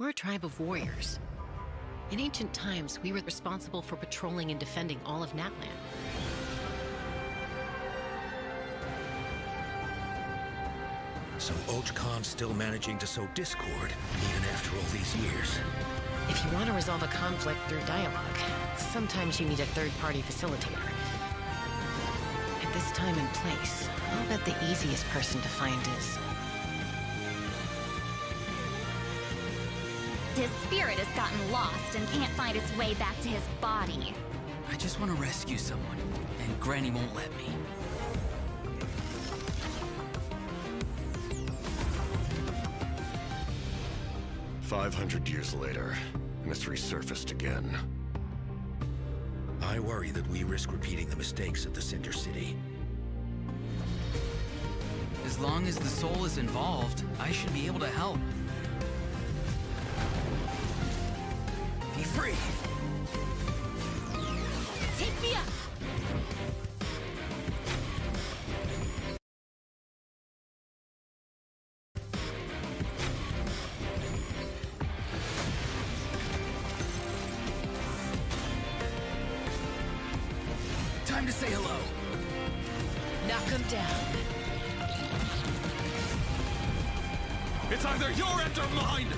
We're a tribe of warriors. In ancient times, we were responsible for patrolling and defending all of Natlan. So O-canat's still managing to sow discord, even after all these years. If you want to resolve a conflict through dialogue, sometimes you need a third-party facilitator. At this time and place, I'll bet the easiest person to find is... His spirit has gotten lost and can't find its way back to his body. I just want to rescue someone, and Granny won't let me. "500 years later, and it's resurfaced again. I worry that we risk repeating the mistakes of the Cinder City. As long as the soul is involved, I should be able to help. Be free! Take me up! Time to say hello. Knock him down. It's either your end or mine!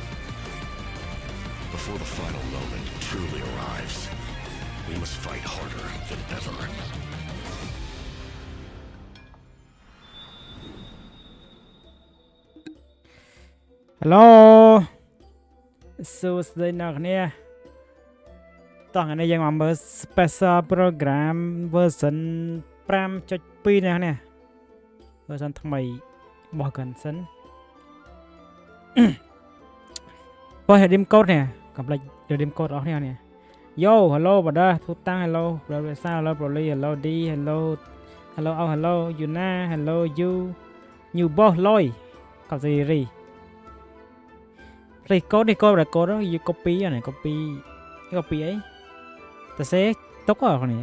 Before the final moment truly arrives, we must fight harder than ever. Hello សួស្តីអ្នកនាងតោះថ្ងៃនេះយើងមកមើល Special Program version 5.2 នេះ version ថ្មីរបស់ Genshin បើ redeem code នេះ complete redeem code អស់នេះ Yo hello brother ទូតាំង hello brother hello Broly hello D hello hello oh hello Yuna hello you new boss Loy กับ series Play code នេះ code របស់ code ហ្នឹង you copy ហ្នឹង copy អីតែសេទុកអស់គ្នា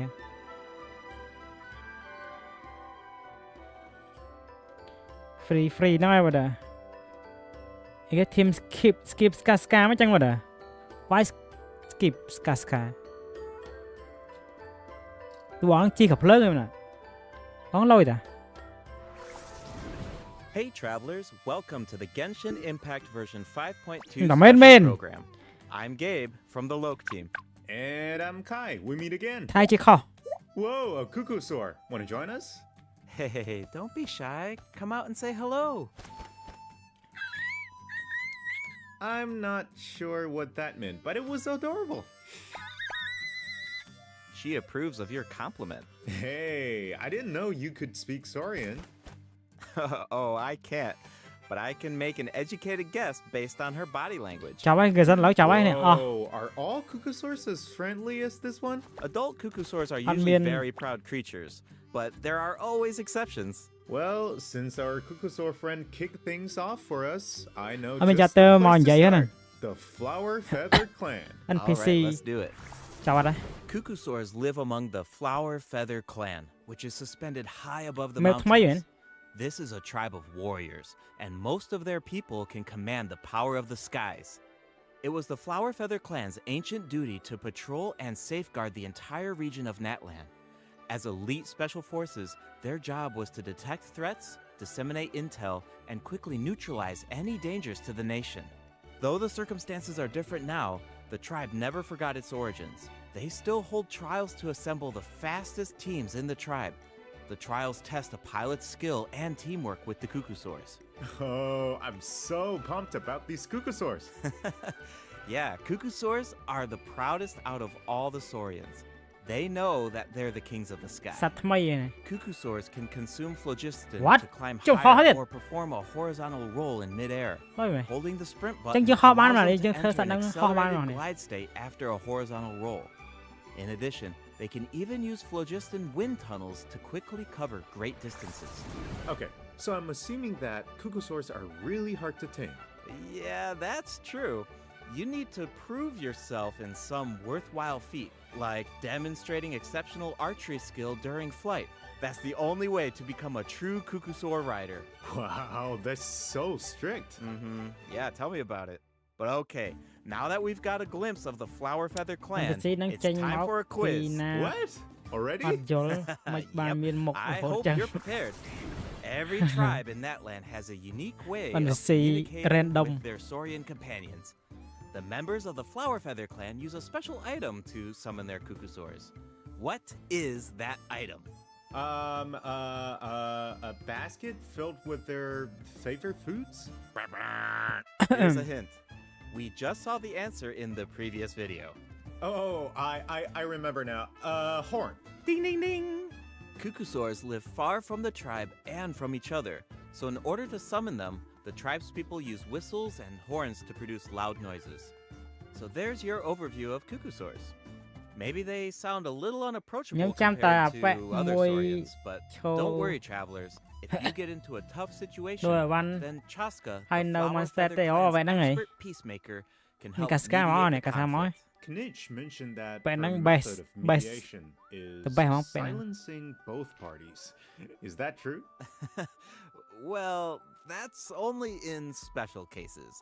free ហ្នឹងហើយបាទគេ team skip Chasca មកចឹងបាទ why skip Chasca តួអង្គជីកភ្លើងហ្នឹងណាបងលុយតា Hey travelers, welcome to the Genshin Impact version 5.2 program. I'm Gabe from the Loke team. And I'm Kai. We meet again. ថៃជាខុស Whoa, a cuckoo-saur. Want to join us? Hey, don't be shy. Come out and say hello. I'm not sure what that meant, but it was adorable. She approves of your compliment. Hey, I didn't know you could speak Saurian. Oh, I can't. But I can make an educated guess based on her body language. chào anh người dân lỗi chào anh này Oh, are all cuckoo-saurs as friendly as this one? Adult cuckoo-saurs are usually very proud creatures, but there are always exceptions. Well, since our cuckoo-saur friend kicked things off for us, I know Mình just chào the mọi place to người start. The Flower Feather Clan. NPC All right, let's do it. chào anh đấy Cuckoo-saurs live among the Flower Feather Clan, which is suspended high above the Mệt mấy mountains. This is a tribe of warriors, and most of their people can command the power of the skies. It was the Flower Feather Clan's ancient duty to patrol and safeguard the entire region of Natlan. As elite special forces, their job was to detect threats, disseminate intel, and quickly neutralize any dangers to the nation. Though the circumstances are different now, the tribe never forgot its origins. They still hold trials to assemble the fastest teams in the tribe. The trials test a pilot's skill and teamwork with the cuckoo-saurs. Oh, I'm so pumped about these cuckoo-saurs. Yeah, cuckoo-saurs are the proudest out of all the saurians. They know that they're the kings of the sky. សត្វថ្មីឯង Cuckoo-saurs can consume phlogiston What? to climb Chụp khó higher thiệt. or perform a horizontal roll in midair. ហើយមែន Holding the sprint Chẳng button chưa khó bán allows mà them đi, to chứ thơ enter sao an đang khó bán accelerated mà glide state after a horizontal roll. In addition, they can even use phlogiston wind tunnels to quickly cover great distances. Okay, so I'm assuming that cuckoo-saurs are really hard to tame. Yeah, that's true. You need to prove yourself in some worthwhile feat, like demonstrating exceptional archery skill during flight. That's the only way to become a true cuckoo-saur rider. Wow, that's so strict. Yeah, tell me about it. But okay, now that we've got a glimpse of the Flower Feather มัน clan, ទៅស៊ីនឹង it's ចេញ time មក for a ពី quiz. ណា What? អ Already? ត់យល់មិនបានមានមុខរ I ហូត hope ចឹង you're prepared. Every tribe in Natlan has a unique way of Fantasy communicating random. with their Saurian companions. The members of the Flower Feather clan use a special item to summon their Kukusaurs. What is that item? A basket filled with their favorite foods? Here's a hint. We just saw the answer in the previous video. Oh, I remember now. Horn. Ding ding ding! Kukusaurs live far from the tribe and from each other, so in order to summon them, the tribe's people use whistles and horns to produce loud noises. So there's your overview of Kukusaurs. Maybe they sound a little unapproachable compared to other Saurians, but don't worry, travelers. If you get into a tough situation, then Chasca, the Flower Feather clan's expert peacemaker, can help mediate the conflict. Knitch mentioned that But her nang method of best- mediation is the best one, but nang- silencing both parties. Is that true? Well, that's only in special cases.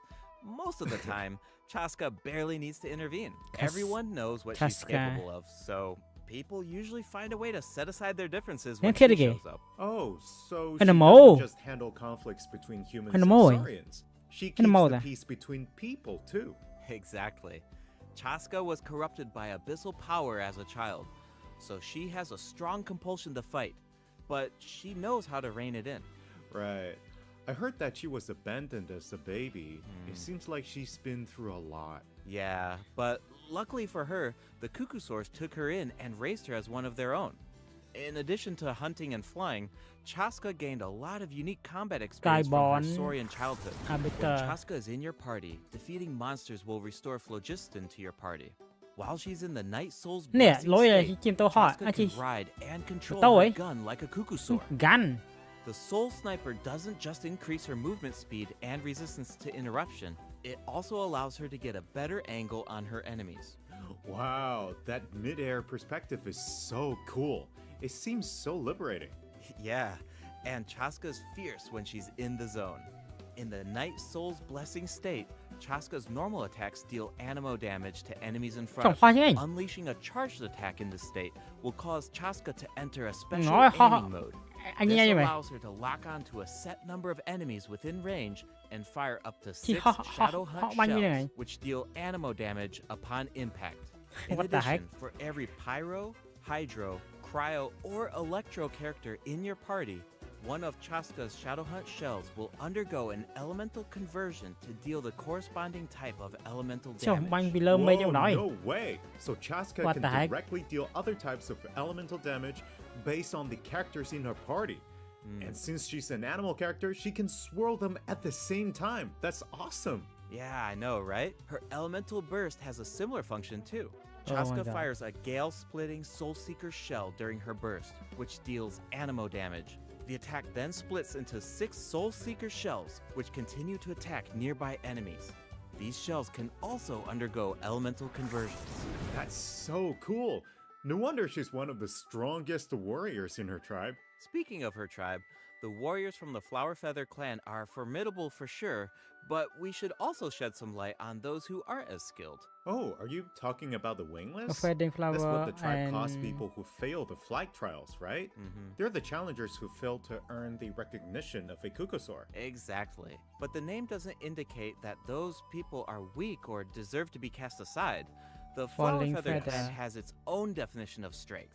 Most of the time, Chasca barely needs to intervene. Everyone knows what she's Chasca. capable of, so people usually find a way to set aside their differences Yang when she kira shows up. Oh, so Ano she mo? doesn't just handle conflicts between humans Ano and mo eh? Saurians. She Ano keeps mo the da? peace between people too. Exactly. Chasca was corrupted by abyssal power as a child, so she has a strong compulsion to fight, but she knows how to rein it in. Right. I heard that she was abandoned as a baby. It seems like she's been through a lot. Yeah, but luckily for her, the Kukusaurs took her in and raised her as one of their own. In addition to hunting and flying, Chasca gained a lot of unique combat experience from her Skyborn, Saurian childhood. When Arbiter. Chasca is in your party, defeating monsters will restore phlogiston to your party. While she's in the Night Soul's នេះ blessing លុយ state, ជាងទៅហត់ Chasca អាចជិះ can ride and control Tao her ấy. gun like a Kukusaur. កាន់ The Soul Sniper doesn't just increase her movement speed and resistance to interruption, it also allows her to get a better angle on her enemies. Wow, that mid-air perspective is so cool. It seems so liberating. Yeah, and Chasca's fierce when she's in the zone. In the Night Soul's blessing state, Chasca's normal attacks deal animo damage to enemies in ចង់ front. ខ្វះយ៉ាង Unleashing a charged attack in this state will cause Chasca to enter a special Nói ho- aiming mode. អញញ៉ៃ This មែន allows her to lock onto a set number of enemies within range and fire up to 6 ho- ho- Shadow ho- Hunt bao nhiêu này? shells, which deal animo damage upon impact. In What the heck? addition, for every Pyro, Hydro, Cryo, or Electro character in your party, one of Chasca's Shadow Hunt shells will undergo an elemental conversion to deal the corresponding type of elemental ចុះបាញ់ damage. ពីលើមេឃយ៉ាង Whoa, ដល់ no way. So Chasca What can the heck? directly deal other types of elemental damage based on the characters in her party. And since she's an animal character, she can swirl them at the same time. That's awesome. Yeah, I know, right? Her elemental burst has a similar function too. Oh my Chasca God. fires a gale-splitting Soul Seeker shell during her burst, which deals animo damage. The attack then splits into 6 Soul Seeker shells, which continue to attack nearby enemies. These shells can also undergo elemental conversions. That's so cool. No wonder she's one of the strongest warriors in her tribe. Speaking of her tribe, the warriors from the Flower Feather clan are formidable for sure, but we should also shed some light on those who aren't as skilled. Oh, are you talking about the wingless? Fading That's what flower the tribe calls and- people who fail the flight trials, right? They're the challengers who fail to earn the recognition of a Kukusaur. Exactly. But the name doesn't indicate that those people are weak or deserve to be cast aside. The Flower Falling Feather feather. clan has its own definition of strength.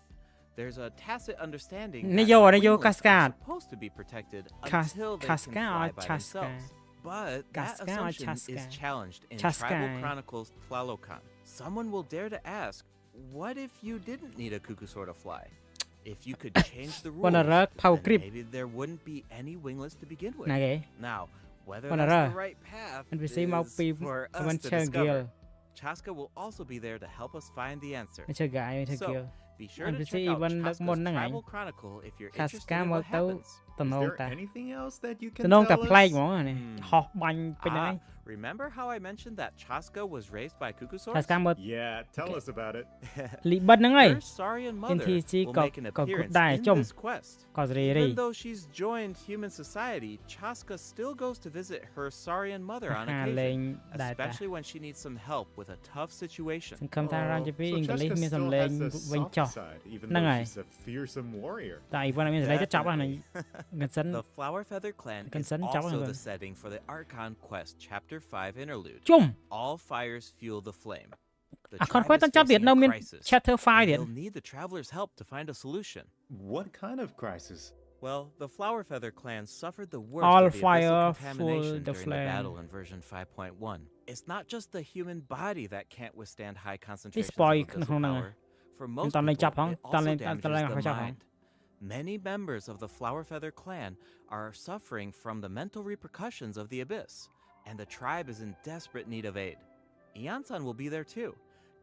There's a tacit understanding Ni that yo, the ni yo, wingless are cascade. supposed to be protected Cas- until they Chasca can fly or by Chasca? themselves. But that Casca or assumption is Chasca? challenged in Chasca. Tribal Chronicles Tlalocan. Someone will dare to ask, what if you didn't need a Kukusaur to fly? If you could change the rules, វណ្ណរក power then grip maybe there wouldn't be any wingless to begin with. ណាគេ Now, whether Wណ្ណរ that's the right path មិនវាស៊ីមក is ពី for us to Adventure discover. Guild Chasca will also be there to help us find the answer. មិនឈើកាយមិនឈើ So, គៀល Be sure to NPC check out even Chasca's một năng Tribal ảnh. Chronicle if you're Chasca interested in một what tấu happens. tầm Is nôn there ta anything else that you tầm can nôn tell cặp play us? của nó này họp banh bên đây Remember how I mentioned that Chasca was raised by Kukusaurs? Chasca một Yeah, tell us about it. lì bật nó ngay Her Saurian mother NPC will có make an appearance đài in chung this quest. có gì Even đi though she's joined human society, Chasca still goes to visit her Saurian mother on Hà occasion, lên đài ta especially when she needs some help with a tough situation. សង្ឃឹមថារងជាពី So អង់គ្លេស Chasca មានសំ still ឡេង has a វិញ soft ចុះ side, even Năng though này. she's a fearsome warrior. តែអីវិញអត់មានសំឡេងទៅចាប់ហ្នឹង Definitely. កន្សិន The Flower Feather Clan is Consent cháu also rồi. the setting for the Archon Quest Chapter 5 interlude. ជុំ All fires fuel the flame. The អាខន tribe ខ្វែ is តចាប់ទៀត facing នៅ a មាន crisis. chapter 5 ទៀត They'll need the travelers' help to find a solution. What kind of crisis? Well, the Flower Feather Clan suffered the worst All of the fire abyssal full contamination the during flame. the battle in version 5.1. It's not just the human body that can't withstand high នេះ concentrations of spoil abyssal ក្នុងហ្នឹង power. For most តាមលេង people, ចាប់ផង it តាមលេ also ងតាមលេង damages ឲ្យ the ចាប់ផង mind. Many members of the Flower Feather Clan are suffering from the mental repercussions of the abyss, and the tribe is in desperate need of aid. Iansan will be there too.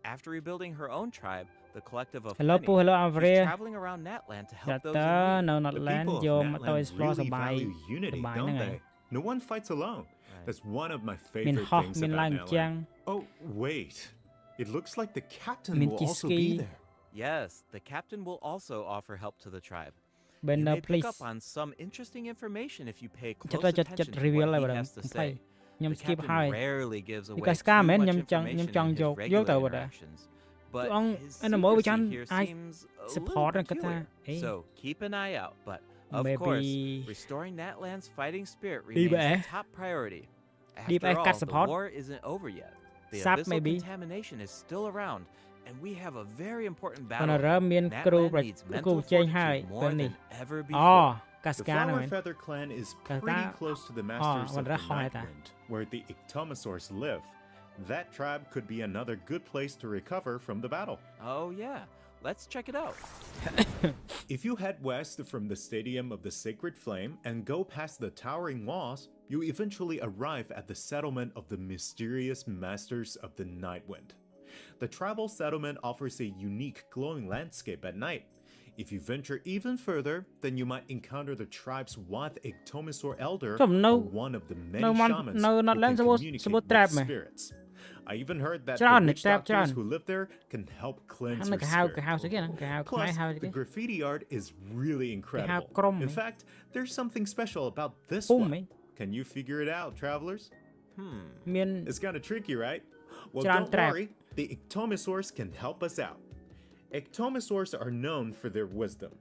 After rebuilding her own tribe, the collective of Hello many, ពូ Hello អវរេ she's traveling around Natlan to ចា help those តើ in need. នៅ The Natlan people of យកមកទៅ Natlan explore ស really បាយ value unity, សបាយ don't ហ្នឹងហើយ they? No one fights alone. That's one of my មាន favorite ហោះ things មាន about ឡើងជាង Natlan. Oh, wait. It looks like the captain Min will also Kiski. be there. Yes, the captain will also offer help to the tribe. You Bender may pick please up on some interesting information if you pay ចិត្ត close ចិត្ត attention to reveal what ហើយ he បើ has to ខ្ញុំភ័យ say. ខ្ញុំ The skip captain ហើយ rarely gives នេះ away ក៏ too scam មែន much ខ្ញុំចង់ information in យក his យកទៅ regular បើ interactions, but អង្គ his animal វាចាំ secrecy here អាច seems a little support ហ្នឹងគាត់ថា peculiar. អេ So keep an eye out, but of Maybe- course, restoring Natlan's fighting spirit Đi remains bẻ. the top priority. Đi After bẻ cắt all, the support. war isn't over yet. The Sắp abyssal maybe. contamination is still around, and we have a very important ប៉ុន្តែ battle. រើមានគ្រូ Natlan needs គ្រូ mental ចេញហើយ fortitude ពេល more នេះ than ever អូ before. កា The ស្កាហ្នឹង Flower មែន Feather Clan is Cả pretty ta- close to the Masters mình of rất the hỏi ta. Nightwind, where the Ictomosaurs live. That tribe could be another good place to recover from the battle. Oh yeah, let's check it out. If you head west from the Stadium of the Sacred Flame and go past the towering walls, you eventually arrive at the settlement of the mysterious Masters of the Nightwind. The tribal settlement offers a unique glowing landscape at night. If you venture even further, then you might encounter the tribe's Wath Ictomosaur elder, Chồng, or no- one of the no many man- shamans no, who not can land suppose- communicate suppose with trap me. spirits. I even heard thatច្រើន the witch trap doctorsច្រើន who live there can help cleanse ហ្នឹង your គេហៅ spirit. គេហៅស្អីគេហ្នឹងគេហៅខ្មែរ Plus, ហៅអីគេ the graffiti art is really incredible.ក្រុម In fact, there's something special about this ពុំ one. ហី Can you figure it out, travelers? មាន It's kind of tricky, right? Well,ច្រើន don't trap. worry. The Ictomosaurs can help us out. Ictomosaurs are known for their wisdom.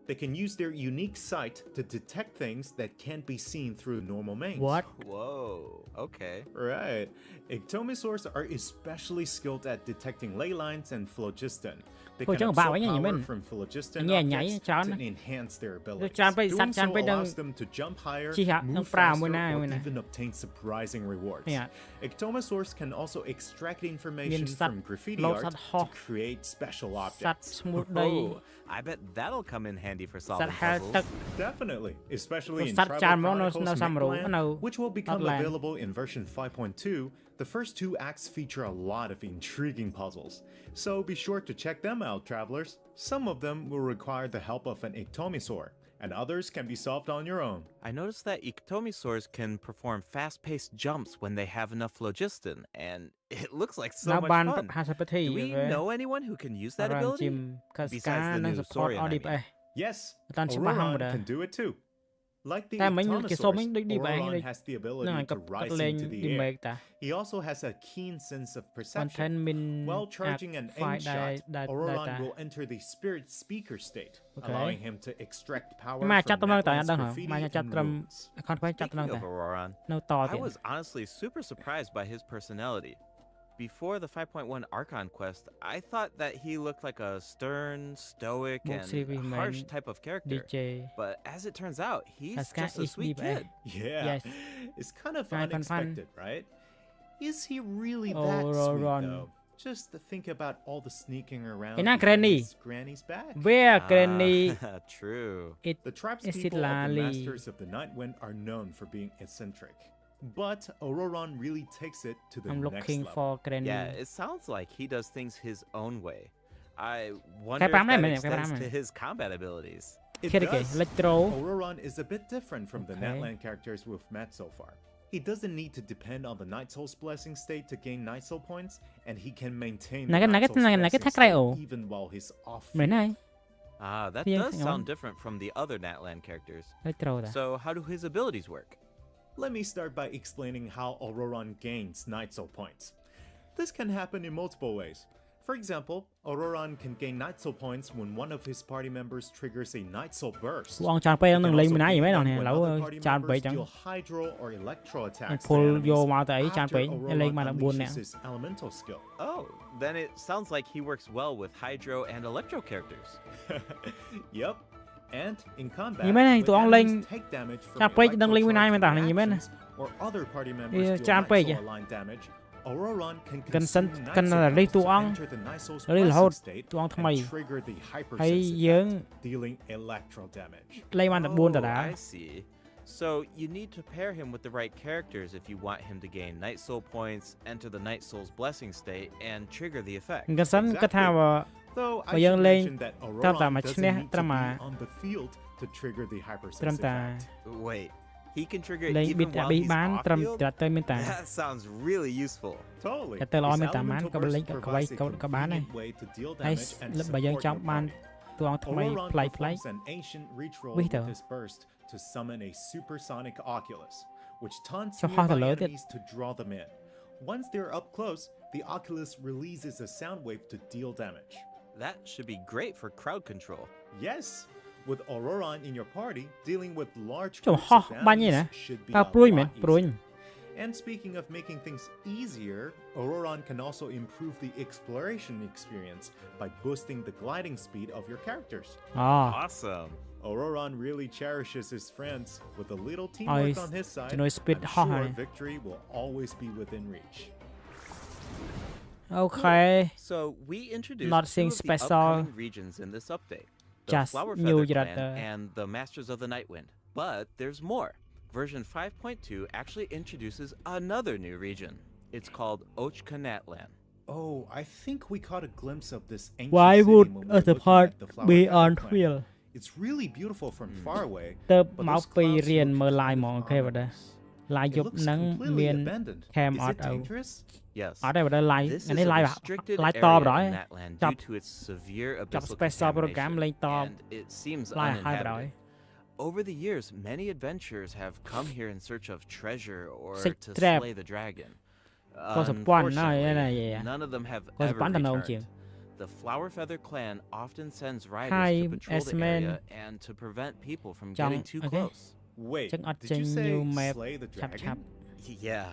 They can use their unique sight to detect things that can't be seen through normal means. what Whoa, okay. Right. Ictomosaurs are especially skilled at detecting ley lines and phlogiston. They Ôi, can chắc là bảo absorb ấy nhỉ, power mình. from phlogiston Nghe nhảy objects chán to đấy. enhance their abilities. chán phải- Doing chán so phải đừng- allows them to jump higher, Chi hả? move Thằng Prà faster, mới này, or mới này. even obtain surprising rewards. Dạ. Ictomosaurs can also extract information Miền sắt, from graffiti lột art sắt to ho. create special សត្វ objects. ស្មូតដី Oh, I bet that'll come in handy for សត្ solving វហែល puzzles. ទឹក Definitely, especially in Sắt Tribal tràn máu nó- Chronicles nó xăm rủ, Natlan, nó which will become Natlan. available in version 5.2. The first two acts feature a lot of intriguing puzzles, so be sure to check them out, travelers. Some of them will require the help of an Ictomosaur, and others can be solved on your own. I noticed that Ictomosaurs can perform fast-paced jumps when they have enough phlogiston, and it looks like so នៅ much បាន fun. 50 ពិធី Do we វា know anyone who can use that រ៉ាន ability? ជីមកាស្កា Besides the និង new support Saurian, I mean. ODPS Yes, Tan si Bahang Ororon dah. can do it too. Like the Tại mình cái số Ictomosaurs, mình đi bài Ororon đây. has the ហ្នឹង ability ហើ to យក៏ rise លេង into the ឌីមេក air. តា He also has a keen sense of perception. content មាន While charging an ហ្វាយ aim ដែរ shot, ដែរ Ororon តា will enter the spirit speaker state, Okay. allowing him to extract power ម៉ែ from ចាប់ទៅមើលតែអត់ Natlan's ដឹងហ៎ graffiti ម៉ែចាប់ and ត្រឹម runes. account ខ្វែងចាប់ទៅ Speaking ហ្នឹង of តា Ororon, នៅត I ទៀត was honestly super surprised by his personality. Before the 5.1 Archon quest, I thought that he looked like a stern, stoic, Một and series harsh man type of character. DJ But as it turns out, he's Chasca just a is sweet deep, eh? kid. Yeah, Yes. it's kind of Fun, fun, fun. unexpected, right? Is he really that sweet, Ororon. though? Just to think about all the sneaking around Ina behind Granny. his granny's back. where can he True. it The tribe's Is it people of the Lali? Masters of the Nightwind are known for being eccentric. But Ororon really takes it to the I'm next looking level. for granny Yeah, it sounds like he does things his own way. I wonder if Cái that này, cái extends này. to his combat abilities. It Kìa does. Electro. Ororon is a bit different from the Okay. Natlan characters we've met so far. He doesn't need to depend on the Night Soul's blessing state to gain Night Soul points, and he can maintain the Này Night cái Soul's này cái blessing thác này state ồ. even while he's off. Mấy này. Ah, that Yeah, does hang sound on. different from the other Natlan characters. Electro ta. So how do his abilities work? Let me start by explaining how Ororon gains Night Soul points. This can happen in multiple ways. For example, Ororon can gain Night Soul points when one of his party members triggers a Night Soul burst. ពួកអង្គច្រើនពេក It នឹង can លេង also មួយណាយ gain មែន them អត់នេះ when ឥឡូវ other party ច្រើនពេក members ចឹង deal hydro or electro attacks to ពុល enemies យកមកទៅអីច្រើន after ពេកលេង Ororon មកដល់4 unleashes នាក់ his elemental skill. Oh, then it sounds like he works well with Hydro and Electro characters. Yup. And in combat, Như mấy này, when tụi ông enemies lên take damage from chắcពេកដឹងលេងមួយណាយមែនតា electro như mấy này. reactions or other party members Ê, deal chán Nightពេក Soul aligned damage, Ororon can Cần consume sân- Night cần Soul là lấy points tụi to ông. enter the Night Soul's Lấy là blessing hốt state tụi ông and thằng mày. trigger the ហើយ hypersense យើង effect, dealing electro damage. លេងបានតែ4ដដែល I see. So you need to pair him with the right characters if you want him to gain Night Soul points, enter the Night Soul's blessing state, and trigger the effect. កសិនគាត់ថាបើ Though I បើយើង should លេង mention that តាមតែ Ororon មួយ doesn't ឈ្នះ need ត្រឹ to ម be តែ on the field to trigger the ត្រឹម hypersense តែ effect. Wait, he can trigger លេង even ប៊ីត while ប៊ី he's បាន off ត្រឹម field? ត្រាត់ទៅមានតា That sounds really useful. Totally. តែទៅល្អ His មានតាបាន elemental ក៏លេង burst ក៏វាយ provides a ក៏បានដែរ convenient way to deal ហើយ damage and បើយើង support ចង់ your បាន party. តួអង្គថ្មី Ororon ប្លែកៗ performs an ancient reach roll Ui, with tao. his burst to summon a supersonic Oculus, which taunts Sao hoa thật nearby lớn thế? enemies to draw them in. Once they're up close, the Oculus releases a sound wave to deal damage. That should be great for crowd control. Yes, with Ororon in your party, dealing with large Chồng groups ho, of bao nhiêu enemies nè? should be Tao a pruin lot mày, pruin. easier. And speaking of making things easier, Ororon can also improve the exploration experience by boosting the gliding speed of your characters. អូ Awesome. Ororon really cherishes his friends. With a little teamwork Ôi, on his side, cho nó speed I'm ho sure hả? victory will always be within reach. អូខេ So we introduced Not two seeing of the special upcoming regions in this update. The just Flower new Feather that, Clan and the Masters of the Nightwind. But there's more. Version 5.2 actually introduces another new region. It's called O-canat land. Oh, I think we caught a glimpse of this ancient Why city would when we a were looking part at the Flower be Feather on Clan. wheel It's really beautiful from far away. ទៅ but មក those ពី clouds រៀន look មើល kind ឡាយ of ហ្មងអូខេបើដែរ ominous. ឡាយ It យប់ looks ហ្នឹង completely មាន abandoned. ខេម Is អ it ត់អូ dangerous? Yes. អត់ទេបើដែរឡាយ This អា is នេះ a ឡាយ restricted ឡាយ area តប in ដល់ Natlan Chọc- due to its severe chọc abyssal special program contamination, lên to. and it seems Lại hai rồi. uninhabited. Over the years, many adventurers have come here in search of treasure or Xích to trap. slay the dragon. Có sập quan nó Unfortunately, này vậy. none of them have Có sập ever bắn tầm đâu chưa? returned. The Flower Feather Clan often sends riders Hai to patrol the S-men. area and to prevent people from Trong- getting too okay. close. Wait, Chắc ọt did you trên say new map slay the chập dragon? chập. Yeah,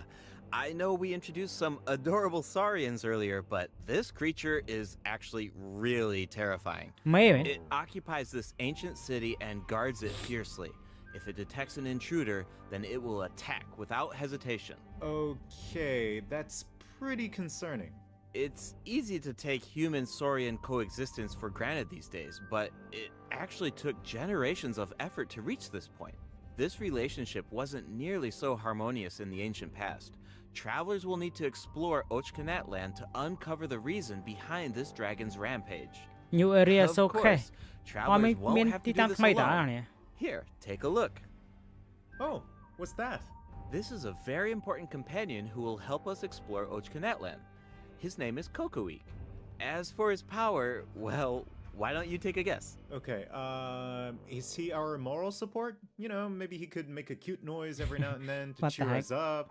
I know we introduced some adorable saurians earlier, but this creature is actually really terrifying. Mê vậy. It occupies this ancient city and guards it fiercely. If it detects an intruder, then it will attack without hesitation. Okay, that's pretty concerning. It's easy to take human-saurian coexistence for granted these days, but it actually took generations of effort to reach this point. This relationship wasn't nearly so harmonious in the ancient past. Travelers will need to explore O-canat land to uncover the reason behind this dragon's rampage. New area Of is okay. course, អ travelers មាន won't have ទី to តាំ do ង this ថ្មីតើ alone. នេះ Here, take a look. Oh, what's that? This is a very important companion who will help us explore O-canat land. His name is Kokoweek. As for his power, well, why don't you take a guess? Okay, is he our moral support? You know, maybe he could make a cute noise every now and then to What the cheer heck? us up.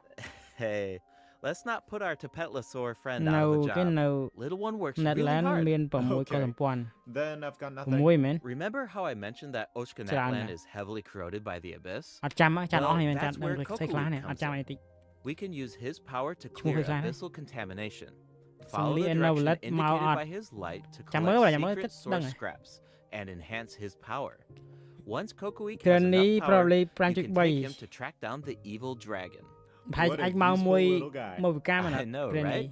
Hey, let's not put our Tapetlosaur friend out នៅ of a គេ job. នៅ Little one works really Natlan hard. មាន6កុ Okay. សម្ព័ន្ធ Then I've got nothing. 6មែន Remember how I mentioned that O-canatច្រើន land ណាស់ is heavily corroded by the abyss? អត់ចាំចាំអស់នេះមែន Well, ចាំ that's ដឹង where ផ្សេងខ្លះនេះ Kokoweek អត់ចាំអីតិច We can use his power toឈ្មោះ clear គេខ្លះណា abyssal contamination. Xong Follow lý the anh đâu direction lết mau indicated ọt. by his light to Chẳng mới collect là mới secret thích đăng source này. scraps and enhance his power. Once Kokoweek has Thường ní enough power, probably you can take 5.3 him to track down the evil dragon. ហើយ What a អាចមក useful មួយ little guy. មួយវិការមែនអ I ត់ know, គ្រាន់នេះ right?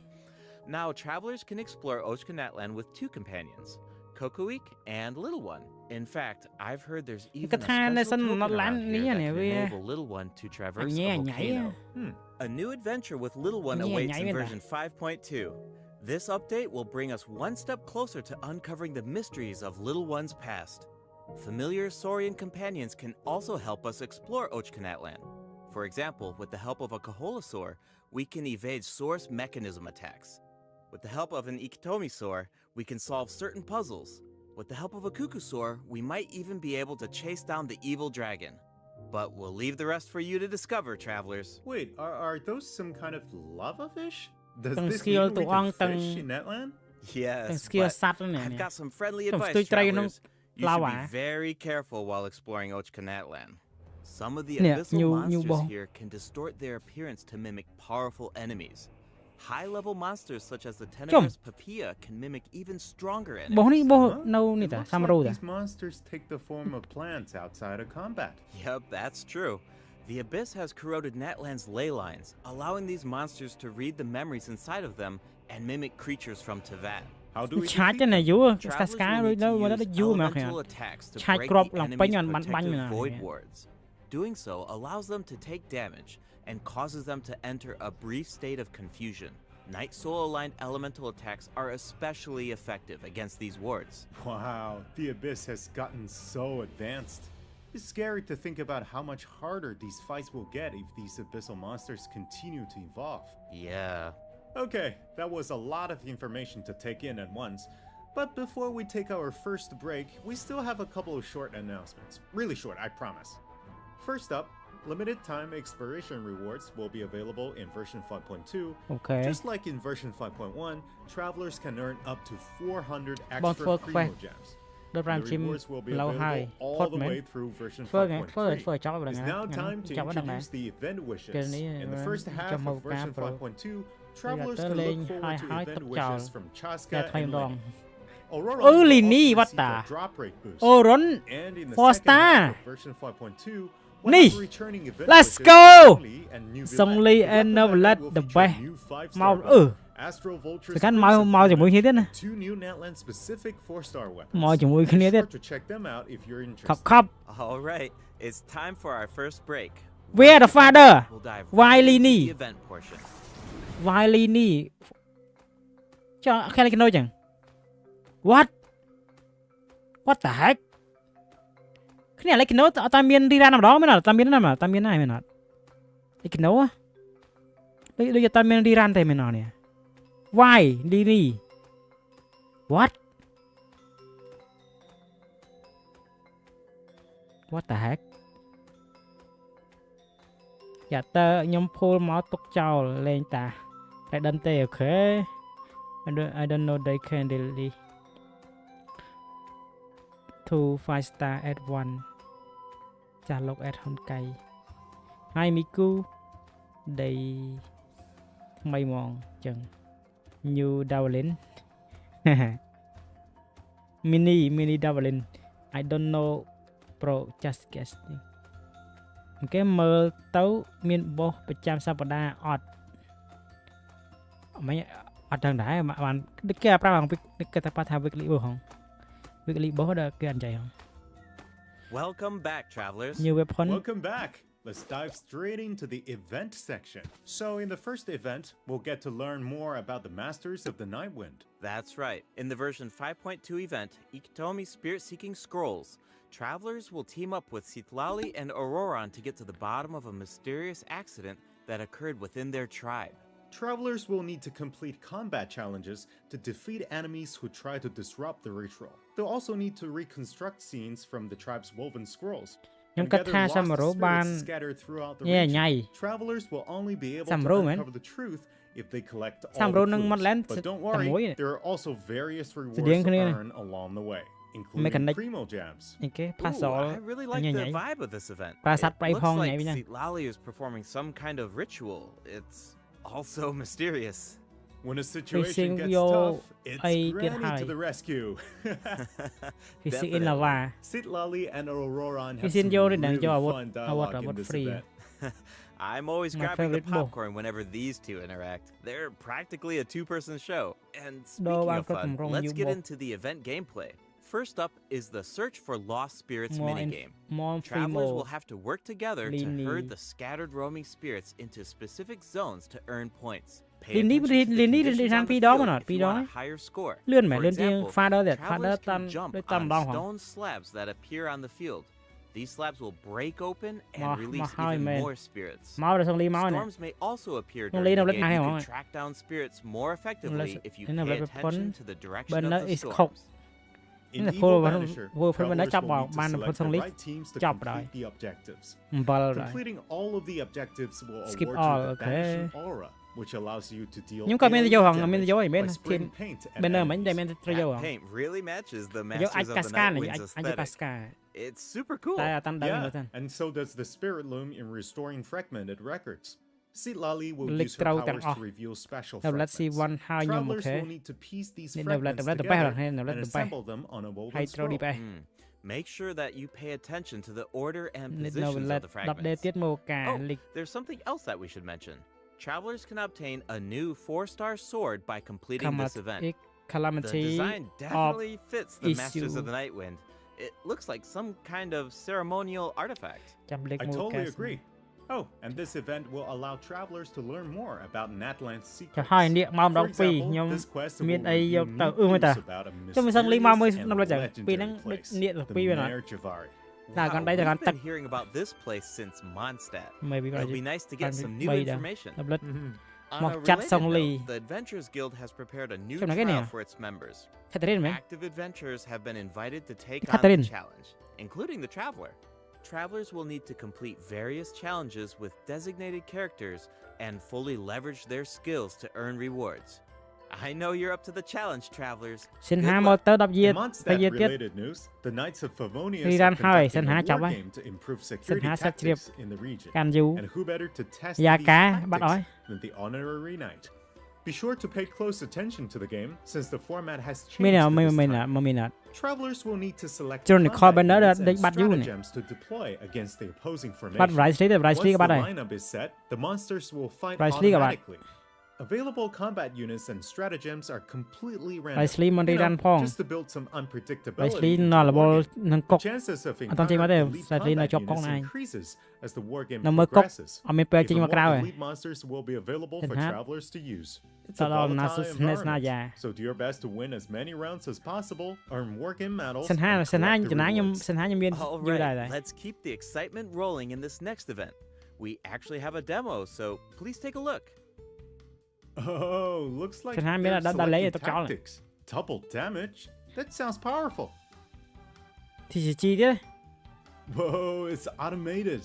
Now, travelers can explore O-canat land with two companions, Kokoweek and Little One. In fact, I've heard there's even a Cái thằng này special sao token nó lán around ní here à that nè, can vì- enable Little One to traverse nhảy a à, nhảy à. volcano. A new adventure with Little One Nhảy à, awaits nhảy in bên ta. version 5.2. This update will bring us one step closer to uncovering the mysteries of Little One's past. Familiar Saurian companions can also help us explore O-canat land. For example, with the help of a Kaholasaur, we can evade source mechanism attacks. With the help of an Ikitomisaur, we can solve certain puzzles. With the help of a Kukusaur, we might even be able to chase down the evil dragon. But we'll leave the rest for you to discover, travelers. Wait, are those some kind of lava fish? Does Từng this skill mean we tụi ông can từng fish in Natlan? từng Yes, skill but sắt nữa I've nè. got some friendly Từng advice, stui trai nó travelers. You lao should à. be very careful while exploring O-canat land. Some of the Nè, abyssal nhiều monsters bông. here can distort their appearance to mimic powerful enemies. High-level monsters such as the tenebrous Papilla can mimic even stronger Bố này enemies. bố Huh? nâu nè It ta, looks xăm like râu ta. these monsters take the form of plants outside of combat. Yep, that's true. The Abyss has corroded Natlan's ley lines, allowing these monsters to read the memories inside of them and mimic creatures from Tevat. How do we Chát defeat cái này them? vua, Travelers Chasca will rồi need to đâu mà nó use vua mà kìa. elemental attacks to Chát break crop the lòng enemy's bánh nhọn bánh protective nè. void wards. Doing so allows them to take damage and causes them to enter a brief state of confusion. Night Soul-aligned elemental attacks are especially effective against these wards. Wow, the Abyss has gotten so advanced. It's scary to think about how much harder these fights will get if these abyssal monsters continue to evolve. Yeah. Okay, that was a lot of information to take in at once. But before we take our first break, we still have a couple of short announcements. Really short, I promise. First up, limited time exploration rewards will be available in version 5.2. Ok. Just like in version 5.1, travelers can earn up to 400 Bon extra phơ primo khoe. gems. Đợt làm The chim rewards will be lâu available hai. all Phốt the mến. way through version Phơ nghe, phơ 5.3. cháu rồi It's nè. now time to Cháu bắt đầu nè. introduce the event wishes. Cái này, In the first half cho màu of version cam rồi. 5.2, travelers tới can lên look forward hai to hai event tốc wishes chào. from Chasca Ra thay and đòn. Link. Ororon Ừ, will lì also ní, receive what a the? drop rate boost. Ororon. And in the Four second half star. of version 5.2, we'll Ní. have returning event Let's wishes go. for Song Li and New Song Villette. Li The and weapon New banner Villette, will the feature best. new 5-star Màu weapon, Astral Vulture's Thì cái Crimson màu chỉ mũi Helmet, thế này. and 2 new Natlan specific 4-star weapons. Màu chỉ mũi Be kia sure thế. to check them out if you're Khóc interested. khóc. All right, it's time for our first break. Where the father? We'll dive Why right into Lini? the event portion. Vai Lini. Cho cái này cái nôi chẳng. What? What the heck? Cái này lấy cái nốt ta miên đi ra nằm đó mới nào, ta miên nó nằm à, ta miên này mới nào. Lấy cái nốt á. Bây giờ ta miên đi ra đây mới nào nè. Why Lini? What? What the heck? Dạ tơ nhóm pull máu tục chào lên ta. Tại đơn tê ok. I don't know they can really. 2 5-star at 1. Chà lộc at hôn cây. Hai Miku. Đây. Mây mòn chừng. New Dowlin. Mini Dowlin. I don't know. Pro just guessing. Cái mơ tấu miên bố bạch trăm sao bà đa ọt mấy ọt thằng đá mà bạn đức kia pra bằng cái ta pa tham việc lý bố không việc lý bố đã cái anh chạy không Welcome back, travelers. nhiều weapon Welcome back. Let's dive straight into the event section. So in the first event, we'll get to learn more about the Masters of the Nightwind. That's right. In the version 5.2 event, Ikitomi Spirit-Seeking Scrolls, travelers will team up with Citlali and Ororon to get to the bottom of a mysterious accident that occurred within their tribe. Travelers will need to complete combat challenges to defeat enemies who try to disrupt the ritual. They'll also need to reconstruct scenes from the tribe's woven scrolls. Nhưng And cách gather tha lost sao mà rố ban spirits scattered throughout the nghe region. nhảy Travelers will only be able Sam to rô, man. uncover the truth if they collect all Sam the rô nâng mắt clues. lên But don't tầm mũi worry, này. there are also various rewards điên to cái này. earn along the way, including Mechanic. primo gems. những cái Ooh, puzzle I really like nhảy the nhảy vibe of this event. Pra It sát bay looks phong like nhảy với nhau. Citlali is performing some kind of ritual. It's also mysterious. When a situation sinh gets vô tough, it's ai tiết Granny hai. to the rescue. Thì sự in là và Citlali and Ororon Thì have xin some vô đi đừng really cho fun award dialogue in award this free event. I'm always My grabbing the favorite bowl. popcorn whenever these two interact. They're practically a two-person show. And Đồ speaking ăn of có fun, tầm rong let's nhiều get bộ. into the event gameplay. First up is the Search for Lost Spirits More minigame. more free Travelers will mode have to work together to Lini. herd the scattered roaming spirits into specific zones to earn points. Pay ลีนนี้ attention to the ลีนนี้ conditions ลีนทาง on ปี the ดอม field มันหน่อย if ปี you ดอ want ม a higher score. เลื่อนไหม For เลื่อนจริง example, ฟาดเด็ดฟาด travelers ตัน can jump ด้วยตั้ม on ดองของ stone slabs that appear on the field. These slabs will break open and Ma- release ma- even man. more spirits. เมาส์เลยส่งลีเมาส์เนี่ย Storms may also appear Không during lý đâu the lít game. ngay You hả? can track down spirits more effectively if you thế nào pay lại phải attention phấn- to the direction bên of đó the is storms. khóc. In Là Evil cô vẫn- Vanisher, vừa phải bên đó travelers chọc will vào need to ban select phân the lý. right teams to Chọc complete rồi. the objectives. Bờ rồi. Completing all of the objectives will Skip award all, you the okay. Vanishing Aura, which allows you to deal Nhưng có bên AoE dấu hồng, bên damage dấu ở by bên spraying thiên paint at bên nơi mấy đây enemies. bên tra That dấu hồng. paint really matches the Dấu anh Masters of the Casca này, Nightwind's anh aesthetic. Casca. It's super cool. Tại tăng đơn nữa Yeah, thân. and so does the Spirit Loom in restoring fragmented records. Sitlali will Lịch use her trâu powers tăng to o. reveal special Now let's see fragments. one how nhầm Travelers okay. will need to piece these Nên đầu là fragments tập together bay rồi hay nào and tập bay. assemble them on a woven Hay trâu đi scroll. bay. Make sure that you pay attention to the order and Nên đầu positions là of the đập đề fragments. tiết mô cả Oh, lịch. there's something else that we should mention. Travelers can obtain a new 4-star sword by completing Kamat this event. X The Calamity design definitely fits the Masters issue. of the Nightwind. It looks like some kind of ceremonial artifact. Chăm lịch I mô totally cả. agree. Oh, and this event will allow travelers to learn more about Natlan's Cho secrets. hai địa mong For đọc vì example, nhưng this quest miền will ấy reveal tờ new mà ta. clues about a Cho mình sang linh mong mới mysterious năm là chẳng and vì legendary năng place, địa được the vì vậy nè. Khmer Javari. Là gần đây Wow, là gần we've tật. been hearing about this place since Mondstadt. Maybe It'll be nice to get some new information. On Một a chặt related xong note, lì. the Adventurers Guild has prepared a new Trong đó cái trial nè. for its members. Catherine mấy. Active adventurers have been invited to take on Catherine. the challenge, including the Traveler. Travelers will need to complete various challenges with designated characters and fully leverage their skills to earn rewards. I know you're up to the challenge, Travelers. Xin Good há luck. một tớ đập In diệt. Phải Mondstadt diệt tiếp. related news, the Knights of Favonius Đi are ra hai, xin conducting a há chọc war ấy. game to improve Xin security há sát triệp. tactics in the region. Can du. And who better to test Dạ these cá, bắt tactics ói. than the honorary knight? Be sure to pay close attention to the game since the format has changed Mình nào this mình time. là mà mình là. Travelers will need to select Cho nên combat coi bên đó là units đánh and bắt du này. stratagems to deploy against the opposing Bắt formation. right sleep Once các bạn the ơi. lineup is set, the monsters will fight Right sleep các bạn. automatically. Available combat units and stratagems are completely random. Right sleep mình đi You know, răn phong. just to build some Right unpredictability sleep into nó là the ball war game. nâng The cục. chances of Anh toàn chơi mà đây, encountering elite right sleep nó combat chọc con units này. increases as the war game Nó mới cục. progresses. Ở mình chơi Even mà more cao rồi. elite monsters will be available Tình for hát. travelers to use. It's a Tao đó là volatile na environment, già. so do your best to win as many rounds as possible, earn war game medals, Xin há and xin há collect the cho nãy rewards. xin há nhân viên All như đây right, này. let's keep the excitement rolling in this next event. We actually have a demo, so please take a look. Oh, looks like Xin há biết là they're đã lấy selecting tao cháu này. tactics. Double damage? That sounds powerful. Thì chi chứ. Whoa, it's automated.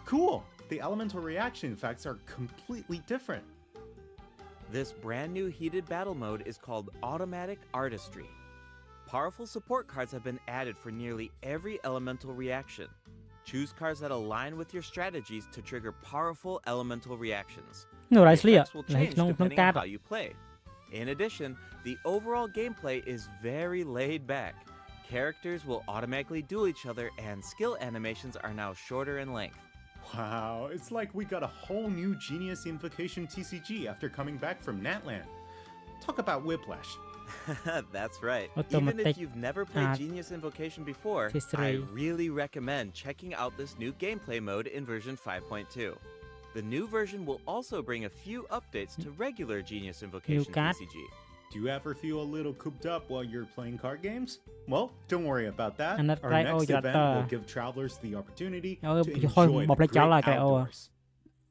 Cool. The elemental reaction effects are completely different. This brand new heated battle mode is called Automatic Artistry. Powerful support cards have been added for nearly every elemental reaction. Choose cards that align with your strategies to trigger powerful elemental reactions. Nó The right sleep effects will là change nông depending on cát. how you play. In addition, the overall gameplay is very laid back. Characters will automatically duel each other, and skill animations are now shorter in length. Wow, it's like we got a whole new Genius Invocation TCG after coming back from Natlan. Talk about whiplash. That's right. Even Automatic if you've never played art Genius Invocation before, I history. really recommend checking out this new gameplay mode in version 5.2. The new version will also bring a few updates to regular Genius Invocation card. TCG. Do you ever feel a little cooped up while you're playing card games? Well, don't worry about that. And that Our right, next oh, event dạ, will give travelers the opportunity Ờ, to thôi, enjoy bọc the lấy cháu great là cái ô à. outdoors.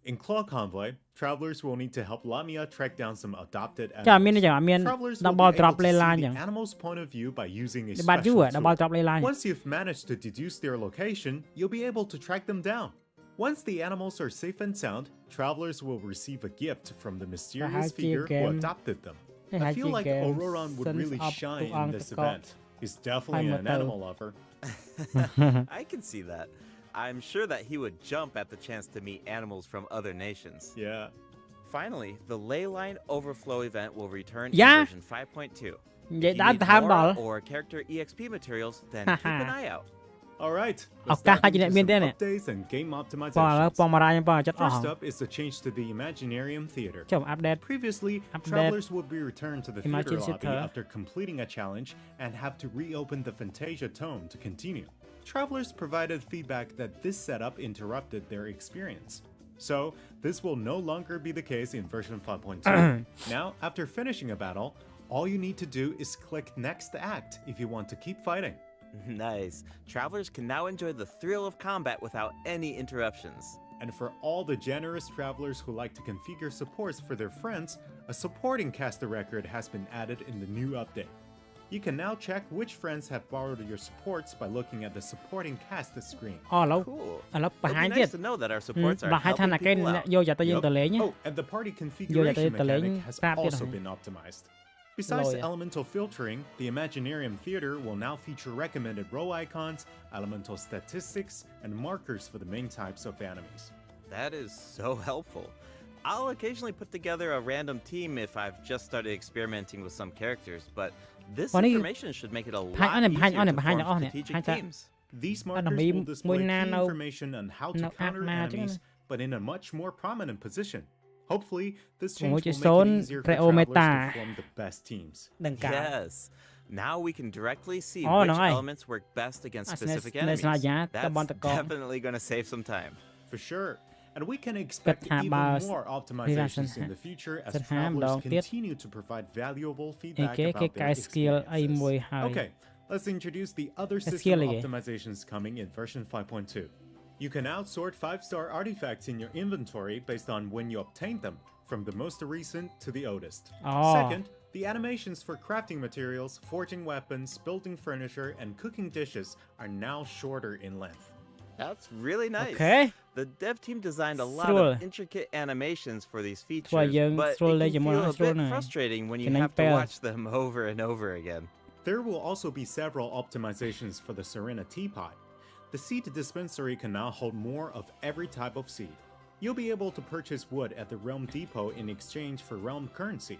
In Claw Convoy, travelers will need to help Lamia track down some adopted Cho miền này animals. chẳng miền Travelers đã will bao be able drop to lên see lan the chẳng. animal's point of view by using a Để bắt special du à, đã bao tool. drop lên lan. Once you've managed to deduce their location, you'll be able to track them down. Once the animals are safe and sound, travelers will receive a gift from the mysterious chia figure who game. adopted them. Cái I hai feel chi like game Ororon would sends really up shine to in this Antarctica. event. He's definitely Hai an mươi từ. animal lover. I can see that. I'm sure that he would jump at the chance to meet animals from other nations. Yeah. Finally, the Leyline Overflow event will return Yeah. in version 5.2. Vậy If you đã need tham more bảo. or character EXP materials, then keep an eye out. All right. Học Let's các dive hai chị into đại miên some thế này. updates and game Bỏ là optimizations. bỏ mà ra nhưng bỏ chất First ở. up is the change to the Imaginarium Theater. Chồng update. Previously, Update. travelers would be returned to the theater Imagine lobby Theater. after completing a challenge and have to reopen the Fantasia Tome to continue. Travelers provided feedback that this setup interrupted their experience. So, this will no longer be the case in version 5.2. Now, after finishing a battle, all you need to do is click Next Act if you want to keep fighting. Nice. Travelers can now enjoy the thrill of combat without any interruptions. And for all the generous travelers who like to configure supports for their friends, a supporting caster record has been added in the new update. You can now check which friends have borrowed your supports by looking at the supporting cast screen. អូឡូវ Cool. ឥឡូវបង្ It'll ហាញ be ទៀត nice to know that our supports are បើឲ្យថា helping ណាគេ people អ្នក out. យកយកទៅយើង Yup. ទៅលេង Oh, and the party configurationទៅលេង mechanic has ប្រាប់ទៀត also ហ្នឹង been optimized. Besides Lawyer. elemental filtering, the Imaginarium Theater will now feature recommended row icons, elemental statistics, and markers for the main types of enemies. That is so helpful. I'll occasionally put together a random team if I've just started experimenting with some characters, but this Funny- information should make it a lot Behind- easier behind- to behind- form behind- strategic behind- teams. These Ano, markers may- will display may key nano- information on how to no, counter na- enemies, but in a much more prominent position. Hopefully, this change Ôi, will chị make Son it easier for Reo travelers Meta. to form the best teams. ដឹងការ Yes. Now we can directly see Oh, which no, I- elements work best against As specific nes- enemies. nesla ya, That's tabon tekong. definitely going to save some time. For sure. And we can expectថាបើ even more optimizations in the future as សិនហាម្ដ travelers ងទៀត continue to provide valuable អី feedback គេ គេ about កែ their skill អីមួយ experiences. ហើយ Okay, let's introduce the other Skill system again. optimizations coming in version 5.2. You can now sort 5-star artifacts in your inventory based on when you obtained them, from the most recent to the oldest. Oh. Second, the animations for crafting materials, forging weapons, building furniture, and cooking dishes are now shorter in length. That's really nice. Okay. The dev team designed a lot Sure. of intricate animations for these features, Thôi, dân but it sure can lấy cho mọi feel người a sure bit này. frustrating when you Cho nên have to fail. watch them over and over again. There will also be several optimizations for the Serena teapot. The seed dispensary can now hold more of every type of seed. You'll be able to purchase wood at the Realm Depot in exchange for Realm currency.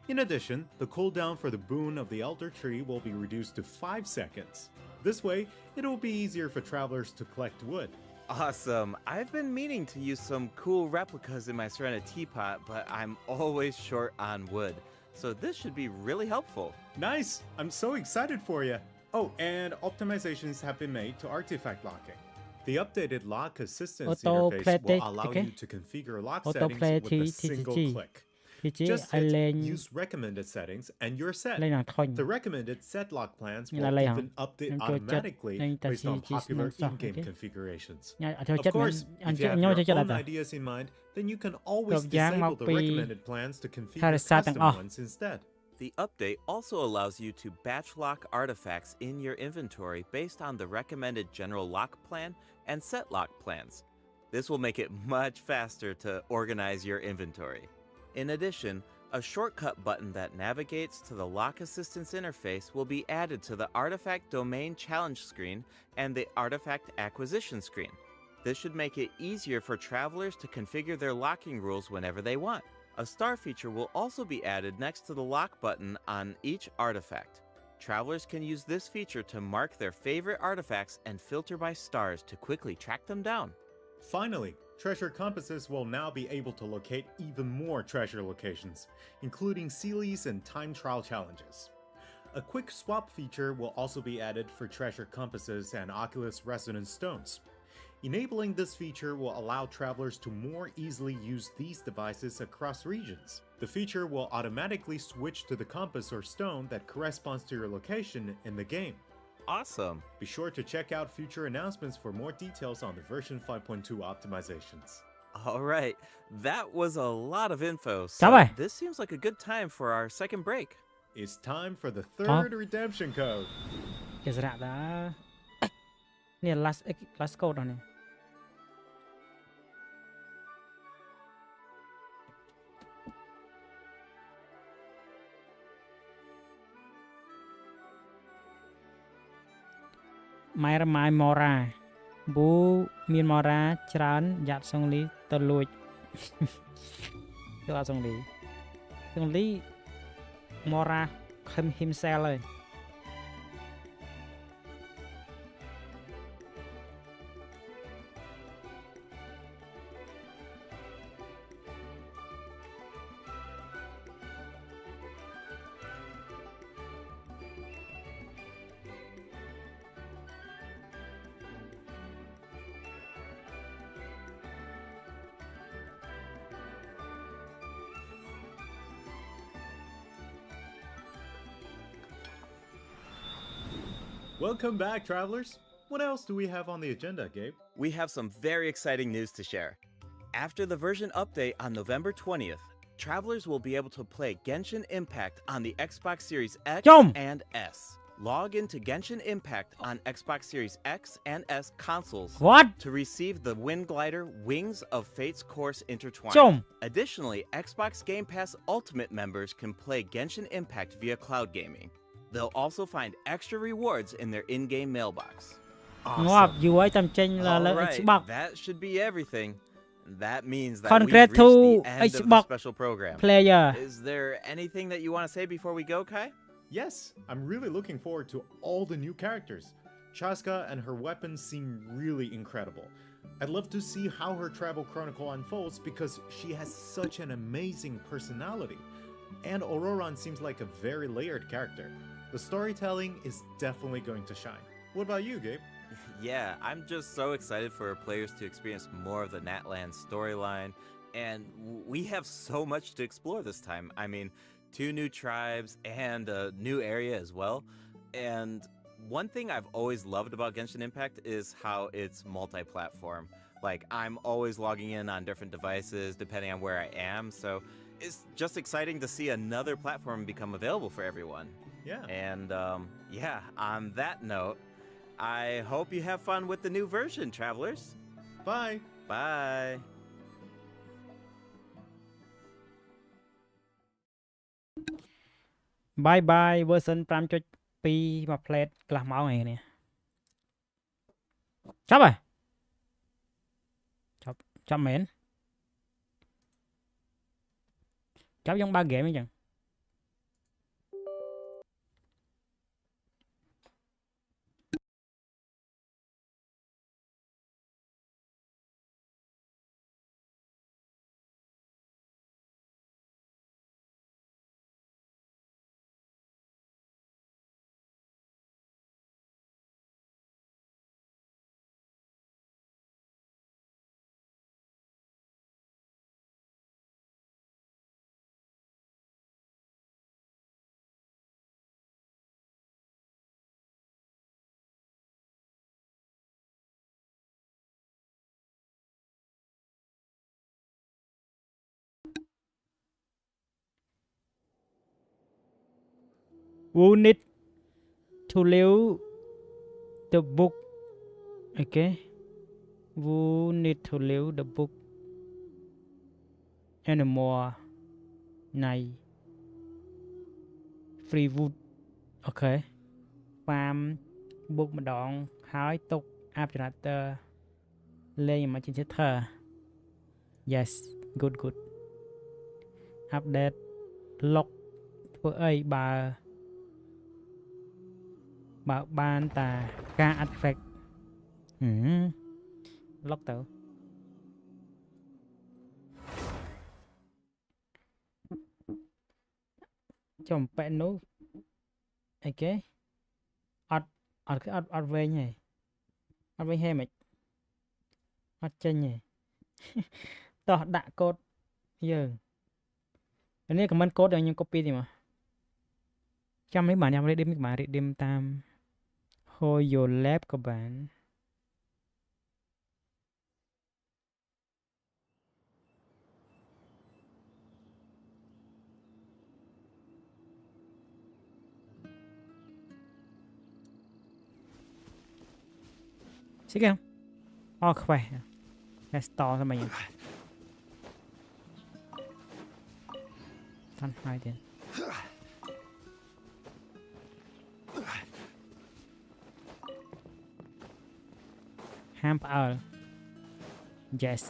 In addition, the cooldown for the boon of the Elder Tree will be reduced to 5 seconds. This way, it will be easier for travelers to collect wood. Awesome. I've been meaning to use some cool replicas in my Serena teapot, but I'm always short on wood. So this should be really helpful. Nice! I'm so excited for you! Oh, and optimizations have been made to artifact locking. The updated lock assistance Auto interface will play- allow okay. you to configure lock Auto settings play with a TTG. single click. PG Just ឲ្យ hit លេង use recommended settings and you're set. លេងនឹងធុញ The recommended set lock plans Như will là lấy hả? even update Em cho chất, automatically anh ta based on chỉ popular nâng sao, in-game ok. configurations. ញ៉ាំអត់ចូល Of ចិត្តមែន course, អញ if you have ញ៉ាំ your ចូលចិត្តអ own ត់តា ideas in mind, then you can always Cập nhật disable một the pi- recommended plans to configure Thay ra custom tặng- ones instead. The update also allows you to batch lock artifacts in your inventory based on the recommended general lock plan and set lock plans. This will make it much faster to organize your inventory. In addition, a shortcut button that navigates to the lock assistance interface will be added to the artifact domain challenge screen and the artifact acquisition screen. This should make it easier for travelers to configure their locking rules whenever they want. A star feature will also be added next to the lock button on each artifact. Travelers can use this feature to mark their favorite artifacts and filter by stars to quickly track them down. Finally, treasure compasses will now be able to locate even more treasure locations, including Sealies and time trial challenges. A quick swap feature will also be added for treasure compasses and Oculus resonance stones. Enabling this feature will allow travelers to more easily use these devices across regions. The feature will automatically switch to the compass or stone that corresponds to your location in the game. Awesome. Be sure to check out future announcements for more details on the version 5.2 optimizations. All right, that was a lot of info. Cảm So ơn. this seems like a good time for our second break. It's time for the third redemption code. ជាសារៈតានេះ last code ហ្នឹង ម៉ែរម៉ាយម៉ូរ៉ាប៊ូមានម៉ូរ៉ាច្រើនយ៉ាត់សុងលីទៅលួច ទៅអត់សុងលីម៉ូរ៉ាខឹមហ៊ីមសែលហើយ Welcome back, travelers. What else do we have on the agenda, Gabe? We have some very exciting news to share. After the version update on November 20th, travelers will be able to play Genshin Impact on the Xbox Series X and S. Log into Genshin Impact on Xbox Series X and S consoles to receive the Wind Glider Wings of Fate's Course Intertwined. Additionally, Xbox Game Pass Ultimate members can play Genshin Impact via cloud gaming. They'll also find extra rewards in their in-game mailbox. Ngọt vui tầm Xbox. That should be everything. That means that Congrats we've reached the to end of the Xbox special program. player. Is there anything that you want to say before we go, Kai? Yes, I'm really looking forward to all the new characters. Chasca and her weapons seem really incredible. I'd love to see how her travel chronicle unfolds because she has such an amazing personality. And Ororon seems like a very layered character. The storytelling is definitely going to shine. What about you, Gabe? Yeah, I'm just so excited for players to experience more of the Natlan storyline, and we have so much to explore this time. I mean, 2 new tribes and a new area as well. And one thing I've always loved about Genshin Impact is how it's multi-platform. Like, I'm always logging in on different devices depending on where I am, so it's just exciting to see another platform become available for everyone. Yeah. And yeah, on that note, I hope you have fun with the new version, travelers. Bye. Bye. Bye bye version 5.2 mà plate កន្លះម៉ោងឯនេះចាប់ហើយចាប់មែនចាប់យើងបើកហ្គេមអញ្ចឹងWho need to leave the book okay Who need to leave the book anymore នៃ free wood អូខេ farm book ម្ដងហើយទុក Abjurator លេង Imaginator yes good update lock ធ្វើអីបើបានតាការ attract lock ទៅចំប៉ែនោះអីគេអត់វែងហេអត់វែងហេមិនអត់ចេញហេតោះដាក់កូដយើងនេះ comment កូដឲ្យខ្ញុំ copy ទីមកចាំនេះបានញ៉ាំ redeem បាន redeem តាម Hoyo Lab ក៏បានស៊ីគេអស់ខ្វេះតែ store ស្មិញតាន់ហើយទៀត ហាមផ្អើល yes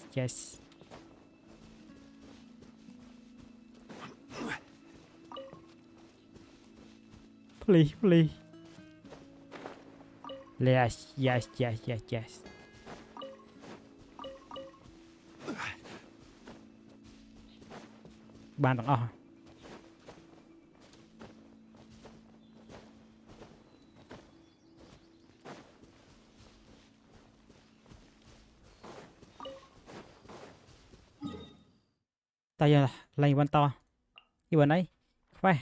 please yes បានទាំងអស់តែយើងឡើងបន្តពីวันអីខ្វេះ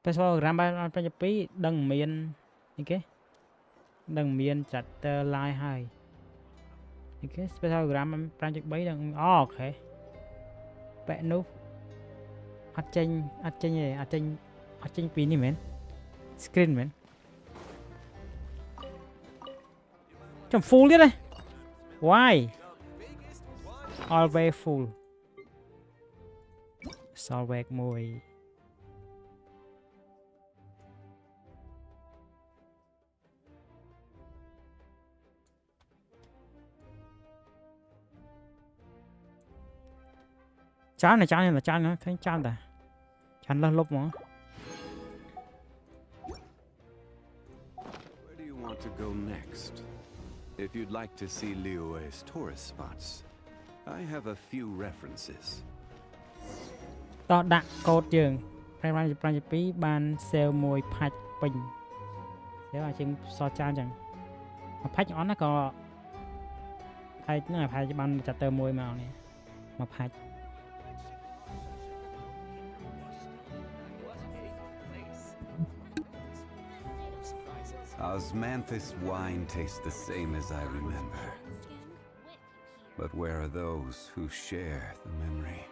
special program 2022ដឹងមានអីគេដឹងមានចាត់តើ live ហើយអីគេ special program 5.3ដឹងអូខេបែកនោះអត់ចេញពីនេះមែន screen មែនចំ full ទៀតទេ why always full solve មួយចានឃើញចានលើសលុបហ្មង Where do you want to go next? If you'd like to see Liyue's tourist spots, I have a few references. តោះដាក់កូដយើង5.2បាន sale មួយផាច់ពេញ sale អាចជាងសតចានចឹងមកផាច់អត់ណាក៏ផាច់ហ្នឹងផាច់បានចាត់ទៅមួយមកនេះមកផាច់ Osmanthus wine tastes the same as I remember. But where are those who share the memory?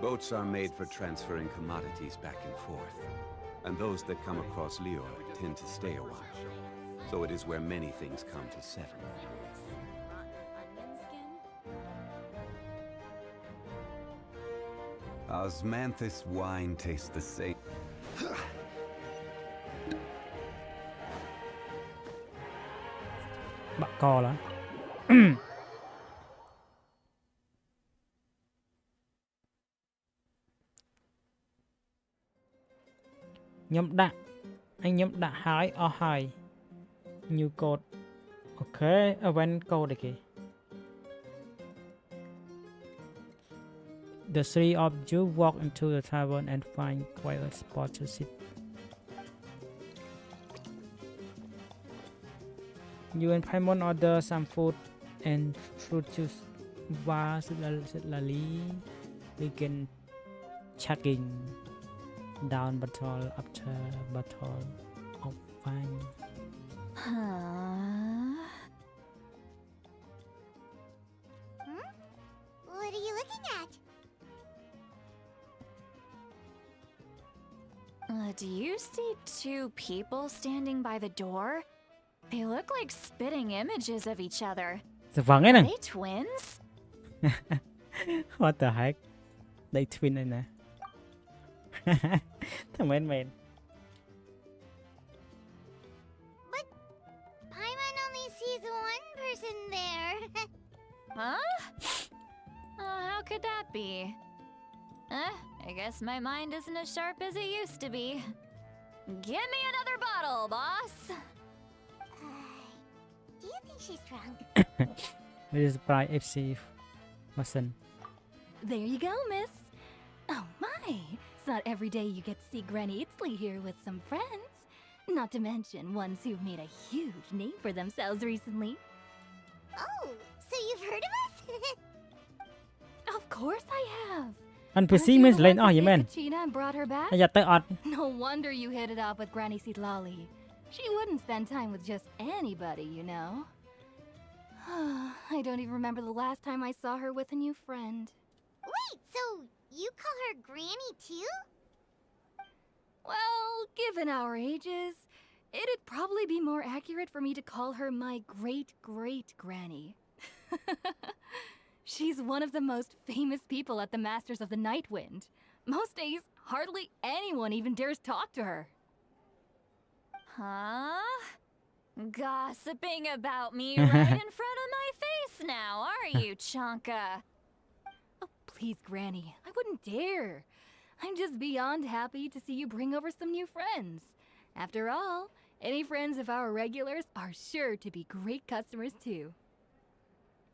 Boats are made for transferring commodities back and forth, and those that come across Liyue tend to stay a while, so it is where many things come to settle. Osmanthus wine tastes the same. បាក់កឡើយ ខ្ញុំដាក់ហើយអស់ហើយ new code អូខេ event code អីគេ The three of you walk into the tavern and find quiet spot to sit. You and Paimon order some food and fruit juice. Begin chugging down bottle after bottle of wine. What are you looking at? Do you see two people standing by the door? They look like spitting images of each other. Vâng ấy Are nè. they twins? What the heck? They twin này nè. Thằng men. But Paimon only sees one person there. Huh? How could that be? I guess my mind isn't as sharp as it used to be. Give me another bottle, boss. Do you think she's drunk? It is bright FC Watson. There you go, miss. Oh my, it's not every day you get to see Granny Itzley here with some friends. Not to mention ones who've made a huge name for themselves recently. Oh, so you've heard of us? Of course I have. Anh Aren't PC you mình the lên ones who vậy men. saved Katrina and brought her back? Giờ tới ọt. No wonder you hit it off with Granny Seedlolly. She wouldn't spend time with just anybody, you know. I don't even remember the last time I saw her with a new friend. Wait, so you call her Granny too? Well, given our ages, it'd probably be more accurate for me to call her my great-great-granny. She's one of the most famous people at the Masters of the Nightwind. Most days, hardly anyone even dares talk to her. Huh? Gossiping about me right in front of my face now, are you, Chonka? Oh, please, Granny. I wouldn't dare. I'm just beyond happy to see you bring over some new friends. After all, any friends of our regulars are sure to be great customers too.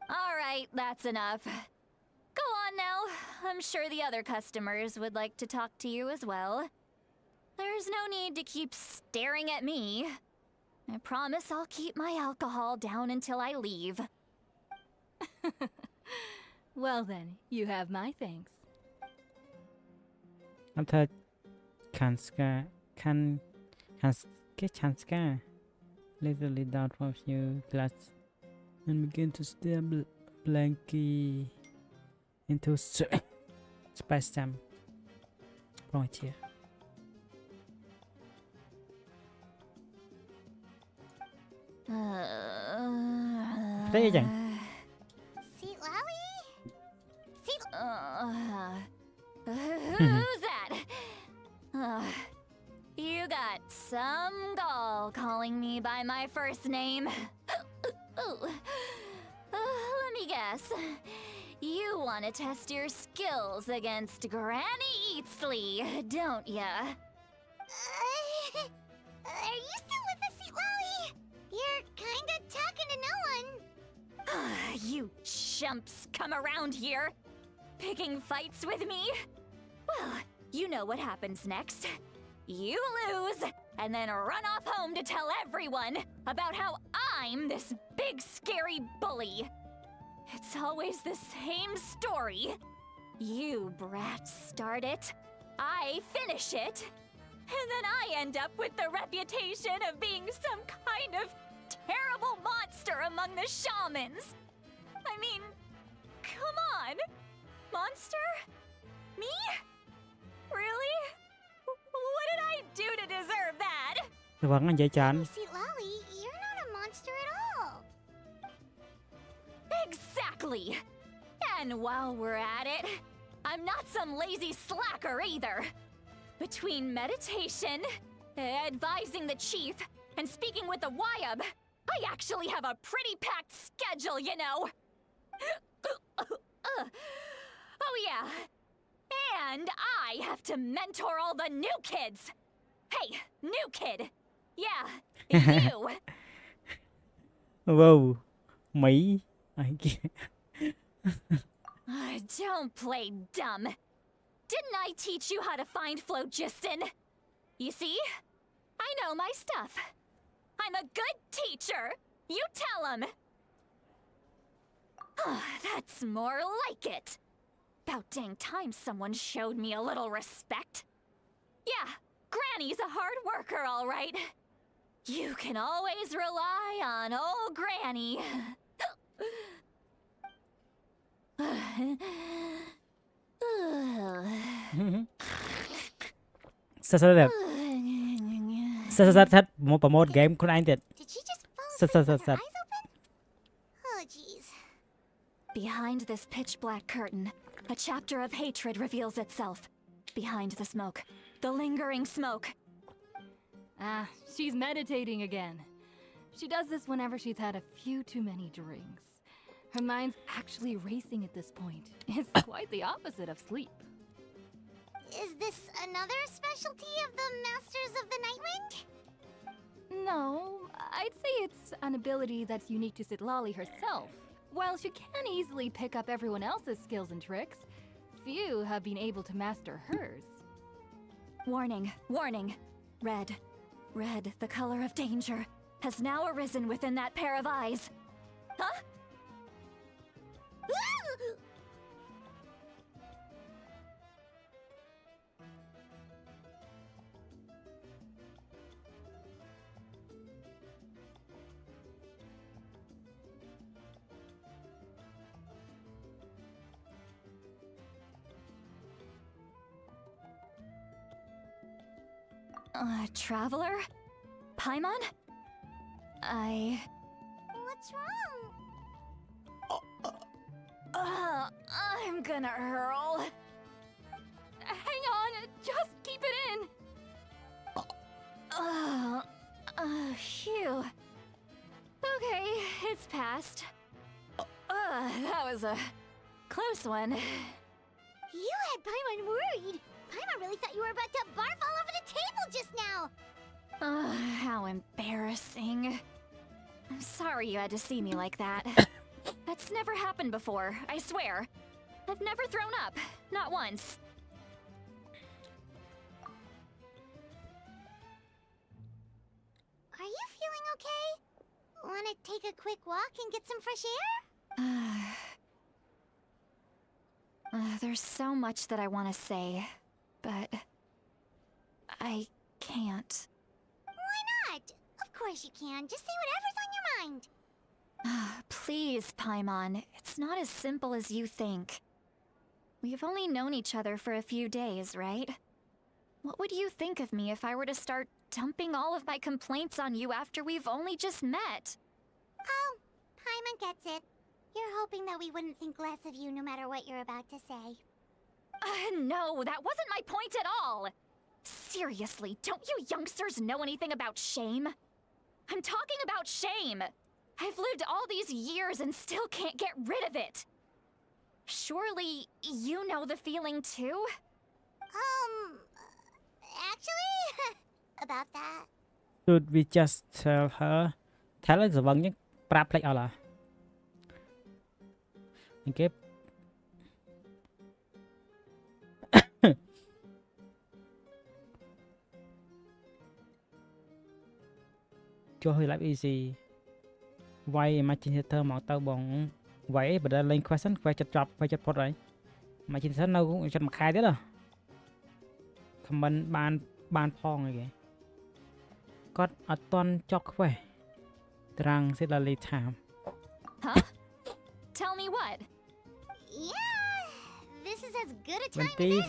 All right, that's enough. Go on on now. I'm sure the other customers would like to talk to you as well. There's no need to keep staring at me. I promise I'll keep my alcohol down until I leave. Well then, you have my thanks. อันเธอ Chasca Chasca literally down from few glass and begin to stare blankly into space-time right here. Thế chẳng? Seat Lally? Who's that? You got some gall calling me by my first name. Let me guess. You want to test your skills against Granny Eatsley, don't ya? Are you still with us, Seat Lally? You're kinda talking to no one. You chumps come around here, picking fights with me? Well, you know what happens next. You lose, and then run off home to tell everyone about how I'm this big scary bully. It's always the same story. You brats start it, I finish it, and then I end up with the reputation of being some kind of terrible monster among the shamans. I mean, come on. Monster? Me? Really? What did I do to deserve that? Seat Lally, you're not a monster at all. Exactly. And while we're at it, I'm not some lazy slacker either. Between meditation, advising the chief, and speaking with the Wyab, I actually have a pretty packed schedule, you know. Oh yeah. And I have to mentor all the new kids. Hey, new kid. Yeah, you. Wow. Mỹ. I can't. Don't play dumb. Didn't I teach you how to find phlogiston? You see? I know my stuff. I'm a good teacher. You tell him. That's more like it. About dang time someone showed me a little respect. Yeah, Granny's a hard worker, all right. You can always rely on old Granny. Thật một promote game của anh thiệt. Did she just fall asleep with her eyes open? Oh, jeez. Behind this pitch black curtain, a chapter of hatred reveals itself. Behind the smoke, the lingering smoke. Ah, she's meditating again. She does this whenever she's had a few too many drinks. Her mind's actually racing at this point. It's quite the opposite of sleep. Is this another specialty of the Masters of the Nightwind? No, I'd say it's an ability that's unique to Citlali herself. While she can easily pick up everyone else's skills and tricks, few have been able to master hers. Warning, warning. Red. Red, the color of danger, has now arisen within that pair of eyes. Huh? Traveler? Paimon? What's wrong? I'm gonna hurl. Hang on, just keep it in. Phew. Okay, it's passed. That was a close one. You had Paimon worried. Paimon really thought you were about to barf all over the table just now. How embarrassing. I'm sorry you had to see me like that. That's never happened before, I swear. I've never thrown up. Not once. Are you feeling okay? Wanna take a quick walk and get some fresh air? There's so much that I want to say, but I can't. Why not? Of course you can. Just say whatever's on your mind. Please, Paimon. It's not as simple as you think. We've only known each other for a few days, right? What would you think of me if I were to start dumping all of my complaints on you after we've only just met? Oh, Paimon gets it. You're hoping that we wouldn't think less of you no matter what you're about to say. No, that wasn't my point at all! Seriously, don't you youngsters know anything about shame? I'm talking about shame! I've lived all these years and still can't get rid of it! Surely, you know the feeling too? Actually, about that. Should we just tell her? Tell her ស្វឹងចឹងប្រាប់ផ្លេចអស់ឡាអូខេ ចុះ live easy វាយ imaginator មកទៅបងវាយបើដល់លេង question វាយចិត្តចប់វាយចិត្តផុតហើយ imaginator នៅចិត្តមួយខែទៀតហ៎ comment បានផងអីគេគាត់អត់តន់ចុកខ្វេះត្រាំងសិលាលី time Huh? Tell me what? Yeah, this is as good a time as any.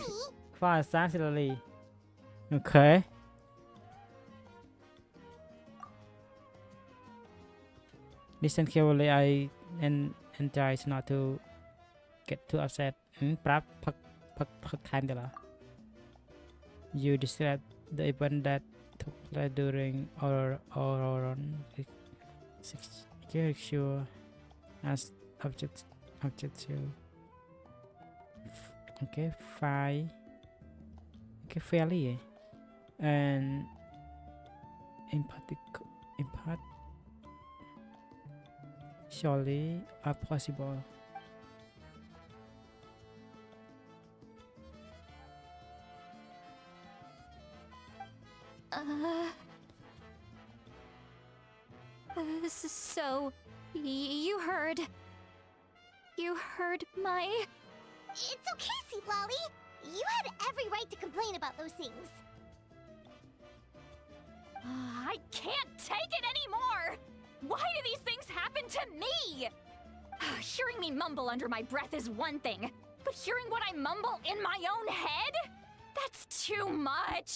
ខ្វះអាសាសិលាលី Okay. Listen carefully. I and try not to get too upset. ប្រាប់ផឹកខែមទៅឡា You describe the event that took place during Ororon sure as objective. Okay, fine. Okay, fairly. And impart surely are possible. This is so... You heard my... It's okay, Sweet Lolly. You had every right to complain about those things. I can't take it anymore! Why do these things happen to me? Hearing me mumble under my breath is one thing, but hearing what I mumble in my own head? That's too much!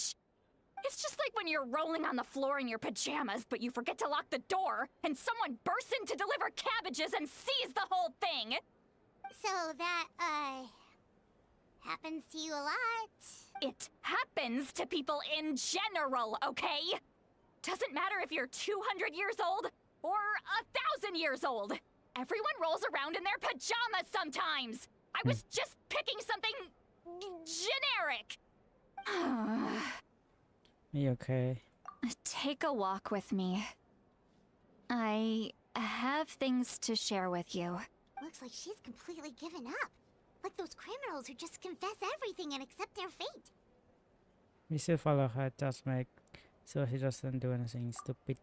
It's just like when you're rolling on the floor in your pajamas, but you forget to lock the door, and someone bursts in to deliver cabbages and sees the whole thing! So that, happens to you a lot. It happens to people in general, okay? Doesn't matter if you're 200 years old or 1,000 years old. Everyone rolls around in their pajamas sometimes. I was just picking something generic. You okay? Take a walk with me. I have things to share with you. Looks like she's completely given up. Like those criminals who just confess everything and accept their fate. We still follow her, just make so she doesn't do anything stupid.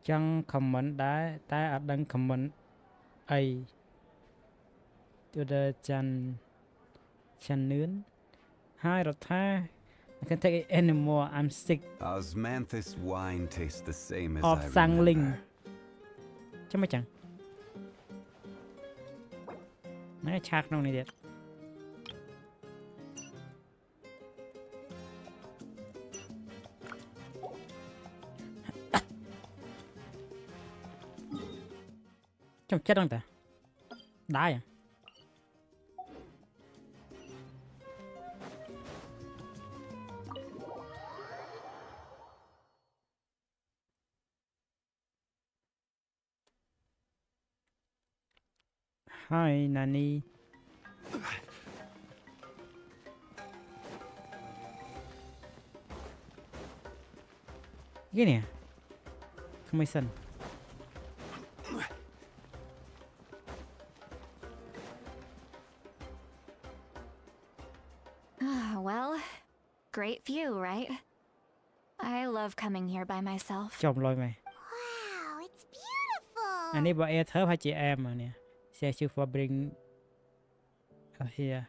ចឹង comment ដែរតែអត់ដឹង comment អី to the Chanun. Hi Rotha, I can't take it anymore. I'm sick. Osmanthus wine tastes the same as Of I Sangling. remember. ចាំមិនចឹង ណែឆាកក្នុងនេះទៀត ចាំចិត្តហ្នឹងតាដែរ Hi Nani. Gini ya? Kemisan. Great view, right? I love coming here by myself. จบเลยไหม Wow, it's beautiful. อันนี้บอกเอเธอพาจีแอมอ่ะเนี่ย Thank you for bring here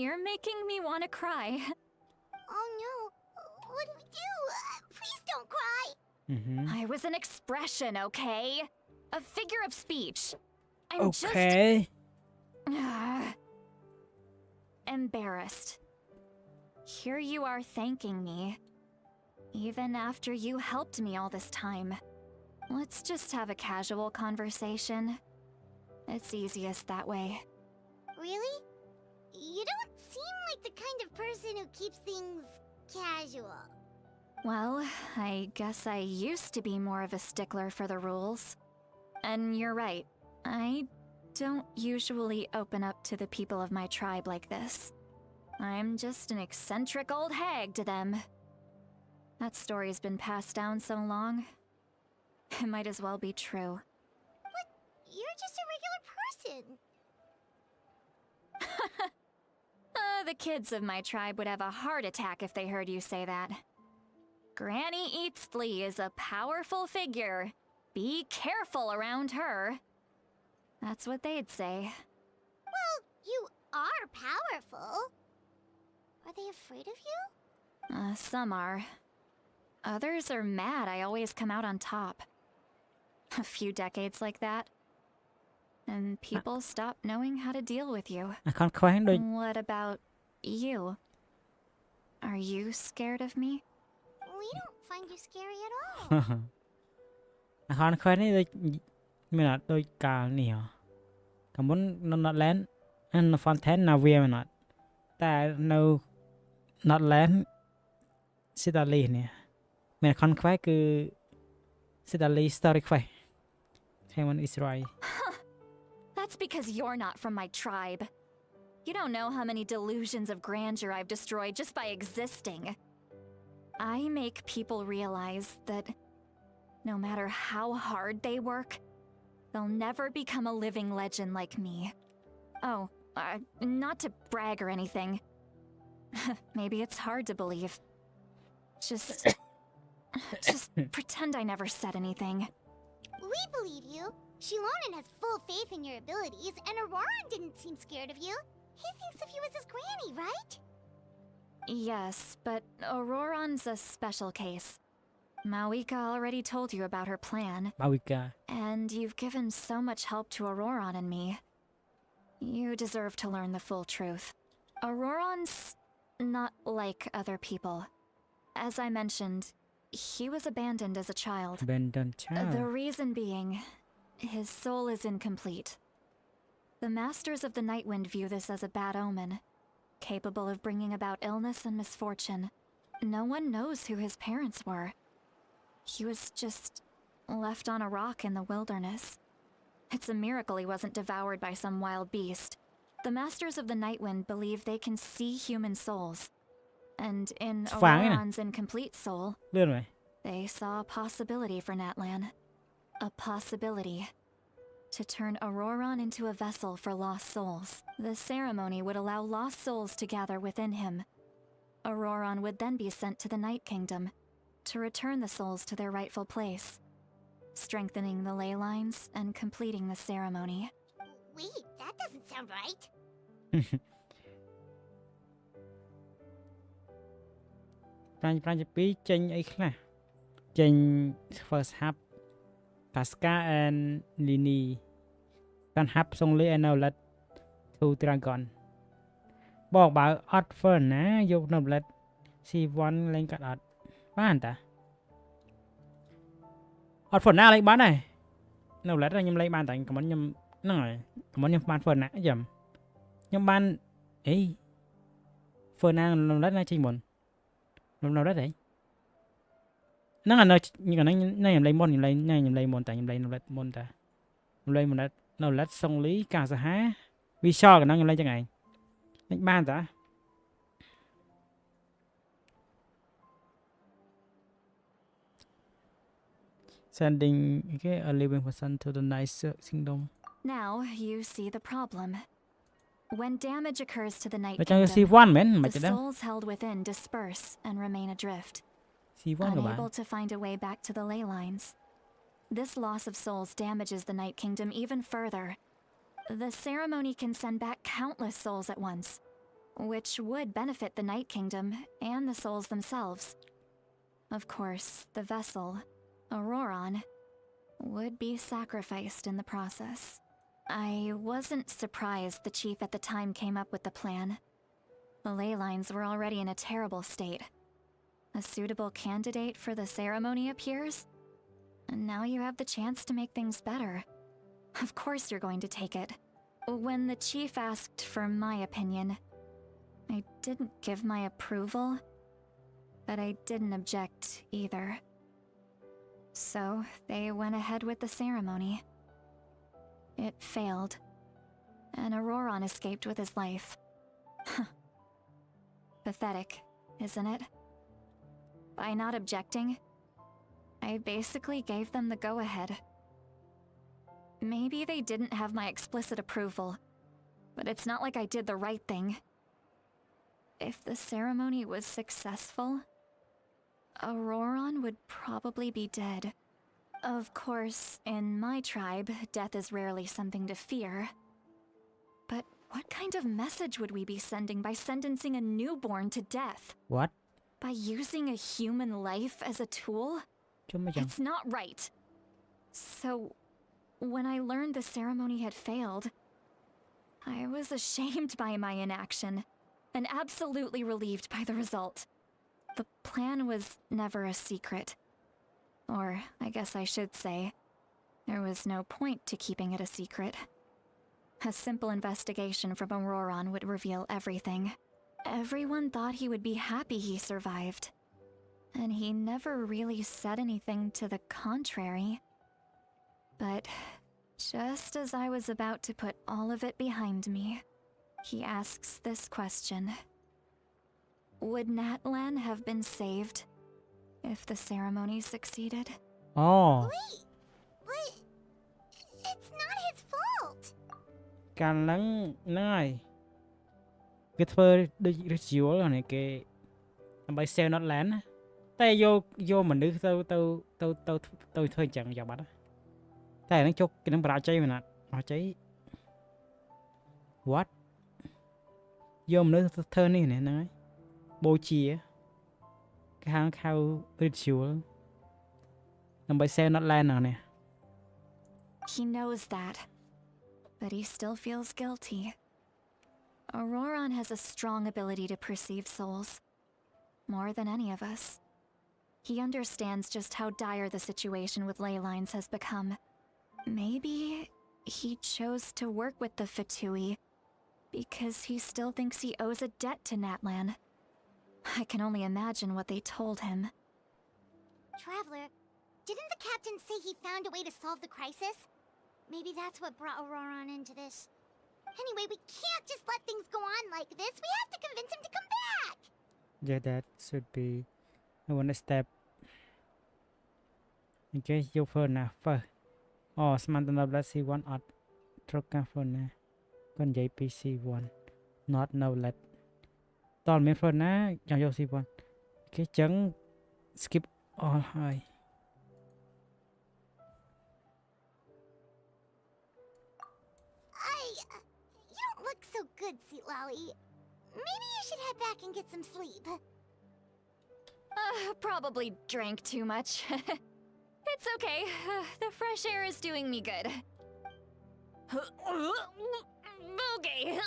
You're making me want to cry. Oh no. What do we do? Please don't cry. I was an expression, okay? A figure of speech. I'm Okay just embarrassed. Here you are thanking me, even after you helped me all this time. Let's just have a casual conversation. It's easiest that way. Really? You don't seem like the kind of person who keeps things casual. Well, I guess I used to be more of a stickler for the rules. And you're right, I don't usually open up to the people of my tribe like this. I'm just an eccentric old hag to them. That story's been passed down so long. It might as well be true. But you're just a regular person. The kids of my tribe would have a heart attack if they heard you say that. Granny Eatsley is a powerful figure. Be careful around her. That's what they'd say. Well, you are powerful. Are they afraid of you? Some are. Others are mad I always come out on top. A few decades like that, and people stop knowing how to deal with you. អាខនខ្វែងដូច What about you? Are you scared of me? We don't find you scary at all. អាខនខ្វែងនេះដូចមានអត់ដូចកាលនេះហ៎កាលមុននៅ Natlan នៅ Fontaine ណាវាមិនអត់តែនៅ Natlan Citadel នេះមានអាខនខ្វែងគឺ Citadel Story ខ្វែង Heaven is right. That's because you're not from my tribe. You don't know how many delusions of grandeur I've destroyed just by existing. I make people realize that no matter how hard they work, they'll never become a living legend like me. Oh, not to brag or anything. Maybe it's hard to believe. Just pretend I never said anything. We believe you. Shilonen has full faith in your abilities, and Ororon didn't seem scared of you. He thinks of you as his granny, right? Yes, but Ororon's a special case. Mawika already told you about her plan. Mawika. And you've given so much help to Ororon and me. You deserve to learn the full truth. Ororon's not like other people. As I mentioned, he was abandoned as a child. Abandoned child. The reason being, his soul is incomplete. The Masters of the Nightwind view this as a bad omen, capable of bringing about illness and misfortune. No one knows who his parents were. He was just left on a rock in the wilderness. It's a miracle he wasn't devoured by some wild beast. The Masters of the Nightwind believe they can see human souls. And in Ororon's incomplete soul, they saw a possibility for Natlan. A possibility to turn Ororon into a vessel for lost souls. The ceremony would allow lost souls to gather within him. Ororon would then be sent to the Night Kingdom to return the souls to their rightful place, strengthening the ley lines and completing the ceremony. Wait, that doesn't sound right. ប្រាំជពីចេញអីខ្លះចេញ first half Chasca and Lini កាន់ half សងលី and Outlet to Dragon บอกបើអត់ first ណាយក Outlet C1 លេងកាត់អត់បានតាអត់ first ណាលេងបានដែរ Outlet ខ្ញុំលេងបានតែកំមិនខ្ញុំហ្នឹងហើយកំមិនខ្ញុំបាន first ណាខ្ញុំបានអី first ណា Outlet ណាចេញមុននៅរត់ហីហ្នឹងអានៅខ្ញុំលេងមុនខ្ញុំលេងមុនតែខ្ញុំលេងនៅរត់មុនតែខ្ញុំលេងមុននៅរត់សុងលីកាសាហាវីសកណ្ដឹងខ្ញុំលេងចឹងឯងមិនបានតា sending okay a living person to the nice kingdom Now you see the problem. When damage occurs to the Night បើចង់យក Kingdom, C1 មែនមិន the ទេដឹង souls held within disperse and remain adrift, C1 ក៏បាន unable to find a way back to the ley lines. This loss of souls damages the Night Kingdom even further. The ceremony can send back countless souls at once, which would benefit the Night Kingdom and the souls themselves. Of course, the vessel, Ororon, would be sacrificed in the process. I wasn't surprised the chief at the time came up with the plan. The ley lines were already in a terrible state. A suitable candidate for the ceremony appears, and now you have the chance to make things better. Of course you're going to take it. When the chief asked for my opinion, I didn't give my approval, but I didn't object either. So they went ahead with the ceremony. It failed, and Ororon escaped with his life. Pathetic, isn't it? By not objecting, I basically gave them the go-ahead. Maybe they didn't have my explicit approval, but it's not like I did the right thing. If the ceremony was successful, Ororon would probably be dead. Of course, in my tribe, death is rarely something to fear. But what kind of message would we be sending by sentencing a newborn to death? What? By using a human life as a tool? ជុំមកចឹង It's not right. So, when I learned the ceremony had failed, I was ashamed by my inaction, and absolutely relieved by the result. The plan was never a secret. Or, I guess I should say, there was no point to keeping it a secret. A simple investigation from Ororon would reveal everything. Everyone thought he would be happy he survived. And he never really said anything to the contrary. But just as I was about to put all of it behind me, he asks this question. Would Natlan have been saved if the ceremony succeeded? អូ Wait, but it's not his fault. កាលហ្នឹងហើយគេធ្វើដូច ritual អានេះគេដើម្បី save Natlan ណាតែយកមនុស្សទៅធ្វើអញ្ចឹងយ៉ាងបាត់តែអាហ្នឹងជោគគេនឹងបរាជ័យមែនអត់បរាជ័យ What យកមនុស្សទៅធ្វើនេះហ្នឹងហើយបូជាគេហៅ ritual ដើម្បី save Natlan ហ្នឹងនេះ He knows that, but he still feels guilty. Ororon has a strong ability to perceive souls, more than any of us. He understands just how dire the situation with ley lines has become. Maybe he chose to work with the Fatui because he still thinks he owes a debt to Natlan. I can only imagine what they told him. Traveler, didn't the captain say he found a way to solve the crisis? Maybe that's what brought Ororon into this. Anyway, we can't just let things go on like this. We have to convince him to come back. Yeah, that should be one step. Okay, you first now. First. Oh, Samantha Noblet C1 at Troka for now. Con JP C1. Not Noblet. Tol miền for now. Chẳng vô C1. Okay, chẳng skip all high. You don't look so good, Sweet Lolly. Maybe you should head back and get some sleep. Probably drank too much. It's okay. The fresh air is doing me good. Okay.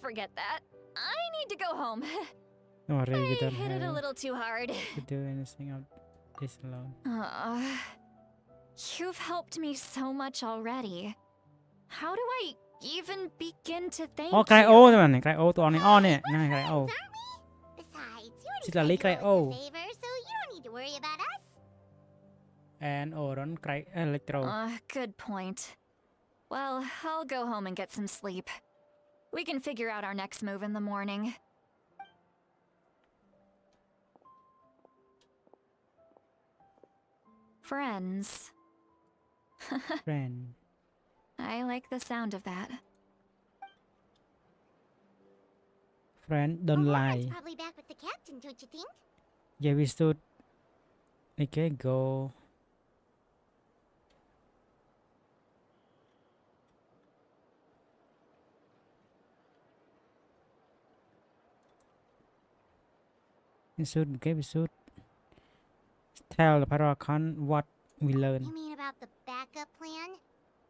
Forget that. I need to go home. No, really, I hit it a little too hard. To do anything of this alone. You've helped me so much already. How do I even begin to thank Oh, cry you? oh ហ្នឹង cry oh តោះនេះអូនេះហ្នឹង cry oh Besides, you already She's said a you cry owe us oh a favor, so you don't need to worry about us. and Ororon cry electro Good point. Well, I'll go home and get some sleep. We can figure out our next move in the morning. Friends. friend I like the sound of that. friend don't lie Ororon's probably back with the captain, don't you think? yeah we should okay go we should tell the Paragon what we learn. You mean about the backup plan?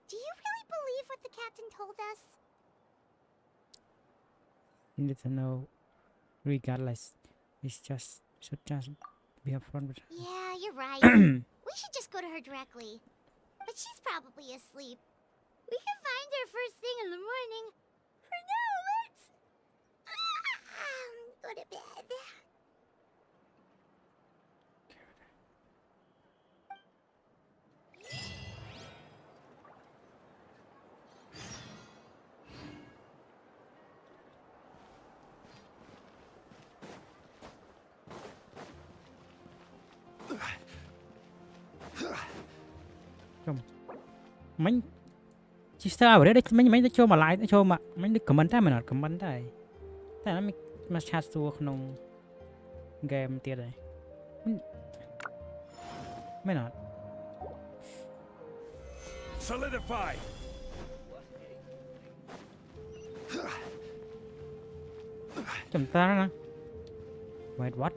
Do you really believe what the captain told us? You need to know regardless. We should just be upfront with her. Yeah, you're right. We should just go to her directly. But she's probably asleep. We can find her first thing in the morning. For now, let's go to bed. Mình chỉ sao ở đây mình đã cho mà lại cho mà mình được commentได้มัน comment ได้แต่นั้นมาชาร์จตัวក្នុង game ទៀតហើយไม่นอน Solidify. ចំតាណា Wait what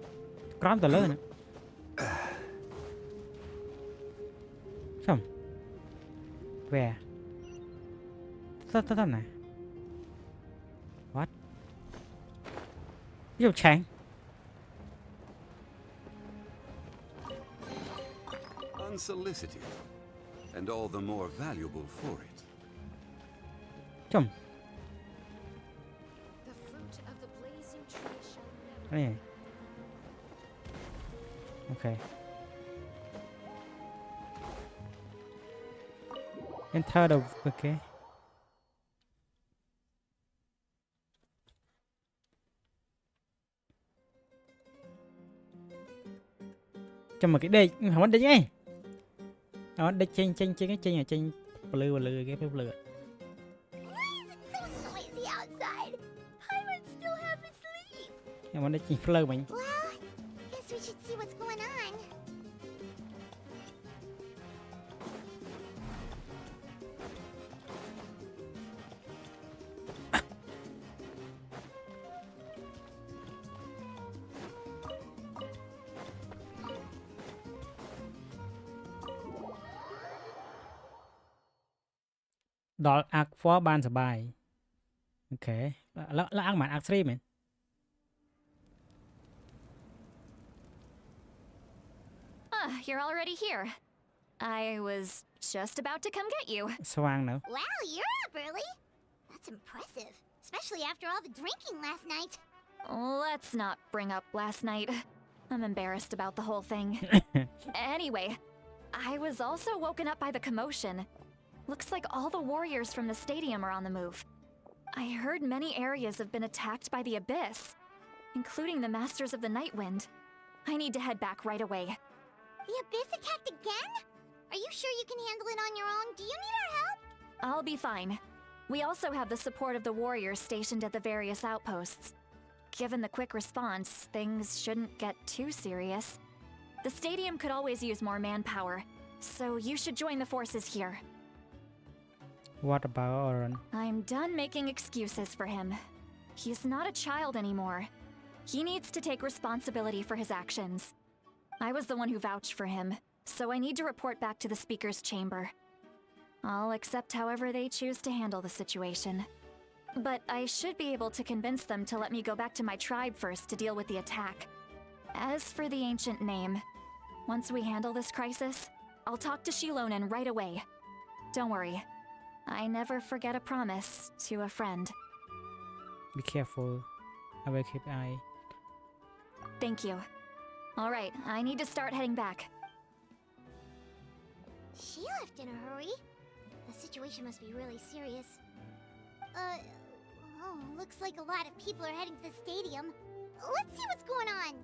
ក្រោមទៅលើណាចាំ Where តើណា What យកឆាំង Unsolicited, and all the more valuable for it. ចាំ The fruit of the blazing tree shall never នេះអូខេ Enter the okay ចាំមកគេដេកហ្នឹងដេកអីអត់ដេកចេញពលឺគេពលឺ Why is it so noisy outside? Paimon still haven't sleep. ខ្ញុំដេកចេញភ្លើវិញ Well, guess we should see what's going on. ដល់អាក់ 4 បានសបាយអូខេឡើងអាក់មិនអាក់ 3 មែន You're already here. I was just about to come get you. ស្វាងនៅ Wow, you're up early. That's impressive, especially after all the drinking last night. Let's not bring up last night. I'm embarrassed about the whole thing. Anyway, I was also woken up by the commotion. Looks like all the warriors from the stadium are on the move. I heard many areas have been attacked by the Abyss, including the Masters of the Nightwind. I need to head back right away. The Abyss attacked again? Are you sure you can handle it on your own? Do you need our help? I'll be fine. We also have the support of the warriors stationed at the various outposts. Given the quick response, things shouldn't get too serious. The stadium could always use more manpower, so you should join the forces here. What about Ororon I'm done making excuses for him. He's not a child anymore. He needs to take responsibility for his actions. I was the one who vouched for him, so I need to report back to the Speaker's chamber. I'll accept however they choose to handle the situation. But I should be able to convince them to let me go back to my tribe first to deal with the attack. As for the ancient name, once we handle this crisis, I'll talk to Shilonen right away. Don't worry. I never forget a promise to a friend. Be careful I will keep an eye Thank you. Alright, I need to start heading back. She left in a hurry. The situation must be really serious. Looks like a lot of people are heading to the stadium. Let's see what's going on.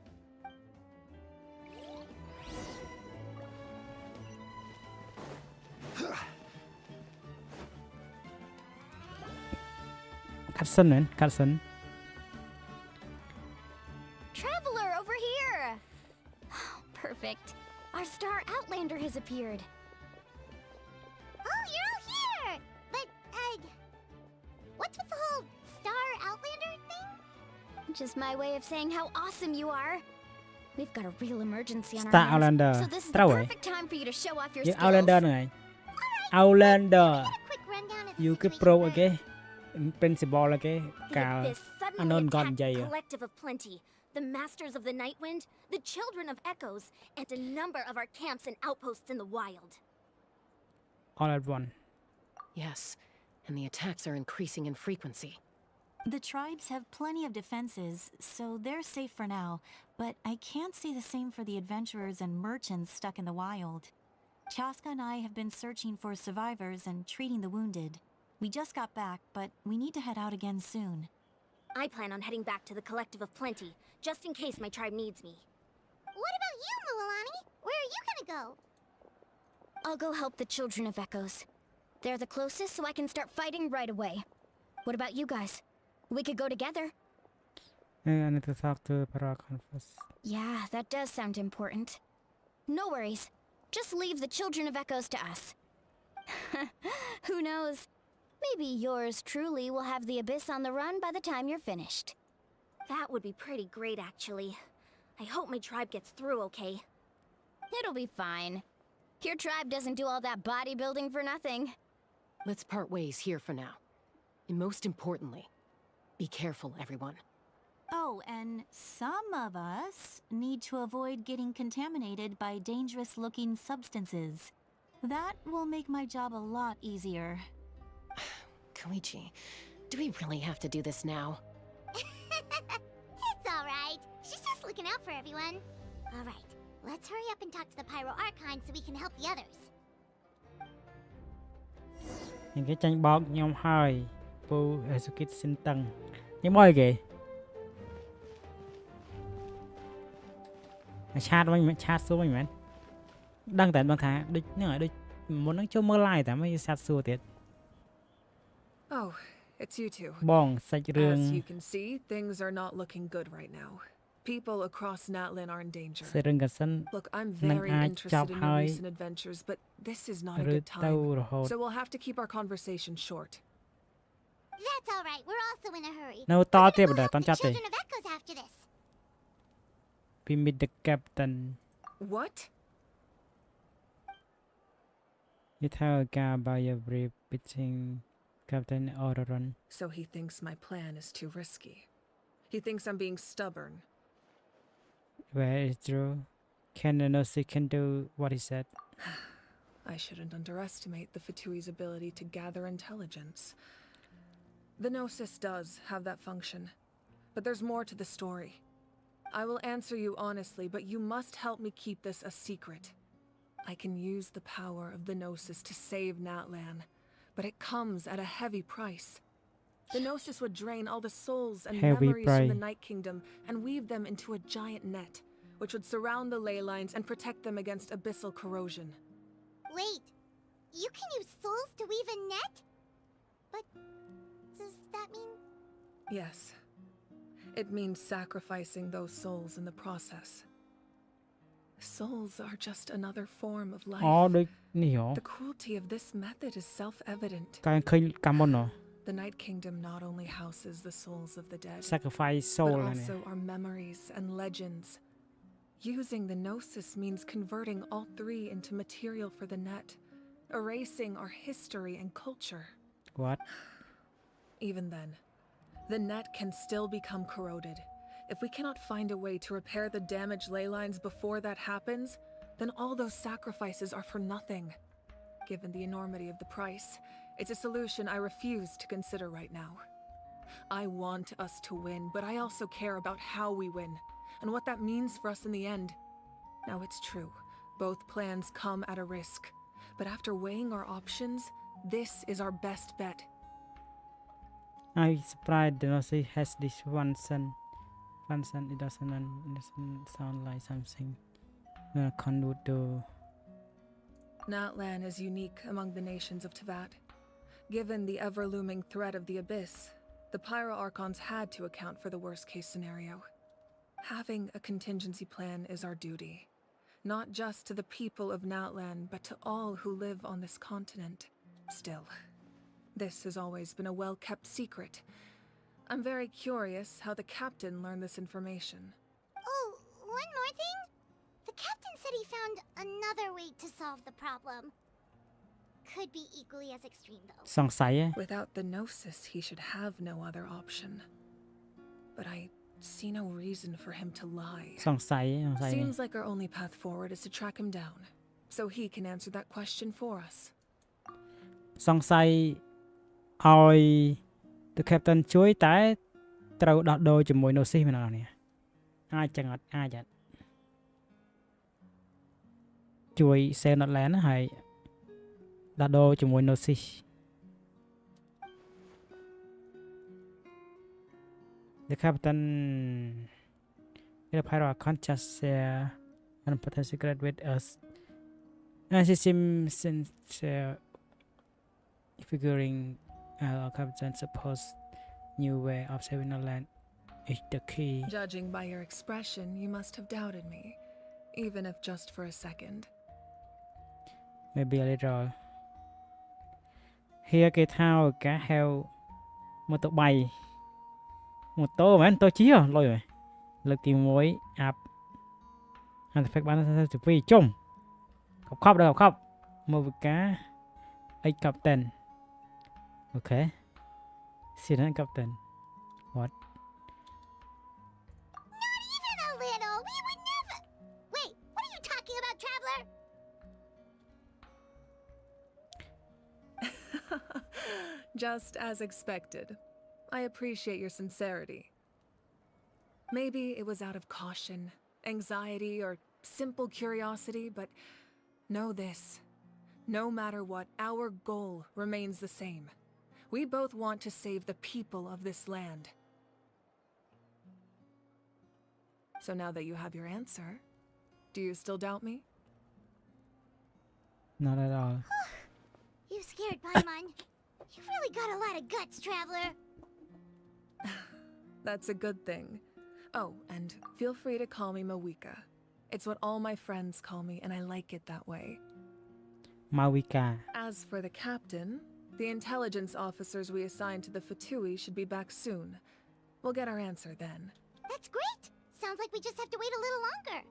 Cutscene មែន Cutscene Just my way of saying how awesome you are. We've got a real emergency on our Star hands, Outlander so this is the trâu rồi. perfect time for you to show off your Những skills. Outlander này. Outlander. Quick rundown of the You cái situation pro first. cái principal là cái The cà Abyss suddenly anh ơn con attacked dây the à. Collective of Plenty, the Masters of the Nightwind, the Children of Echoes, and a number of our camps and outposts in the wild. All at one. Yes, and the attacks are increasing in frequency. The tribes have plenty of defenses, so they're safe for now, but I can't say the same for the adventurers and merchants stuck in the wild. Chasca and I have been searching for survivors and treating the wounded. We just got back, but we need to head out again soon. I plan on heading back to the Collective of Plenty, just in case my tribe needs me. What about you, Mualani? Where are you gonna go? I'll go help the Children of Echoes. They're the closest, so I can start fighting right away. What about you guys? We could go together. I need to talk to Paragon first. Yeah, that does sound important. No worries. Just leave the Children of Echoes to us. Who knows? Maybe yours truly will have the Abyss on the run by the time you're finished. That would be pretty great, actually. I hope my tribe gets through okay. It'll be fine. Your tribe doesn't do all that bodybuilding for nothing. Let's part ways here for now. And most importantly, be careful, everyone. Oh, and some of us need to avoid getting contaminated by dangerous-looking substances. That will make my job a lot easier. Koichi, do we really have to do this now? It's alright. She's just looking out for everyone. Alright, let's hurry up and talk to the Pyro Archon so we can help the others. Những cái tranh bọc nhóm 2 Pu Execute xin tầng những môi kìa chat mình chat xuống mình đăng tải bằng thả đích nữa đích muốn nó cho mơ lại tại mới chat xuống tiệt. Oh, it's you two. បងសាច់រឿង As you can see, things are not looking good right now. People across Natlan are in danger. សាច់រឿងកសិន Look, I'm នឹង very អាច interested in ហើ your យ recent adventures, but this is not a ឬ good ទៅ time. រហូត So we'll have to keep our conversation short. That's alright, we're also in a hurry. នៅ We're ត gonna ទៀត go បណ្ដា help តន់ the ចាប់ទេ Children of Echoes after this. ពី Meet the Captain What? យល់ថាការ by every pitching Captain Ororon So he thinks my plan is too risky. He thinks I'm being stubborn. where is true can Inosi can do what he said. I shouldn't underestimate the Fatui's ability to gather intelligence. The Gnosis does have that function, but there's more to the story. I will answer you honestly, but you must help me keep this a secret. I can use the power of the Gnosis to save Natlan, but it comes at a heavy price. The Gnosis would drain all the souls and Heavy memories from price. the Night Kingdom and weave them into a giant net, which would surround the ley lines and protect them against abyssal corrosion. Wait, you can use souls to weave a net? But does that mean... Yes. It means sacrificing those souls in the process. Souls are just another form of life. អូដូចនេះហ៎ The cruelty of this method is self-evident. កាលឃើញកាមុនហ៎ The Night Kingdom not only houses the souls of the dead, sacrifice but soul នេះ also our memories and legends. Using the Gnosis means converting all three into material for the net, erasing our history and culture. what Even then, the net can still become corroded. If we cannot find a way to repair the damaged ley lines before that happens, then all those sacrifices are for nothing. Given the enormity of the price, it's a solution I refuse to consider right now. I want us to win, but I also care about how we win, and what that means for us in the end. Now it's true, both plans come at a risk, but after weighing our options, this is our best bet. I surprised Inosi has this one son it doesn't sound like something Con would do. Natlan is unique among the nations of Teyvat. Given the ever-looming threat of the Abyss, the Pyro Archons had to account for the worst-case scenario. Having a contingency plan is our duty, not just to the people of Natlan, but to all who live on this continent. Still, this has always been a well-kept secret. I'm very curious how the captain learned this information. Oh, one more thing? The captain said he found another way to solve the problem. Could be equally as extreme, though. សង្ស័យ Without the gnosis, he should have no other option. But I see no reason for him to lie. សង្ស័យ Seems like our only path forward is to track him down, so he can answer that question for us. សង្ស័យឲ្យ The Captain ជួយតែត្រូវដោះដូរជាមួយ Gnosis មែនអត់នេះអាចចឹងអត់អាចអត់ជួយ Save Natlan ណាហើយដោះដូរជាមួយ Gnosis The Captain the pirate can't just share an important secret with us and she seems sincere figuring our captain suppose new way of saving the land is the key. Judging by your expression, you must have doubted me, even if just for a second. Maybe a little. Here cái thao cá heo mô tô bay mô tô mà tôi chia lôi rồi lực tìm mối áp anh phải bán từ phi chung khóc đâu khóc một cá ấy captain okay xin anh captain what Not even a little. We would never. Wait, what are you talking about, Traveler? Just as expected. I appreciate your sincerity. Maybe it was out of caution, anxiety, or simple curiosity, but know this. No matter what, our goal remains the same. We both want to save the people of this land. So now that you have your answer, do you still doubt me? Not at all. You scared Paimon. You've really got a lot of guts, Traveler. That's a good thing. Oh, and feel free to call me Mawika. It's what all my friends call me, and I like it that way. Mawika. As for the captain, the intelligence officers we assigned to the Fatui should be back soon. We'll get our answer then. That's great. Sounds like we just have to wait a little longer.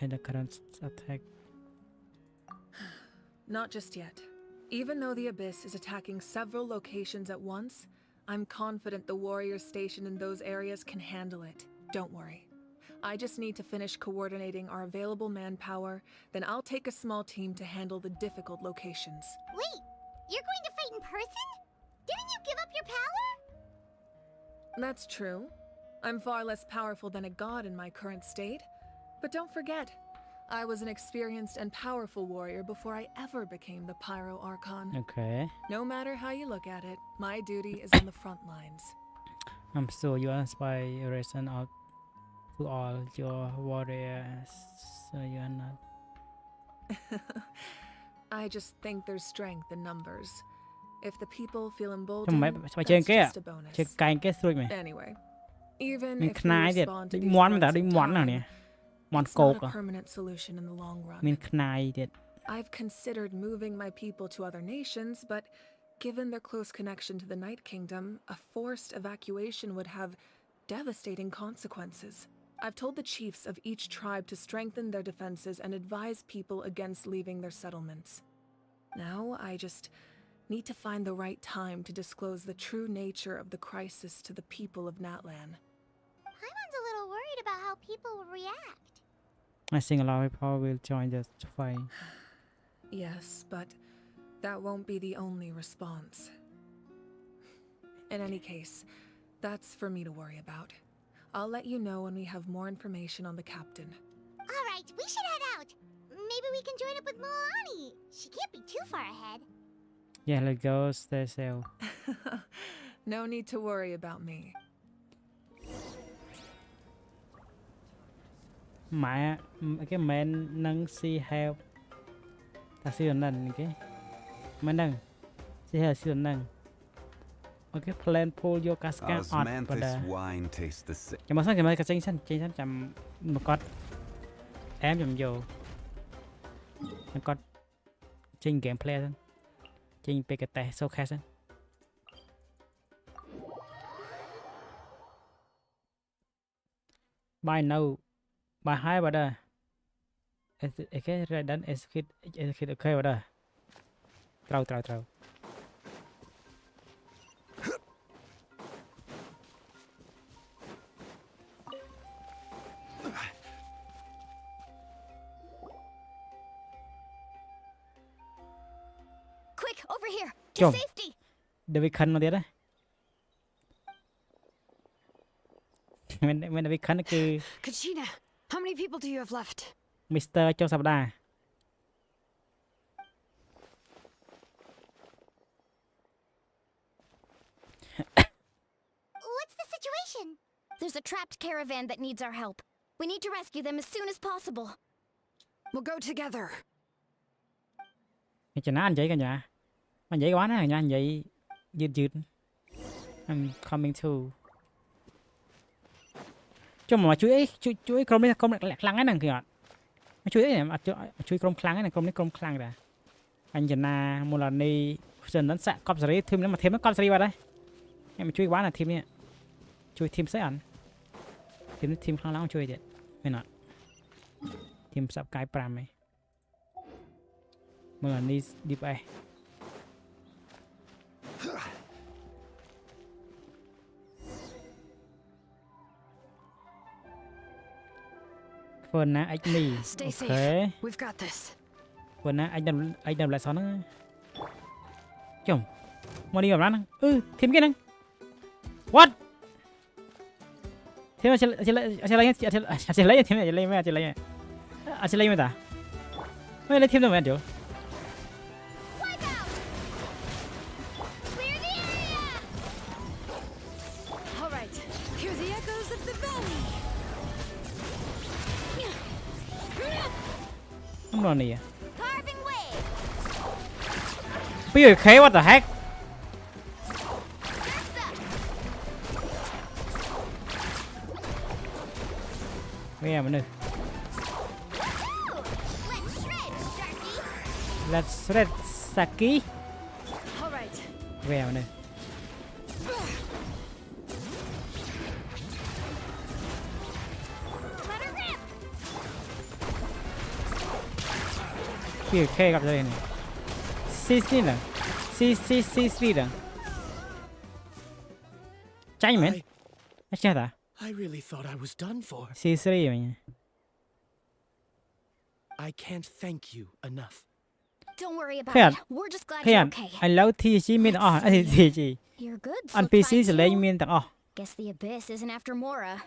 At the current attack. Not just yet. Even though the Abyss is attacking several locations at once, I'm confident the warriors stationed in those areas can handle it. Don't worry. I just need to finish coordinating our available manpower, then I'll take a small team to handle the difficult locations. Wait, you're going to fight in person? Didn't you give up your power? That's true. I'm far less powerful than a god in my current state. But don't forget, I was an experienced and powerful warrior before I ever became the Pyro Archon. Okay. No matter how you look at it, my duty is on the front lines. I'm sure you are inspiration of to all your warriors, so you are not. I just think there's strength in numbers. If the people feel emboldened, that's just a bonus. Anyway, even if we respond to these threats in time, it's not a permanent solution in the long run. I've considered moving my people to other nations, but given their close connection to the Night Kingdom, a forced evacuation would have devastating consequences. I've told the chiefs of each tribe to strengthen their defenses and advise people against leaving their settlements. Now, I just need to find the right time to disclose the true nature of the crisis to the people of Natlan. Paimon's a little worried about how people will react. I think a lot of people will join the fight. Yes, but that won't be the only response. In any case, that's for me to worry about. I'll let you know when we have more information on the captain. Alright, we should head out. Maybe we can join up with Milani. She can't be too far ahead. Yeah, let's go stay safe. No need to worry about me. Mẹ cái men nâng si help ta si nâng cái men nâng si help si nâng okay plan pull your Chasca out Osmanthus wine tastes the same. Cái mà cái Genshin chấm một con em chấm vô một con trên gameplay thôi trên PKT showcase by no by hai vào đây cái ra đánh execute ok vào đây trâu Quick, over here, to Chồng. safety. Để bị khăn mà tiếc đấy mình bị khăn cứ Kachina, how many people do you have left? Mr. trongสัปดาห์ What's the situation? There's a trapped caravan that needs our help. We need to rescue them as soon as possible. We'll go together. Thì nó anh vậy cả nhà anh vậy quá nè nha anh vậy dượt I'm coming to cho mà chuối crom này crom khlang ấy nè kìa mà chuối này mà chuối crom khlang ấy nè crom khlang ra anh chỉ là một lần đi dần nó sẽ cọp sấy thêm nữa mà thêm nó cọp sấy vào đây em mà chuối quá là thêm nè chuối thêm sấy ảnh thêm khlang lắm chuối vậyไม่นอนthêm sập cái pram này một lần điไปphần na anh mì ok We've got this. phần na anh đâm lại xóa nữa chồng mà đi vào đó thêm cái này what thêm lấy mà taไม่lấy thêm đâu mà được All right, hear the echoes of the valley. không lo nè Carving way. bây giờ khé what the heck nghe mà nè let's shred Saki All right. về mà nè bây giờ khé gặp rồi nè C3 nè C3 nè cháy mến nó chết à I really thought I was done for. C3 mà I can't thank you enough. Don't worry about Khayan, it. We're just glad Khayan, you're okay. anh lâu thì chỉ miền anh thì You're good. anh Flip PC fine sẽ lấy too. miền tặng Guess the abyss isn't after Mora.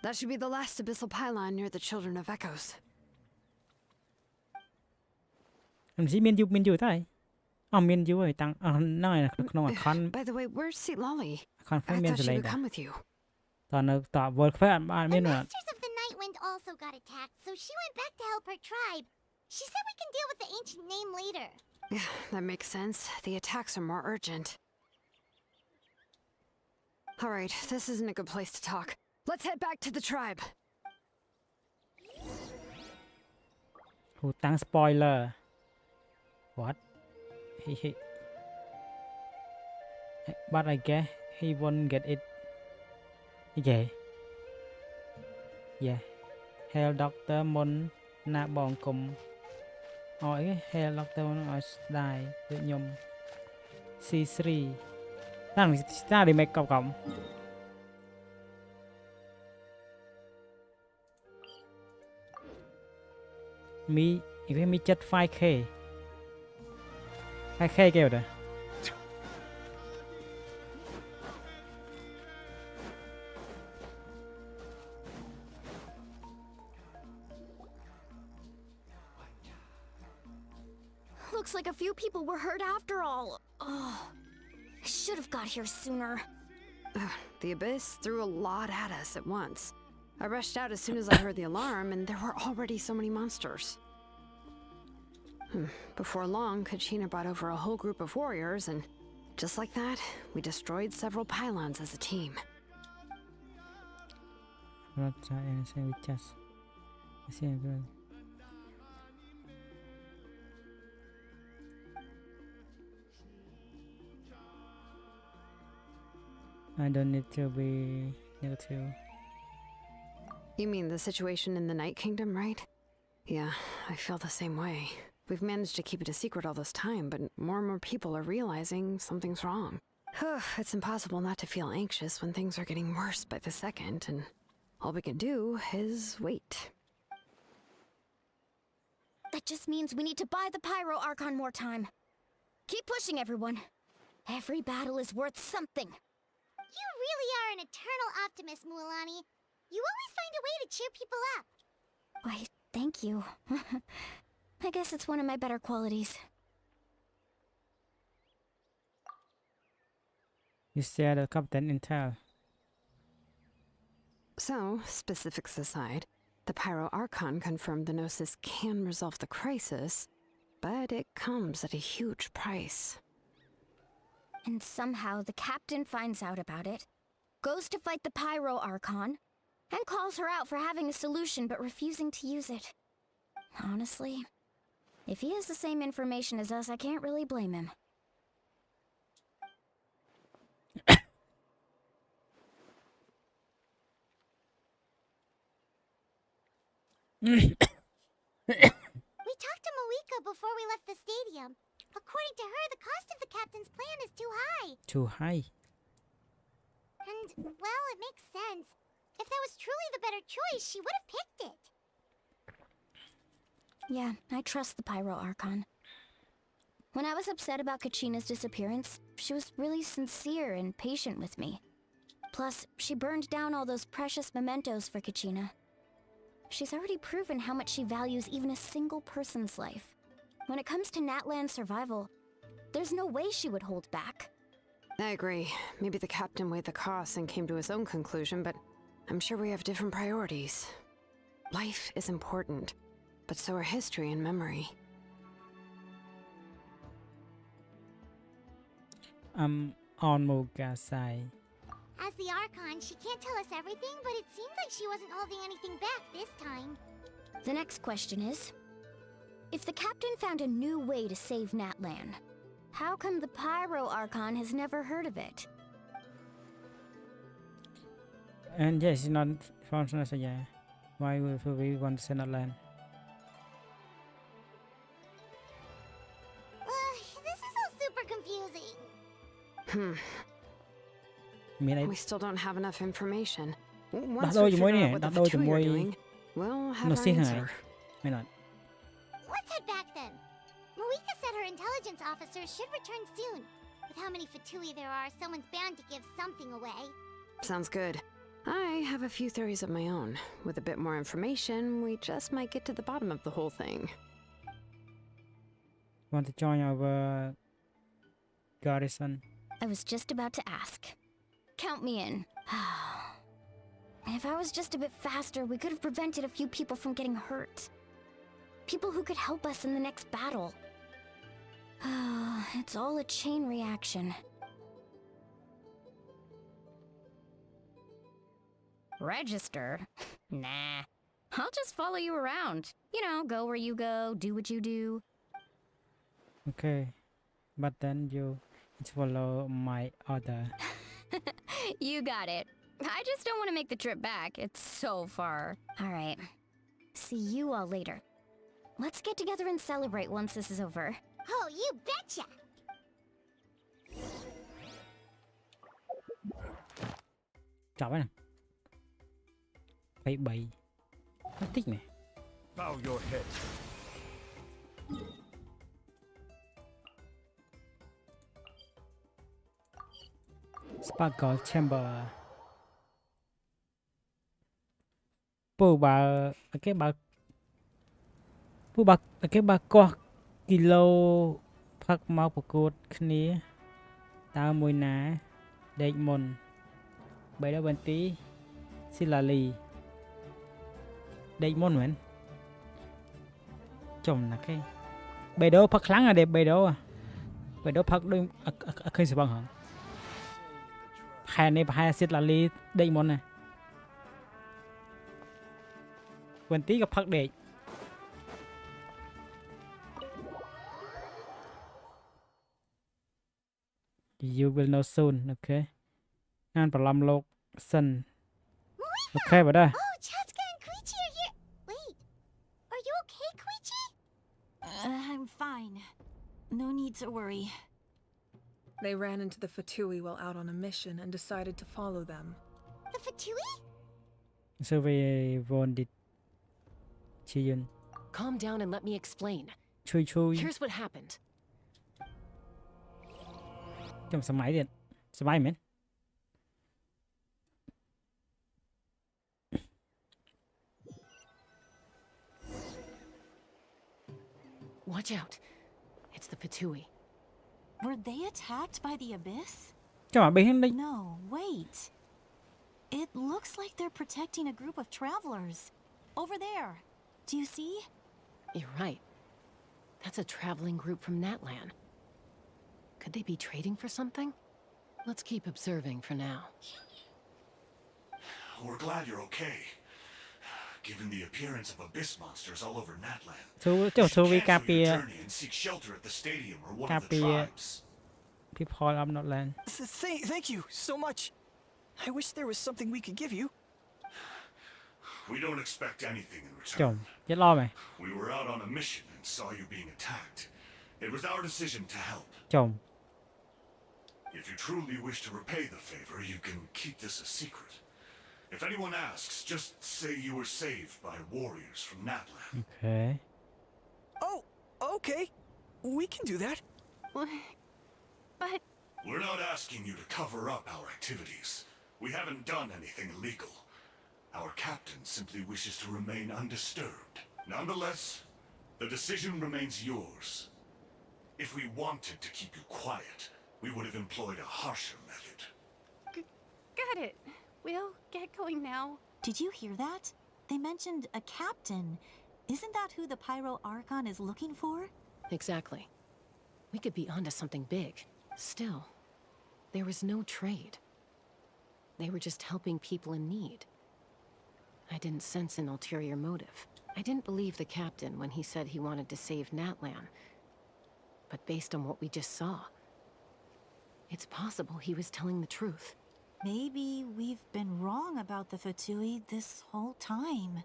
That should be the last abyssal pylon near the Children of Echoes. anh chỉ miền du thôi miền du rồi tặng nói là không là con By the way, where's Seat Lolly? con I phải miền thought sẽ she lấy would đó come with you. toàn là tọa vừa phải ăn The miền rồi Masters of the Nightwind also got attacked, so she went back to help her tribe. She said we can deal with the ancient name later. Yeah, that makes sense. The attacks are more urgent. All right, this isn't a good place to talk. Let's head back to the tribe. hụt tăng spoiler what he but I guess he won't get it okay yeah Hell Doctor Mon na bòn cùng hỏi Hell Doctor Mon ở đài tự nhung C3 ta đi make cộng mi chất 5k kêu rồi Looks like a few people were hurt after all. Oh, I should have got here sooner. The abyss threw a lot at us at once. I rushed out as soon as I heard the alarm, and there were already so many monsters. Before long, Kachina brought over a whole group of warriors, and just like that, we destroyed several pylons as a team. I don't need to be negative. You mean the situation in the Night Kingdom, right? Yeah, I feel the same way. We've managed to keep it a secret all this time, but more and more people are realizing something's wrong. It's impossible not to feel anxious when things are getting worse by the second, and all we can do is wait. That just means we need to buy the Pyro Archon more time. Keep pushing, everyone. Every battle is worth something. You really are an eternal optimist, Mualani. You always find a way to cheer people up. Why, thank you. I guess it's one of my better qualities. You share the captain intel. So, specifics aside, the Pyro Archon confirmed the Gnosis can resolve the crisis, but it comes at a huge price. And somehow the captain finds out about it, goes to fight the Pyro Archon, and calls her out for having a solution but refusing to use it. Honestly, if he has the same information as us, I can't really blame him. We talked to Moika before we left the stadium. According to her, the cost of the captain's plan is too high. Too high. And, well, it makes sense. If that was truly the better choice, she would have picked it. Yeah, I trust the Pyro Archon. When I was upset about Kachina's disappearance, she was really sincere and patient with me. Plus, she burned down all those precious mementos for Kachina. She's already proven how much she values even a single person's life. When it comes to Natlan's survival, there's no way she would hold back. I agree. Maybe the captain weighed the costs and came to his own conclusion, but I'm sure we have different priorities. Life is important, but so are history and memory. On Moga side. As the Archon, she can't tell us everything, but it seemed like she wasn't holding anything back this time. The next question is, if the captain found a new way to save Natlan, how come the Pyro Archon has never heard of it? And yes, it's not functional, so yeah. Why would we want to send Natlan? This is all super confusing. We still don't have enough information. Once Đặt đôi we cho mối figure out nè, what the đặt đôi cho Fatui are mối doing, we'll have nó our xí thằng này. answer. Mấy not. Let's head back then. Moika said her intelligence officers should return soon. With how many Fatui there are, someone's bound to give something away. Sounds good. I have a few theories of my own. With a bit more information, we just might get to the bottom of the whole thing. Want to join our garrison? I was just about to ask. Count me in. If I was just a bit faster, we could have prevented a few people from getting hurt. People who could help us in the next battle. It's all a chain reaction. Register? Nah. I'll just follow you around. You know, go where you go, do what you do. Okay. But then you follow my order. You got it. I just don't want to make the trip back. It's so far. All right. See you all later. Let's get together and celebrate once this is over. Oh, you betcha! Chọc nè. Phải bậy. Nó tích nè. Bow your head. Sparkle Chamber. Pô bà cái bà có kilo ផឹកមកប្រកួតគ្នាតើមួយណាដេកមុន3បន្ទីស៊ីឡាលីដេកមុនមែនចំណាក់គេបេដូផឹកខ្លាំងអាបេដូផឹកដូចអត់ឃើញស្បឹងហងខែនេះប្រហែលស៊ីឡាលីដេកមុនណាបន្ទីក៏ផឹកដេកYou will know soon, okay? អានប្រឡំលោកសិន អូខេបាទ Oh, Chasca no need to worry. They ran into the Fatui while out on a mission and decided to follow them. The Fatui? Survey Vondit Chiyun Calm down and let me explain. Chui Chui Here's what happened. Trong sân máy điện sân máy mình Watch out. It's the Fatui. Were they attacked by the abyss? cho mà bị đi No, wait. It looks like they're protecting a group of travelers. Over there. Do you see? You're right. That's a traveling group from Natlan. Could they be trading for something? Let's keep observing for now. We're glad you're okay. Given the appearance of abyss monsters all over Natlan, ចូលចូលវាការពារ journey and seek shelter at the stadium or one ការ of the ពារ tribes. people of Natlan Thank you so much. I wish there was something we could give you. We don't expect anything in return. ចូលchết lo mày We were out on a mission and saw you being attacked. It was our decision to help. ចូល If you truly wish to repay the favor, you can keep this a secret. If anyone asks, just say you were saved by warriors from Natlan. okay Oh, okay. We can do that. But We're not asking you to cover up our activities. We haven't done anything illegal. Our captain simply wishes to remain undisturbed. Nonetheless, the decision remains yours. If we wanted to keep you quiet, we would have employed a harsher method. got it. We'll get going now. Did you hear that? They mentioned a captain. Isn't that who the Pyro Archon is looking for? Exactly. We could be onto something big. Still, there was no trade. They were just helping people in need. I didn't sense an ulterior motive. I didn't believe the captain when he said he wanted to save Natlan. But based on what we just saw, it's possible he was telling the truth. Maybe we've been wrong about the Fatui this whole time.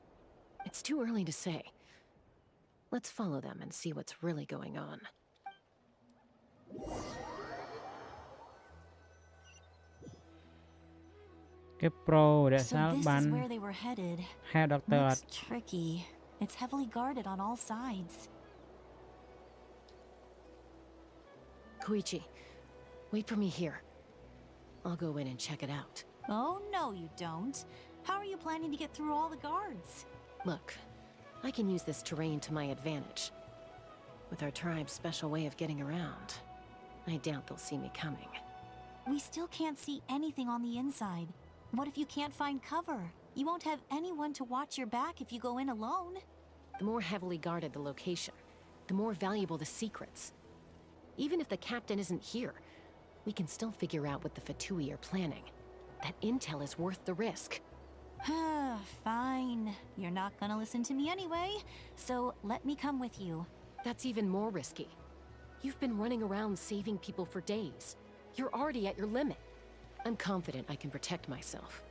It's too early to say. Let's follow them and see what's really going on. cái pro để So sao this is ban where they were headed. hai doctor Looks tricky. It's heavily guarded on all sides. Koichi, wait for me here. I'll go in and check it out. Oh, no, you don't. How are you planning to get through all the guards? Look, I can use this terrain to my advantage. With our tribe's special way of getting around, I doubt they'll see me coming. We still can't see anything on the inside. What if you can't find cover? You won't have anyone to watch your back if you go in alone. The more heavily guarded the location, the more valuable the secrets. Even if the captain isn't here, we can still figure out what the Fatui are planning. That intel is worth the risk. Fine. You're not gonna listen to me anyway, so let me come with you. That's even more risky. You've been running around saving people for days. You're already at your limit. I'm confident I can protect myself.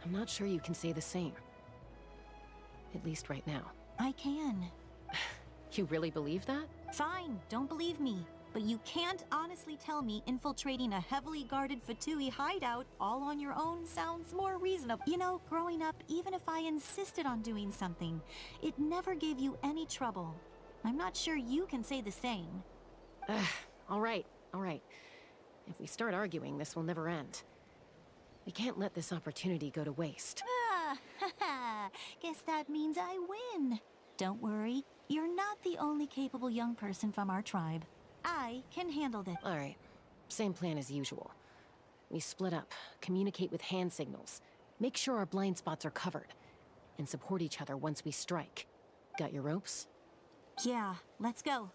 I'm not sure you can say the same. At least right now. I can. You really believe that? Fine, don't believe me. But you can't honestly tell me infiltrating a heavily guarded Fatui hideout all on your own sounds more reasonable. You know, growing up, even if I insisted on doing something, it never gave you any trouble. I'm not sure you can say the same. All right. If we start arguing, this will never end. We can't let this opportunity go to waste. Guess that means I win. Don't worry, you're not the only capable young person from our tribe. I can handle this. All right. Same plan as usual. We split up, communicate with hand signals, make sure our blind spots are covered, and support each other once we strike. Got your ropes? Yeah, let's go.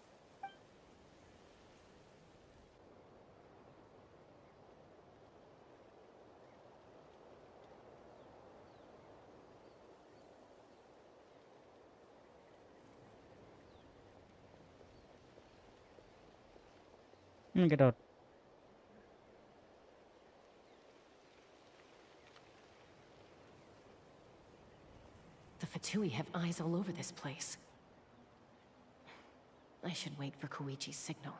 cái đột The Fatui have eyes all over this place. I should wait for Koichi's signal.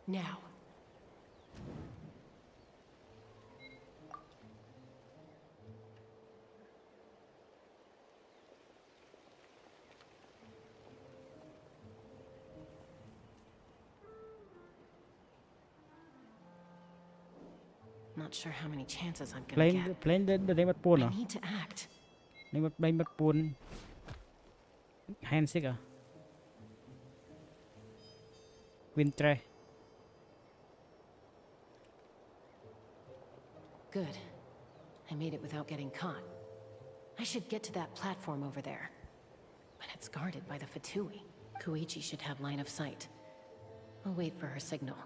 Now. Not sure how many chances I'm gonna get. Plane đây mất buồn à? I need to act. Đây mất buồn. Handshake à? Wintre. Good. I made it without getting caught. I should get to that platform over there. But it's guarded by the Fatui. Koichi should have line of sight. I'll wait for her signal.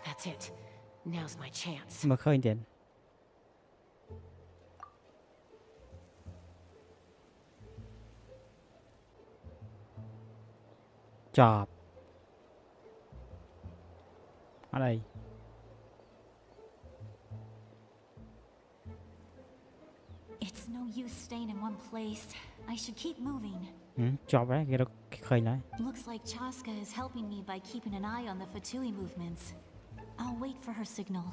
That's it. Now's my chance. Mà khơi tiền. Chọp. Ở đây. It's no use staying in one place. I should keep moving. Chọp đấy, cái đó khơi lại. Looks like Chasca is helping me by keeping an eye on the Fatui movements. I'll wait for her signal.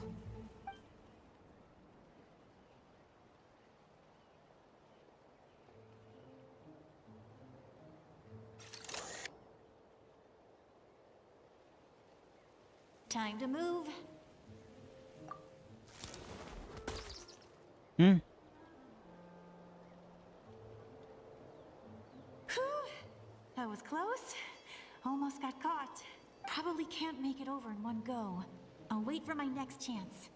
Time to move. Whew, that was close. Almost got caught. Probably can't make it over in one go. I'll wait for my next chance.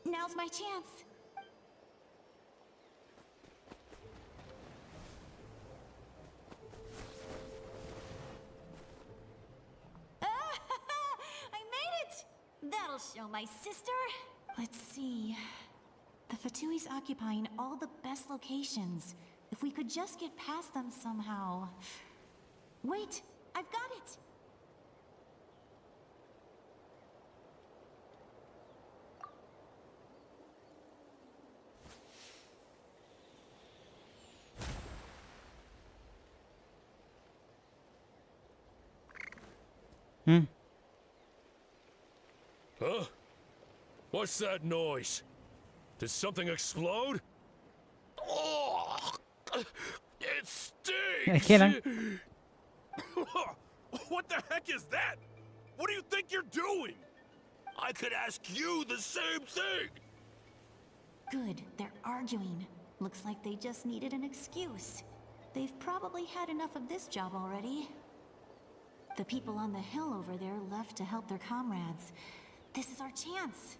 Now's my chance. I made it! That'll show my sister. Let's see. The Fatui's occupying all the best locations. If we could just get past them somehow. Wait, I've got it! Huh? What's that noise? Did something explode? Oh, it stinks! What the heck is that? What do you think you're doing? I could ask you the same thing! Good, they're arguing. Looks like they just needed an excuse. They've probably had enough of this job already. The people on the hill over there left to help their comrades. This is our chance.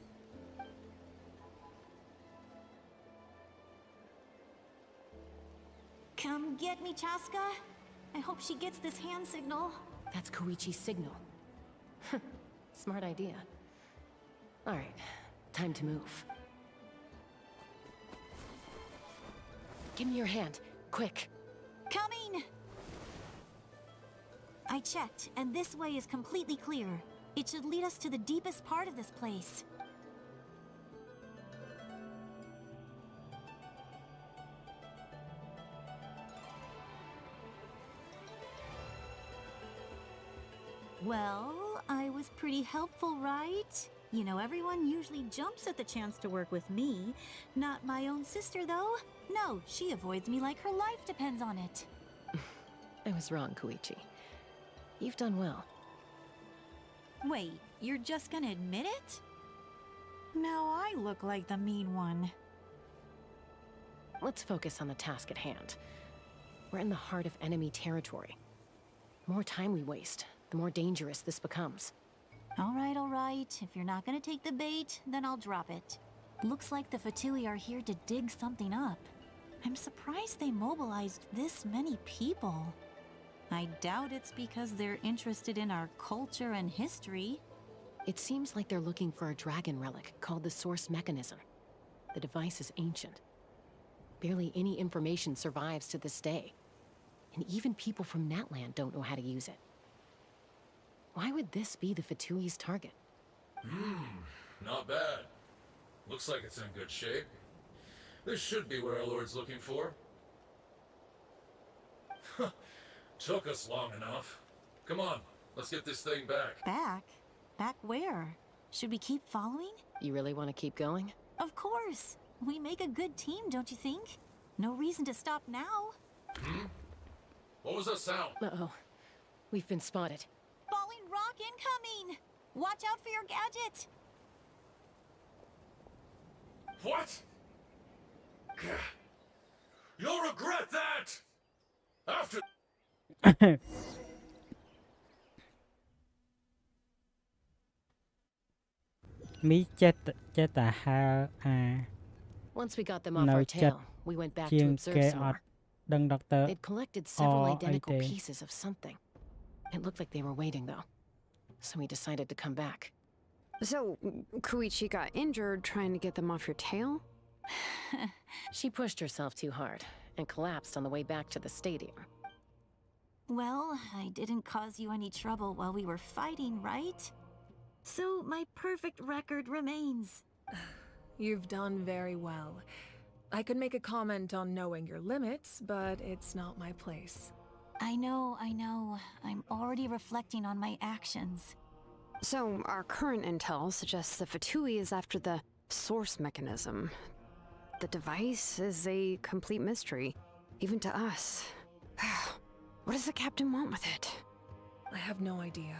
Come get me, Chasca. I hope she gets this hand signal. That's Koichi's signal. Smart idea. All right, time to move. Give me your hand, quick. Coming! I checked, and this way is completely clear. It should lead us to the deepest part of this place. Well, I was pretty helpful, right? You know, everyone usually jumps at the chance to work with me. Not my own sister, though. No, she avoids me like her life depends on it. I was wrong, Koichi. You've done well. Wait, you're just gonna admit it? Now I look like the mean one. Let's focus on the task at hand. We're in the heart of enemy territory. The more time we waste, the more dangerous this becomes. All right. If you're not gonna take the bait, then I'll drop it. Looks like the Fatui are here to dig something up. I'm surprised they mobilized this many people. I doubt it's because they're interested in our culture and history. It seems like they're looking for a dragon relic called the Source Mechanism. The device is ancient. Barely any information survives to this day. And even people from Natlan don't know how to use it. Why would this be the Fatui's target? Not bad. Looks like it's in good shape. This should be where our Lord's looking for. Took us long enough. Come on, let's get this thing back. Back? Back where? Should we keep following? You really want to keep going? Of course. We make a good team, don't you think? No reason to stop now. What was that sound? Uh-oh. We've been spotted. Falling rock incoming! Watch out for your gadget! What? You'll regret that! After... មីចេះតែហើអា Once we got them off our ចិត្ត tail, we went back ជា to ង observe គេអ some ត់ដឹងដុកទ័រ They'd collected several អី identical ទេ pieces of something. It looked like they were waiting, though. So we decided to come back. So, Koichi got injured trying to get them off your tail? She pushed herself too hard and collapsed on the way back to the stadium. Well, I didn't cause you any trouble while we were fighting, right? So my perfect record remains. You've done very well. I could make a comment on knowing your limits, but it's not my place. I know. I'm already reflecting on my actions. So, our current intel suggests the Fatui is after the source mechanism. The device is a complete mystery, even to us. What does the captain want with it? I have no idea.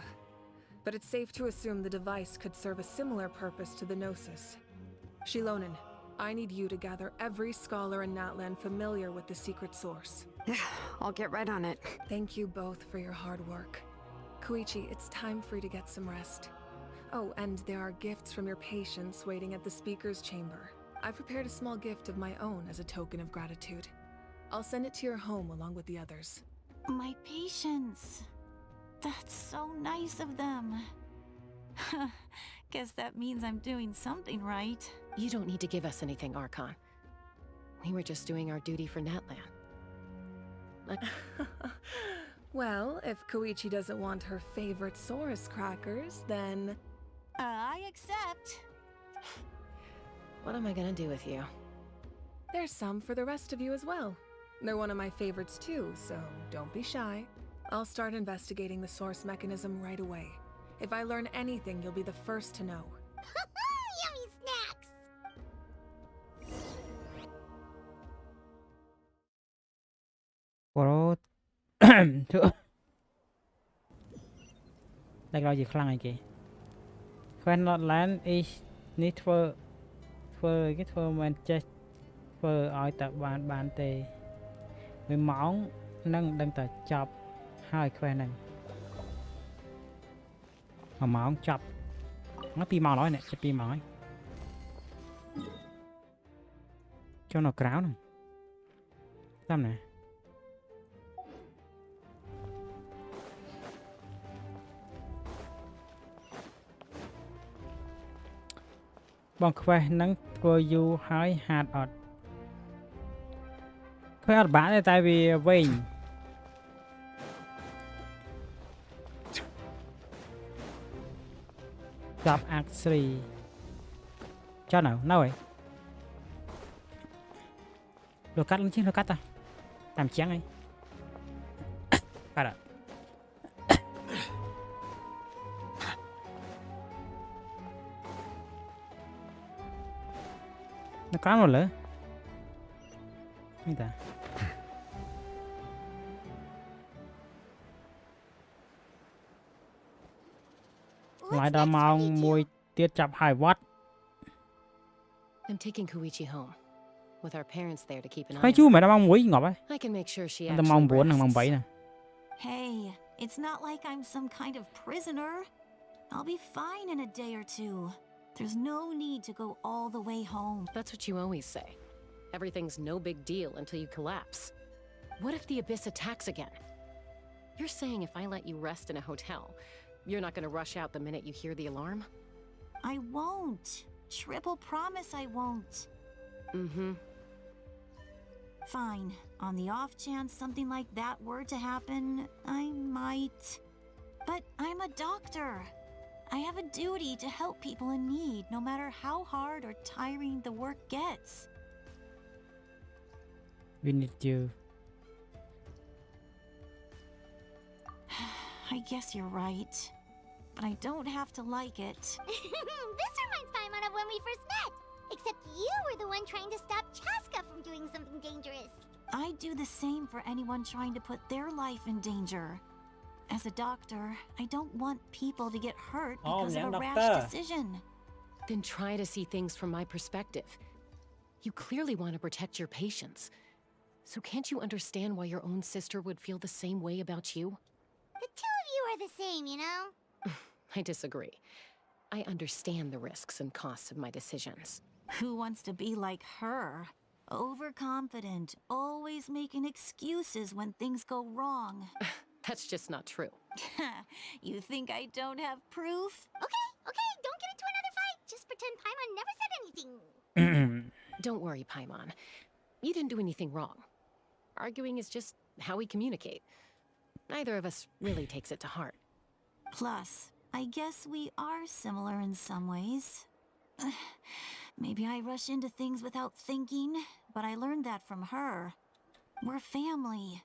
But it's safe to assume the device could serve a similar purpose to the Gnosis. Shilonen, I need you to gather every scholar in Natlan familiar with the secret source. I'll get right on it. Thank you both for your hard work. Koichi, it's time for you to get some rest. Oh, and there are gifts from your patients waiting at the speaker's chamber. I've prepared a small gift of my own as a token of gratitude. I'll send it to your home along with the others. My patience. That's so nice of them. Guess that means I'm doing something right. You don't need to give us anything, Archon. We were just doing our duty for Natlan. Well, if Koichi doesn't want her favorite Saurus crackers, then... I accept. What am I gonna do with you? There's some for the rest of you as well. They're one of my favorites too, so don't be shy. I'll start investigating the source mechanism right away. If I learn anything, you'll be the first to know. Yummy snacks! ព្រោះ តែក្រោយជាខ្លាំងអីគេ When Natlan is នេះធ្វើគេធ្វើមិនចេះធ្វើឲ្យតែបានទេ1ម៉ោងនឹងដឹងតែចប់ហើយ quest ហ្នឹង1ម៉ោងចប់មក2ម៉ោងហើយនេះជិត2ម៉ោងហើយចូលនៅក្រៅហ្នឹងតាមណាបង quest ហ្នឹងធ្វើយូរហើយហាត់អត់ quest អត់បានទេតែវាវែង Job Act 3 cho nào rồi đồ cắt lên chứ đồ cắt ta làm chén ấy cắt ạ nó cắt rồi lỡ như ta lại đã mong mùi tiết chập hải vắt. I'm taking Koichi home, with our parents there to keep an eye Phải on chú her. mày đã mong muối ngọt ấy. I can make sure she Tao actually mong 4 thằng mong rests. 7 nè. Hey, it's not like I'm some kind of prisoner. I'll be fine in a day or two. There's no need to go all the way home. That's what you always say. Everything's no big deal until you collapse. What if the Abyss attacks again? You're saying if I let you rest in a hotel, you're not gonna rush out the minute you hear the alarm? I won't. Triple promise I won't. Mm-hmm. Fine. On the off chance something like that were to happen, I might. But I'm a doctor. I have a duty to help people in need, no matter how hard or tiring the work gets. We need you. I guess you're right. But I don't have to like it. This reminds Paimon of when we first met. Except you were the one trying to stop Chasca from doing something dangerous. I do the same for anyone trying to put their life in danger. As a doctor, I don't want people to get hurt because of a rash decision. Then try to see things from my perspective. You clearly want to protect your patients. So can't you understand why your own sister would feel the same way about you? The two of you are the same, you know? I disagree. I understand the risks and costs of my decisions. Who wants to be like her? Overconfident, always making excuses when things go wrong. That's just not true. You think I don't have proof? Okay, don't get into another fight. Just pretend Paimon never said anything. Don't worry, Paimon. You didn't do anything wrong. Arguing is just how we communicate. Neither of us really takes it to heart. Plus, I guess we are similar in some ways. Maybe I rush into things without thinking, but I learned that from her. We're family.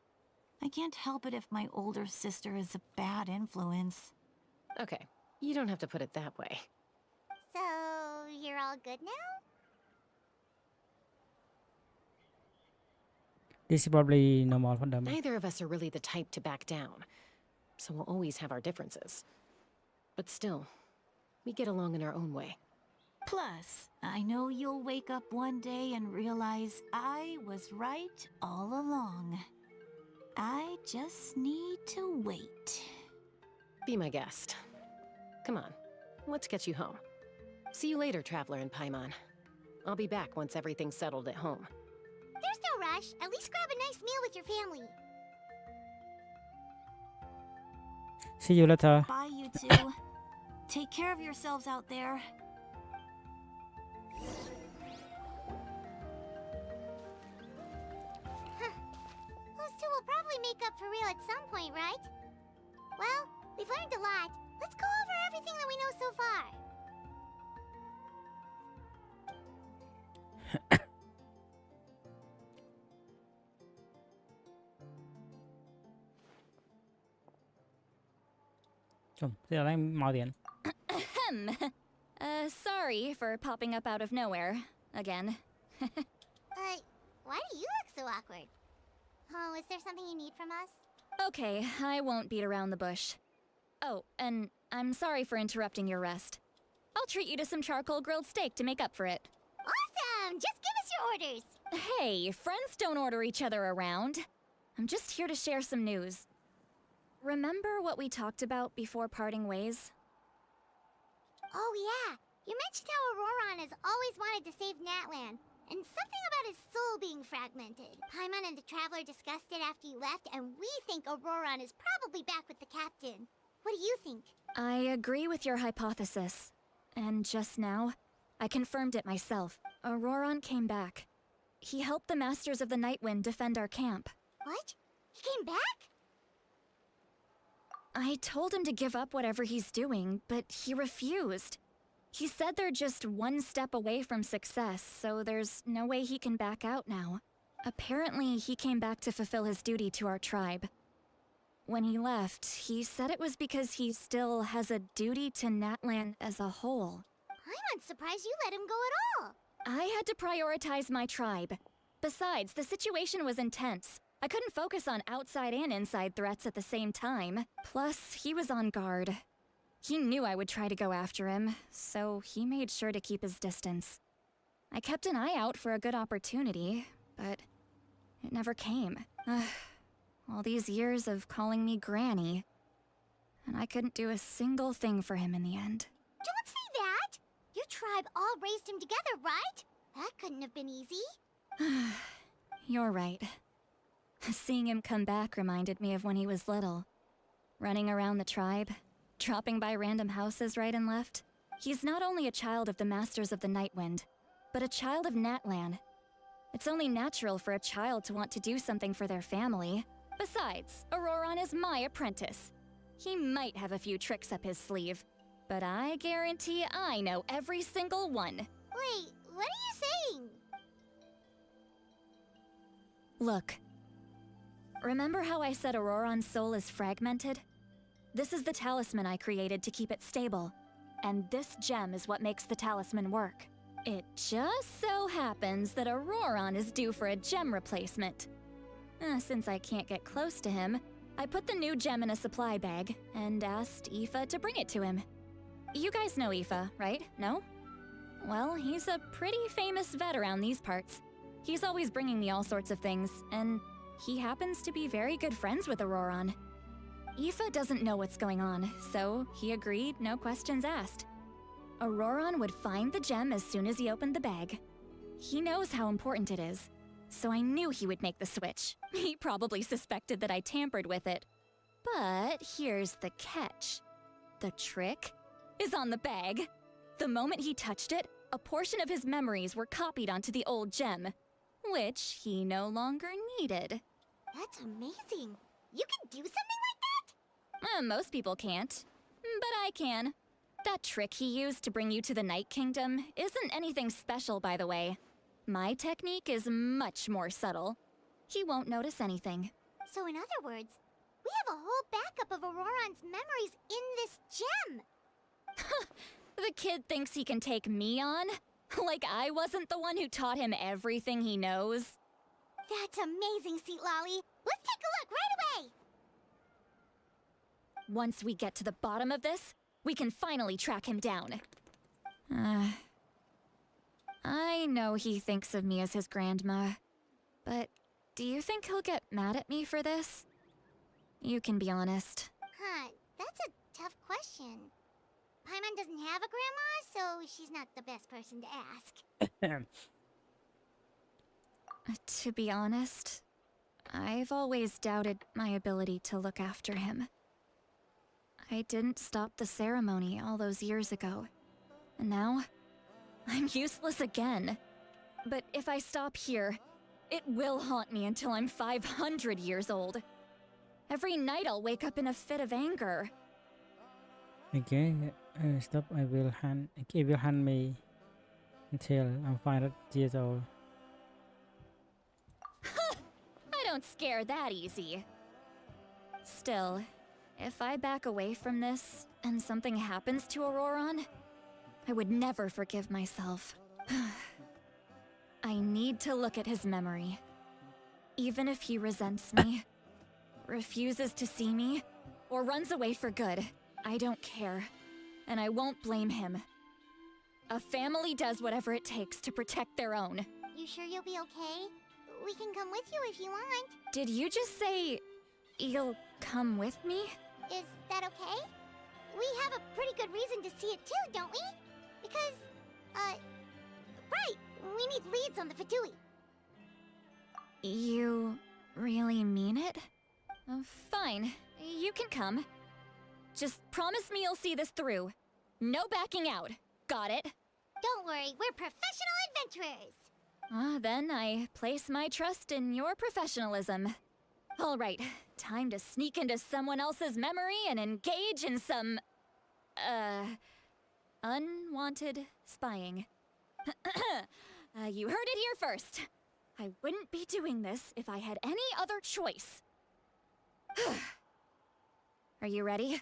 I can't help it if my older sister is a bad influence. Okay, you don't have to put it that way. So, you're all good now? This is probably normal for them. Neither of us are really the type to back down, so we'll always have our differences. But still, we get along in our own way. Plus, I know you'll wake up one day and realize I was right all along. I just need to wait. Be my guest. Come on, let's get you home. See you later, Traveler and Paimon. I'll be back once everything's settled at home. There's no rush. At least grab a nice meal with your family. See you later. Bye, you two. Take care of yourselves out there. Those two will probably make up for real at some point, right? Well, we've learned a lot. Let's go over everything that we know so far. Sorry for popping up out of nowhere. Again. Why do you look so awkward? Oh, is there something you need from us? Okay, I won't beat around the bush. Oh, and I'm sorry for interrupting your rest. I'll treat you to some charcoal grilled steak to make up for it. Awesome! Just give us your orders! Hey, friends don't order each other around. I'm just here to share some news. Remember what we talked about before parting ways? Oh yeah, you mentioned how Ororon has always wanted to save Natlan, and something about his soul being fragmented. Paimon and the Traveler discussed it after you left, and we think Ororon is probably back with the Captain. What do you think? I agree with your hypothesis. And just now, I confirmed it myself. Ororon came back. He helped the Masters of the Nightwind defend our camp. What? He came back? I told him to give up whatever he's doing, but he refused. He said they're just one step away from success, so there's no way he can back out now. Apparently, he came back to fulfill his duty to our tribe. When he left, he said it was because he still has a duty to Natlan as a whole. I'm unsurprised you let him go at all. I had to prioritize my tribe. Besides, the situation was intense. I couldn't focus on outside and inside threats at the same time. Plus, he was on guard. He knew I would try to go after him, so he made sure to keep his distance. I kept an eye out for a good opportunity, but it never came. All these years of calling me Granny, and I couldn't do a single thing for him in the end. Don't say that! Your tribe all raised him together, right? That couldn't have been easy. You're right. Seeing him come back reminded me of when he was little. running around the tribe, dropping by random houses right and left. He's not only a child of the Masters of the Nightwind, but a child of Natlan. It's only natural for a child to want to do something for their family. Besides, Ororon is my apprentice. He might have a few tricks up his sleeve, but I guarantee I know every single one. Wait, what are you saying? Look. Remember how I said Ororon's soul is fragmented? This is the talisman I created to keep it stable. And this gem is what makes the talisman work. It just so happens that Ororon is due for a gem replacement. Since I can't get close to him, I put the new gem in a supply bag and asked Aoife to bring it to him. You guys know Aoife, right? No? Well, he's a pretty famous vet around these parts. He's always bringing me all sorts of things, and he happens to be very good friends with Ororon. Aoife doesn't know what's going on, so he agreed, no questions asked. Ororon would find the gem as soon as he opened the bag. He knows how important it is, so I knew he would make the switch. He probably suspected that I tampered with it. But here's the catch. The trick is on the bag. The moment he touched it, a portion of his memories were copied onto the old gem, which he no longer needed. That's amazing. You can do something like that? Most people can't, but I can. That trick he used to bring you to the Night Kingdom isn't anything special, by the way. My technique is much more subtle. He won't notice anything. So in other words, we have a whole backup of Ororon's memories in this gem. The kid thinks he can take me on? Like I wasn't the one who taught him everything he knows? That's amazing, Seat Lolly. Let's take a look right away. Once we get to the bottom of this, we can finally track him down. I know he thinks of me as his grandma, but do you think he'll get mad at me for this? You can be honest. Huh, that's a tough question. Paimon doesn't have a grandma, so she's not the best person to ask. To be honest, I've always doubted my ability to look after him. I didn't stop the ceremony all those years ago, and now I'm useless again. But if I stop here, it will haunt me until I'm 500 years old. Every night I'll wake up in a fit of anger. Okay, stop. It will hunt me until I'm 500 years old. I don't scare that easy. Still, if I back away from this and something happens to Ororon, I would never forgive myself. I need to look at his memory. Even if he resents me, refuses to see me, or runs away for good, I don't care, and I won't blame him. A family does whatever it takes to protect their own. You sure you'll be okay? We can come with you if you want. Did you just say you'll come with me? Is that okay? We have a pretty good reason to see it too, don't we? Because, right, we need leads on the Fatui. You really mean it? Fine, you can come. Just promise me you'll see this through. No backing out. Got it? Don't worry, we're professional adventurers. Then I place my trust in your professionalism. All right, time to sneak into someone else's memory and engage in some, unwanted spying. You heard it here first. I wouldn't be doing this if I had any other choice. Are you ready?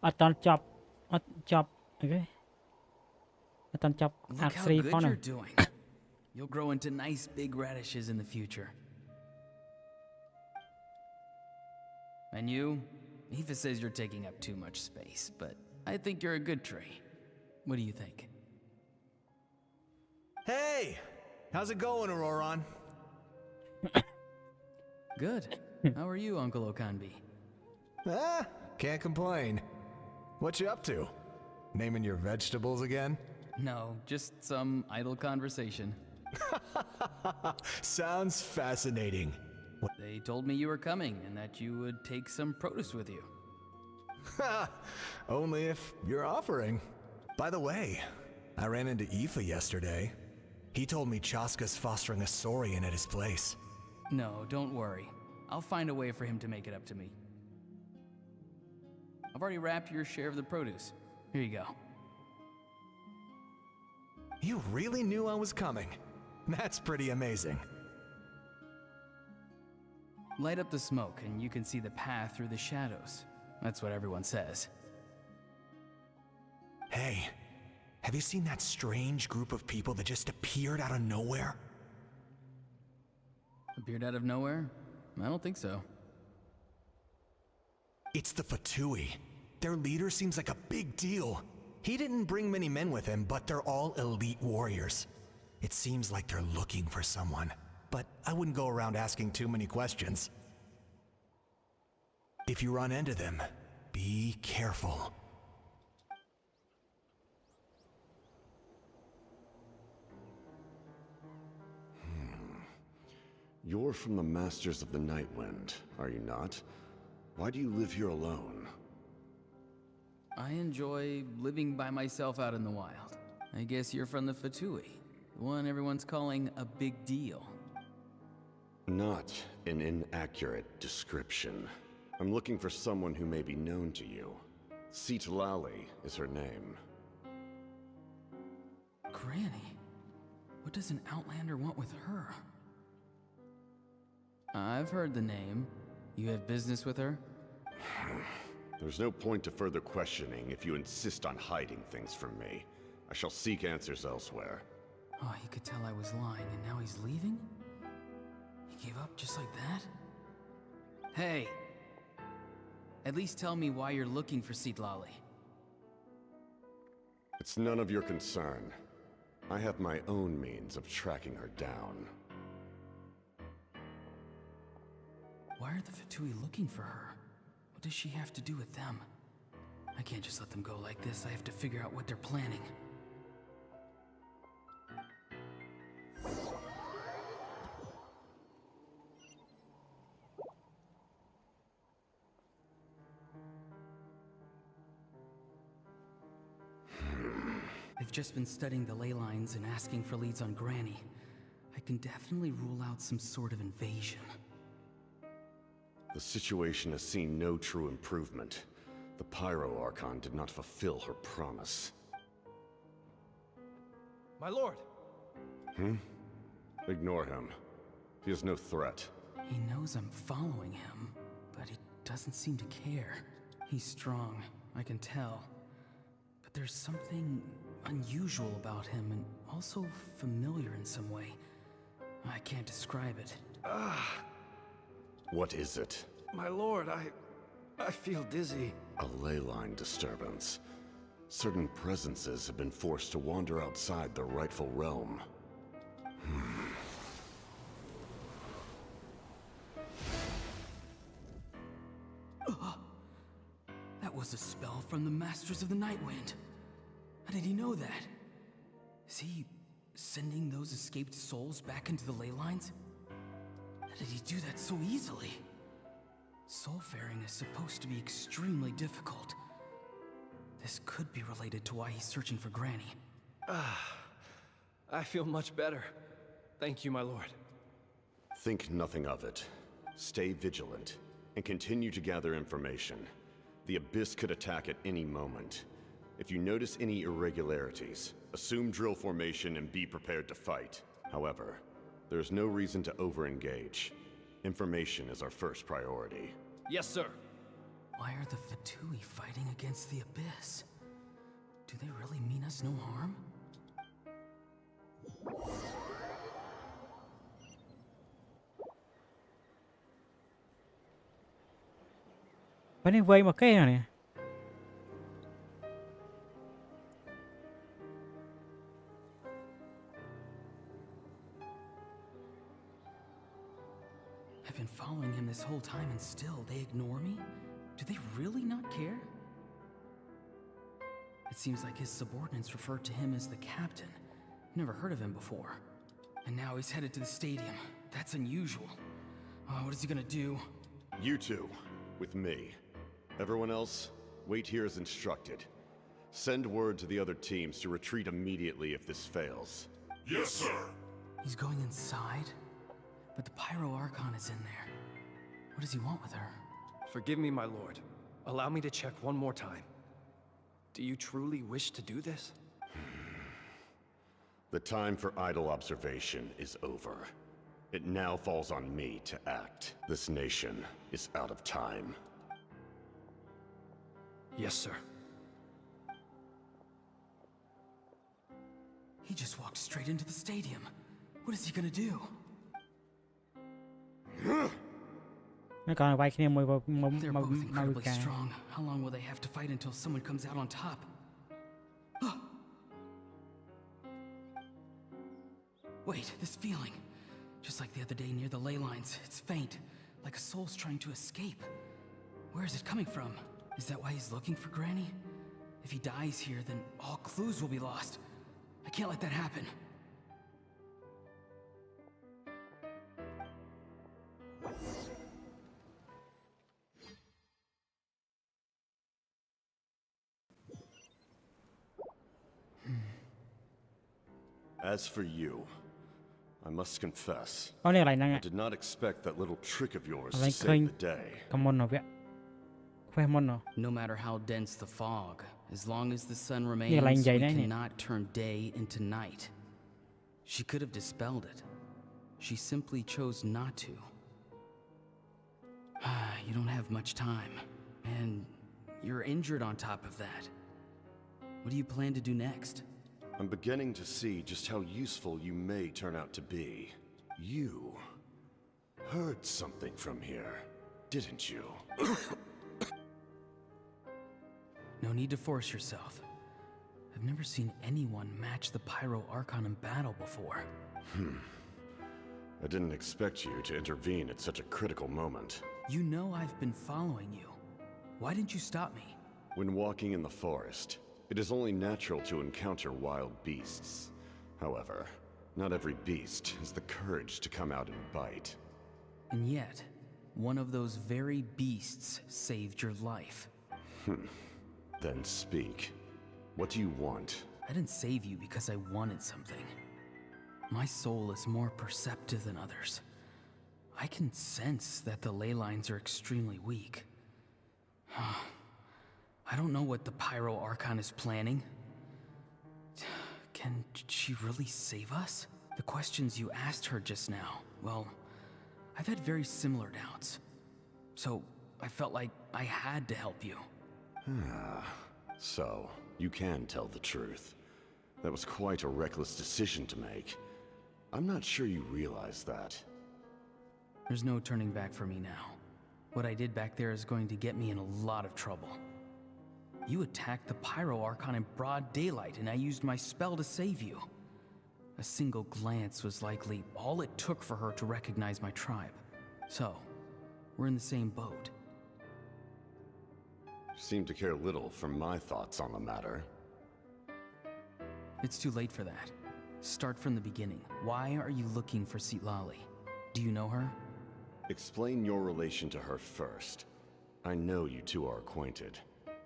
Okay. Look how good you're doing. You'll grow into nice big radishes in the future. And you? Aoife says you're taking up too much space, but I think you're a good tree. What do you think? Hey! How's it going, Ororon? Good. How are you, Uncle Okanbi? Ah, can't complain. What you up to? Naming your vegetables again? No, just some idle conversation. Sounds fascinating. They told me you were coming and that you would take some produce with you. Ha! Only if you're offering. By the way, I ran into Aoife yesterday. He told me Chasca's fostering a Saurian at his place. No, don't worry. I'll find a way for him to make it up to me. I've already wrapped your share of the produce. Here you go. You really knew I was coming. That's pretty amazing. Light up the smoke and you can see the path through the shadows. That's what everyone says. Hey, have you seen that strange group of people that just appeared out of nowhere? Appeared out of nowhere? I don't think so. It's the Fatui. Their leader seems like a big deal. He didn't bring many men with him, but they're all elite warriors. It seems like they're looking for someone, but I wouldn't go around asking too many questions. If you run into them, be careful. You're from the Masters of the Nightwind, are you not? Why do you live here alone? I enjoy living by myself out in the wild. I guess you're from the Fatui, the one everyone's calling a big deal. Not an inaccurate description. I'm looking for someone who may be known to you. Citlali is her name. Granny? What does an Outlander want with her? I've heard the name. You have business with her? There's no point to further questioning if you insist on hiding things from me. I shall seek answers elsewhere. Oh, he could tell I was lying and now he's leaving? He gave up just like that? Hey! At least tell me why you're looking for Citlali. It's none of your concern. I have my own means of tracking her down. Why are the Fatui looking for her? What does she have to do with them? I can't just let them go like this. I have to figure out what they're planning. I've just been studying the ley lines and asking for leads on Granny. I can definitely rule out some sort of invasion. The situation has seen no true improvement. The Pyro Archon did not fulfill her promise. My lord! Ignore him. He is no threat. He knows I'm following him, but he doesn't seem to care. He's strong, I can tell. But there's something unusual about him and also familiar in some way. I can't describe it. What is it? My lord, I feel dizzy. A ley line disturbance. Certain presences have been forced to wander outside their rightful realm. That was a spell from the Masters of the Nightwind. How did he know that? Is he sending those escaped souls back into the ley lines? How did he do that so easily? Soulfaring is supposed to be extremely difficult. This could be related to why he's searching for Granny. I feel much better. Thank you, my lord. Think nothing of it. Stay vigilant, and continue to gather information. The Abyss could attack at any moment. If you notice any irregularities, assume drill formation and be prepared to fight. However, there's no reason to over-engage. Information is our first priority. Yes, sir. Why are the Fatui fighting against the Abyss? Do they really mean us no harm? Cái này vây một cái này. I've been following him this whole time and still they ignore me? Do they really not care? It seems like his subordinates referred to him as the captain. Never heard of him before. And now he's headed to the stadium. That's unusual. Oh, what is he gonna do? You two, with me. Everyone else, wait here as instructed. Send word to the other teams to retreat immediately if this fails. Yes, sir. He's going inside? But the Pyro Archon is in there. What does he want with her? Forgive me, my lord. Allow me to check one more time. Do you truly wish to do this? The time for idle observation is over. It now falls on me to act. This nation is out of time. Yes, sir. He just walked straight into the stadium. What is he gonna do? Mấy con bay kia mùi They're both incredibly strong. How long will they have to fight until someone comes out on top? Wait, this feeling. Just like the other day near the ley lines. It's faint, like a soul's trying to escape. Where is it coming from? Is that why he's looking for Granny? If he dies here, then all clues will be lost. I can't let that happen. As for you, I must confess, Có này lại năng I ạ. did not expect that little trick of yours Lại to save khơi the day. cầm môn nào vậy? Khoe môn nào? No matter how dense the fog, as long as the sun là remains, anh we vậy đấy nhỉ? cannot turn day into night. She could have dispelled it. She simply chose not to. You don't have much time, and you're injured on top of that. What do you plan to do next? I'm beginning to see just how useful you may turn out to be. You heard something from here, didn't you? No need to force yourself. I've never seen anyone match the Pyro Archon in battle before. I didn't expect you to intervene at such a critical moment. You know I've been following you. Why didn't you stop me? When walking in the forest, it is only natural to encounter wild beasts. However, not every beast has the courage to come out and bite. And yet, one of those very beasts saved your life. Then speak. What do you want? I didn't save you because I wanted something. My soul is more perceptive than others. I can sense that the ley lines are extremely weak. I don't know what the Pyro Archon is planning. Can she really save us? The questions you asked her just now, well, I've had very similar doubts. So I felt like I had to help you. So, you can tell the truth. That was quite a reckless decision to make. I'm not sure you realize that. There's no turning back for me now. What I did back there is going to get me in a lot of trouble. You attacked the Pyro Archon in broad daylight, and I used my spell to save you. A single glance was likely all it took for her to recognize my tribe. So, we're in the same boat. You seem to care little for my thoughts on the matter. It's too late for that. Start from the beginning. Why are you looking for Citlali? Do you know her? Explain your relation to her first. I know you two are acquainted.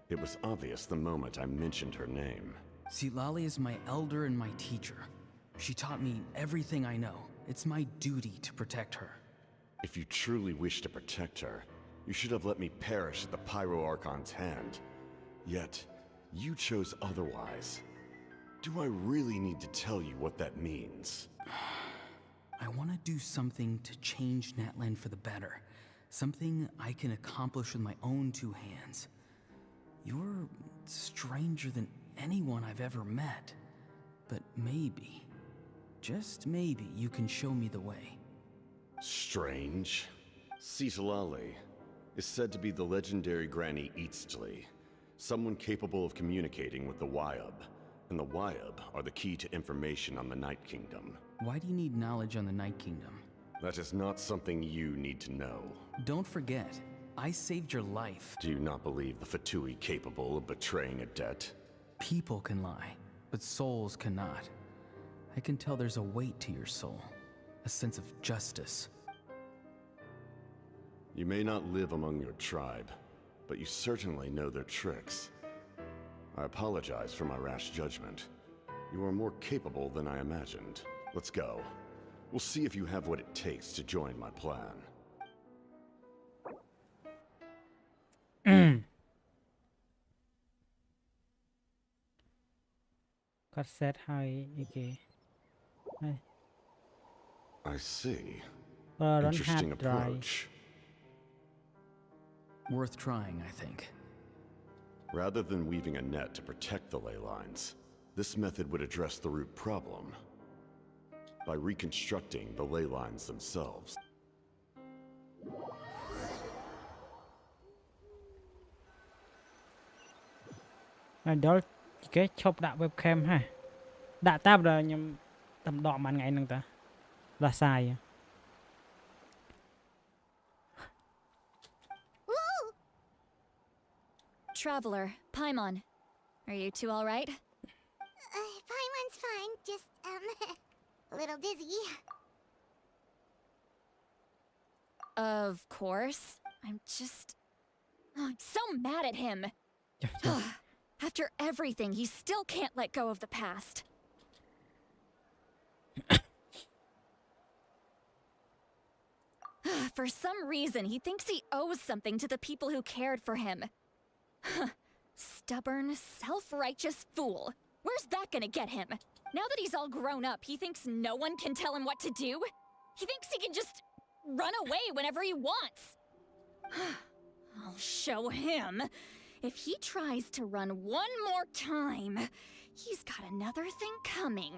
It was obvious the moment I mentioned her name. Citlali is my elder and my teacher. She taught me everything I know. It's my duty to protect her. If you truly wish to protect her, you should have let me perish at the Pyro Archon's hand. Yet, you chose otherwise. Do I really need to tell you what that means? I want to do something to change Natlan for the better. Something I can accomplish with my own two hands. You're stranger than anyone I've ever met. But maybe, just maybe, you can show me the way. Strange? Citlali is said to be the legendary Granny Eastly, someone capable of communicating with the Wyub. And the Wyub are the key to information on the Night Kingdom. Why do you need knowledge on the Night Kingdom? That is not something you need to know. Don't forget, I saved your life. Do you not believe the Fatui capable of betraying a debt? People can lie, but souls cannot. I can tell there's a weight to your soul, a sense of justice. You may not live among your tribe, but you certainly know their tricks. I apologize for my rash judgment. You are more capable than I imagined. Let's go. We'll see if you have what it takes to join my plan. Got set high okay. I see. Don't Interesting have dry. approach. Worth trying, I think. Rather than weaving a net to protect the ley lines, this method would address the root problem by reconstructing the ley lines themselves. Đó cái chụpដាក់webcam ha. Đã tab rồi nhưng tầm đọ màn ngày nâng ta. Là sai. Traveler, Paimon. Are you two alright? Paimon's fine, just, a little dizzy. Of course. I'm so mad at him. After everything, he still can't let go of the past. For some reason, he thinks he owes something to the people who cared for him. Stubborn, self-righteous fool. Where's that gonna get him? Now that he's all grown up, he thinks no one can tell him what to do? He thinks he can just run away whenever he wants. I'll show him. If he tries to run one more time, he's got another thing coming.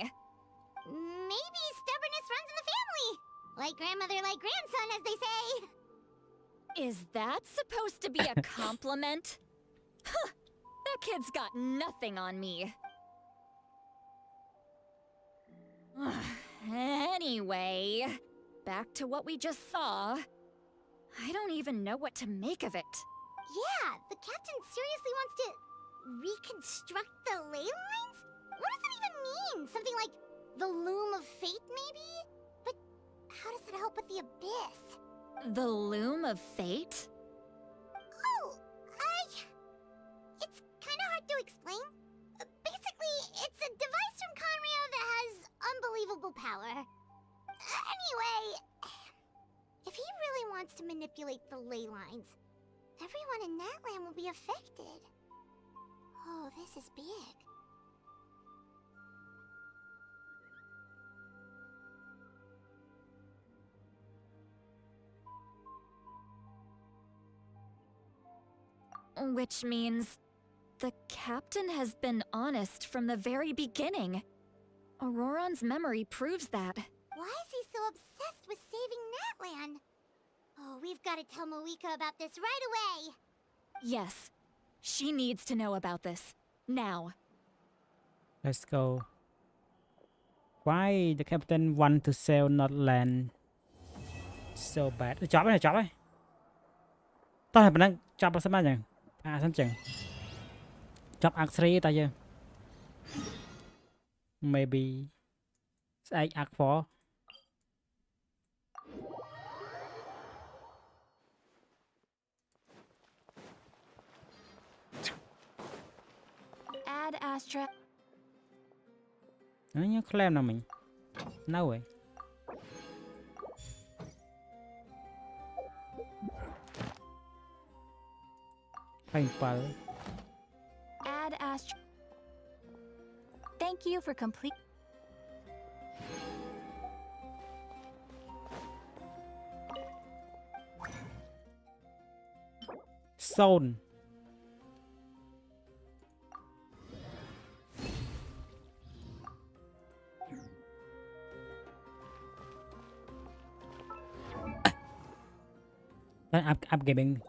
Maybe stubbornness runs in the family. Like grandmother, like grandson, as they say. Is that supposed to be a compliment? That kid's got nothing on me. Anyway, back to what we just saw. I don't even know what to make of it. Yeah, the captain seriously wants to reconstruct the ley lines? What does it even mean? Something like the loom of fate, maybe? But how does that help with the abyss? The loom of fate? Oh, it's kind of hard to explain. Basically, it's a device from Conrio that has unbelievable power. Anyway, if he really wants to manipulate the ley lines, everyone in Natlan will be affected. Oh, this is big. Which means the captain has been honest from the very beginning. Ororon's memory proves that. Why is he so obsessed with saving Natlan? Oh, we've got to tell Moika about this right away. Yes, she needs to know about this. Now. Let's go. Why the captain want to sell Natlan so bad? Chop ấy. Tôi hay đang chop ở sân chẳng? À sân chẳng. Chop X3 ta chưa? Maybe X4. Add Astra. Nó nhớ claim nào mình. Đâu vậy? Thành bảo. Add Astra. Thank you for complete. Zone. Up gaming.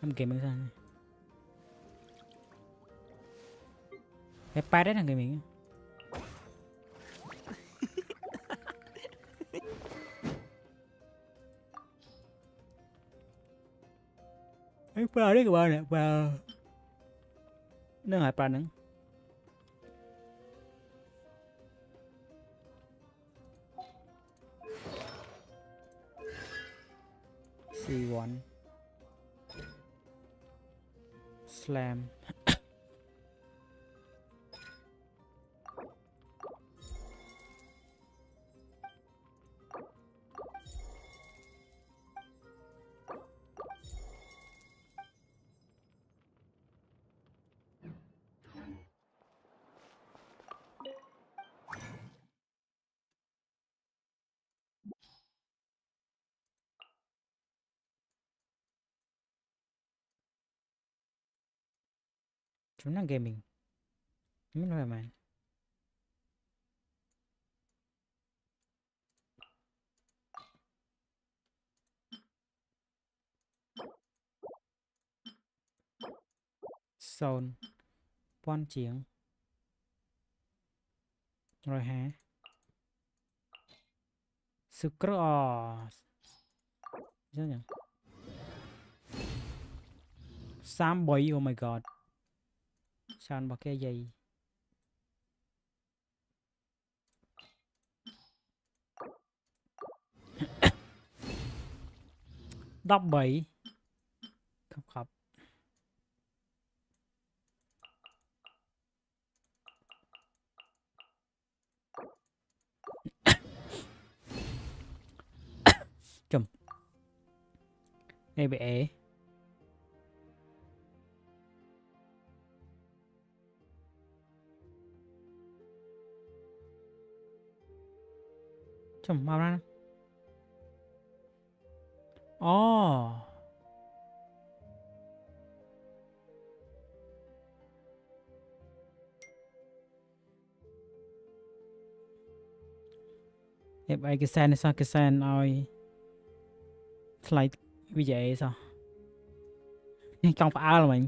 I'm gaming sao? Cái pirate là gaming. vào đấy các bạn ạ, vào nâng hải plan nâng C1 slam chúng nó gaming mình nói mà Son Pon chiến rồi hả Sucrose sao nhỉ 3 oh my god sao bao cái gì đắp 7 khóc khóc chùm EBE chùm mau ra oh EBE cái sen này sao cái sen ơi slide vì vậy sao trong phải áo là mình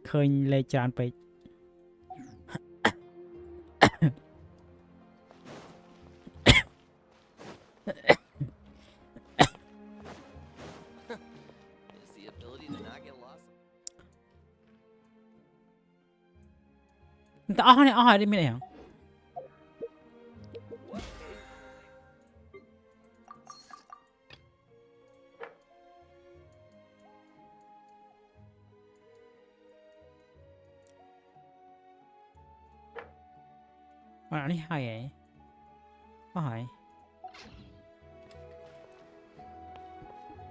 khơi lê trànไป the ability to not get lost. hỏi đi mình này hả anh ấy hay vậy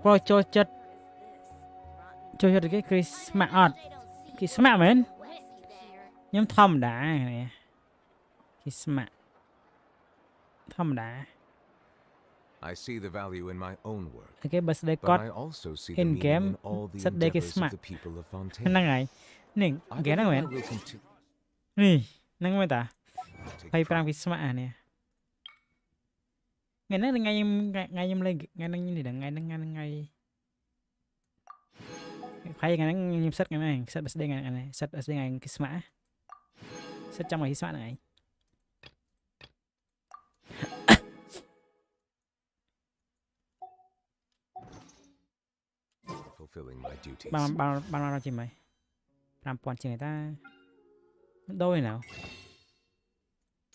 hỏi cho chất cái Christmas art Christmas mình nhóm thầm đã này Christmas thầm đã I see the value in my own work. cái birthday But card I also see the in meaning game in all the set day endeavors of Christmas the people of Fontaine. năng ngày nè ghé năng I nguyện will continue. nè năng nguyện ta phải prang Christmas nè ngày đó là ngày em lên ngày năng như này là ngày phải ngày năng em set ngày này set birthday ngày này set birthday ngày Christmas set trong ngày Christmas này Fulfilling my duties. bao ra chị mày làm bọn chị người ta đôi nào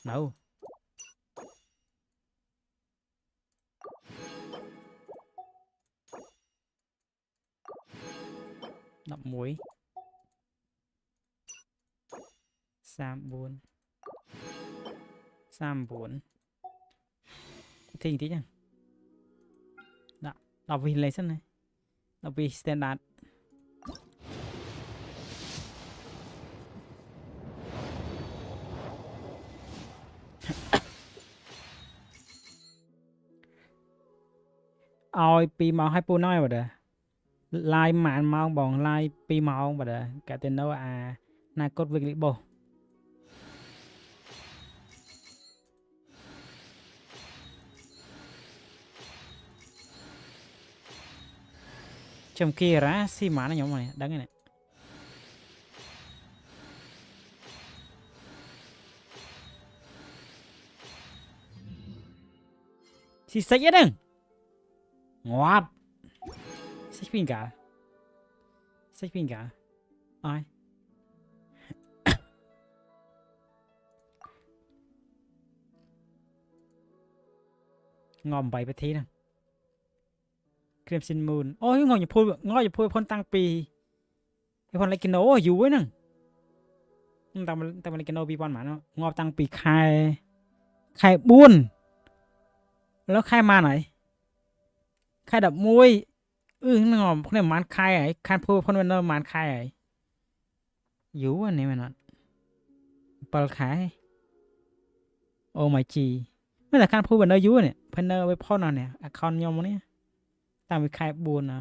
đâu đậm muối Sam buồn thì tí nhá đọc vì lấy sân này đọc vì standard ôi pi màu hay pu nói vào đây lai mạn màu bòn lai pi màu vào đây cả tên đâu à na cốt việc lý bồ trong kia ra xi mã nó nhóm này đáng này xì xách hết đừng ngọt xách pin cả sách finger ai ngòm 8 นาทีนะ Crimson Moon โอ้ยงออย่าพูดพ้นตั้งปีไอ้พ้นอะไรกินโนอยู่ไว้นึงแต่มันกินโนปีปอนหมาเนาะงอบตั้งปีใครบุญแล้วใครมาไหนใครดับมวยงอมพวกนี้มันใครไอ้คันพูดพ้นมันเนาะมันใครไอ้อยู่อันนี้มันเนาะเปิดขายโอ้ไม่จีไม่แต่การพูดแบบเนยยุ่เนี่ยเพิ่นเนยไว้พ่อน่ะเนี่ยคอนยอมเนี่ยตามไปขายปูนนะ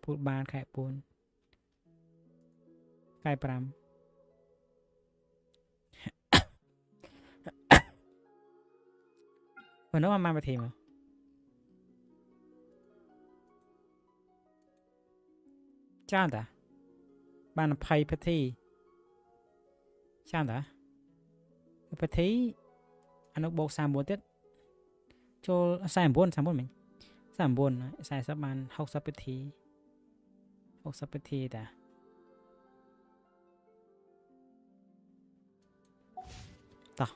พูดบานขายปูนขายปรามเพิ่นเอามาประเทศมั้ยจ้าตาบ้านไผ่ประเทศจ้าตาประเทศอันนั้นบอก3 tiết cho 3 mình 3 sai sắp bàn 60 ประเทศ60 ประเทศอ่ะต่อ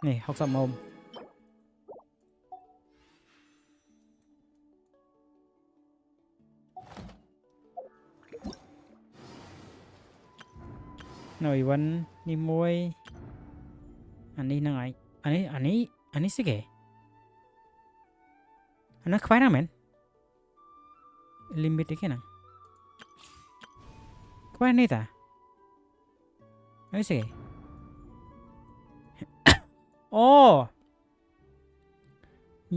นี่60 โมงหน่อยวันนี่มวยอันนี้นั่งไงอันนี้สิเกอันนั้นควายนะแมนลิมิตอีกแค่นั้นควายนี่ตาอันนี้สิเกโอ้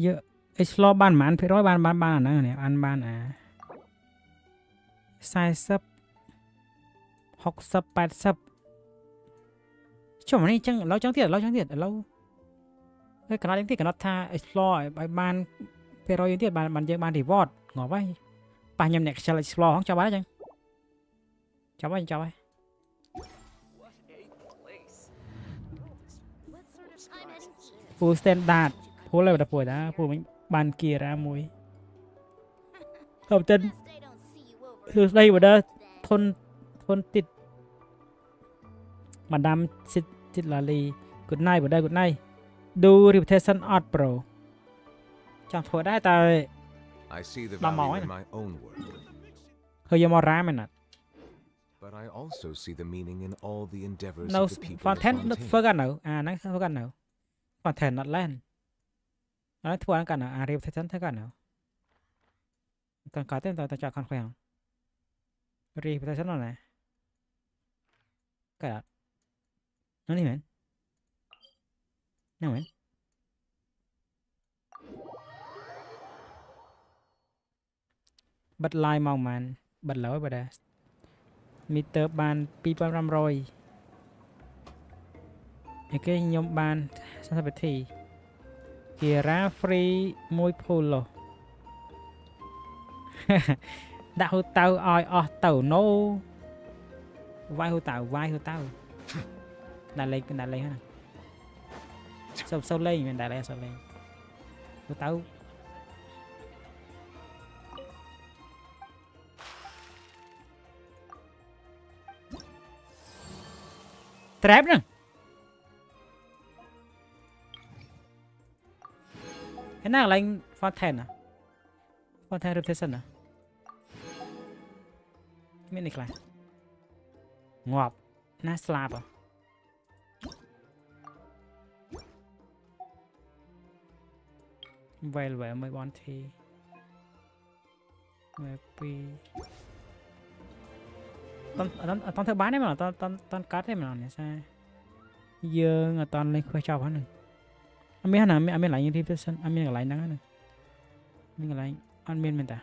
เยอะไอ้สโลบ้านมันพี่ร้อยบ้านนะเนี่ยอันบ้านไซซับ60 80ช่วงนี้จังเราจังเทียดเราเฮ้ยขนาดยังที่ขนาดท่าไอ้สโลบ้านพี่ร้อยยังเทียดบ้านเยอะบ้านที่วอดงอไว้ป่านยำเนี่ยจะสโลของชาวบ้านจังชาวบ้านผู้สแตนดาร์ดผู้อะไรแบบป่วยนะผู้บ้านเกียร์มวยขอบจันคืออะไรแบบเด้อทนติดมาดามจิตลาลีกุดไนบ่ได้กุดไนดูรีเพทชันออดโปรจังโทรได้แต่มาหมอนะเฮยมอร้ามันน่ะ But I also see the meaning in all the endeavors no of the people content of not Fontaine. forgot no นั่น forgot no content not land อันนั้นทัวร์กันนะreputation เท่ากันเนาะตอนก่อนเต้นตอนจากคอนแควง reputation นั่นแหละก็นั่นนี่เหมือนนั่นเหมือนบัดลายมองมันบัดเหลาบัดได้มีเติบบานปีปรำรอยไอ้แกยมบานสันสปีเกียร์ฟรีมวยพูลโลดาวเต่าออยออเต่าโนวายหูเต่าได้เลยฮะสาวเล่ยมันได้เลยสาวเล่ยหูเต่าแทรปนึงเห็นหน้าอะไรฟอนแทนนะฟอนแทนเรปเทชันนะไม่นี่ใครงอบน่าสลาบอ่ะเวลไม่บอลทีเมื่อปีตอนเธอบ้านได้ไหมหรอตอนการ์ดได้ไหมหรอเนี่ยใช่เยอะตอนเลยคุยชอบเขาหนึ่งอันนี้นะอันนี้หลายอย่างที่เป็นอันนี้หลายนั่งหนึ่งมีอะไรอันเมนเป็นแต่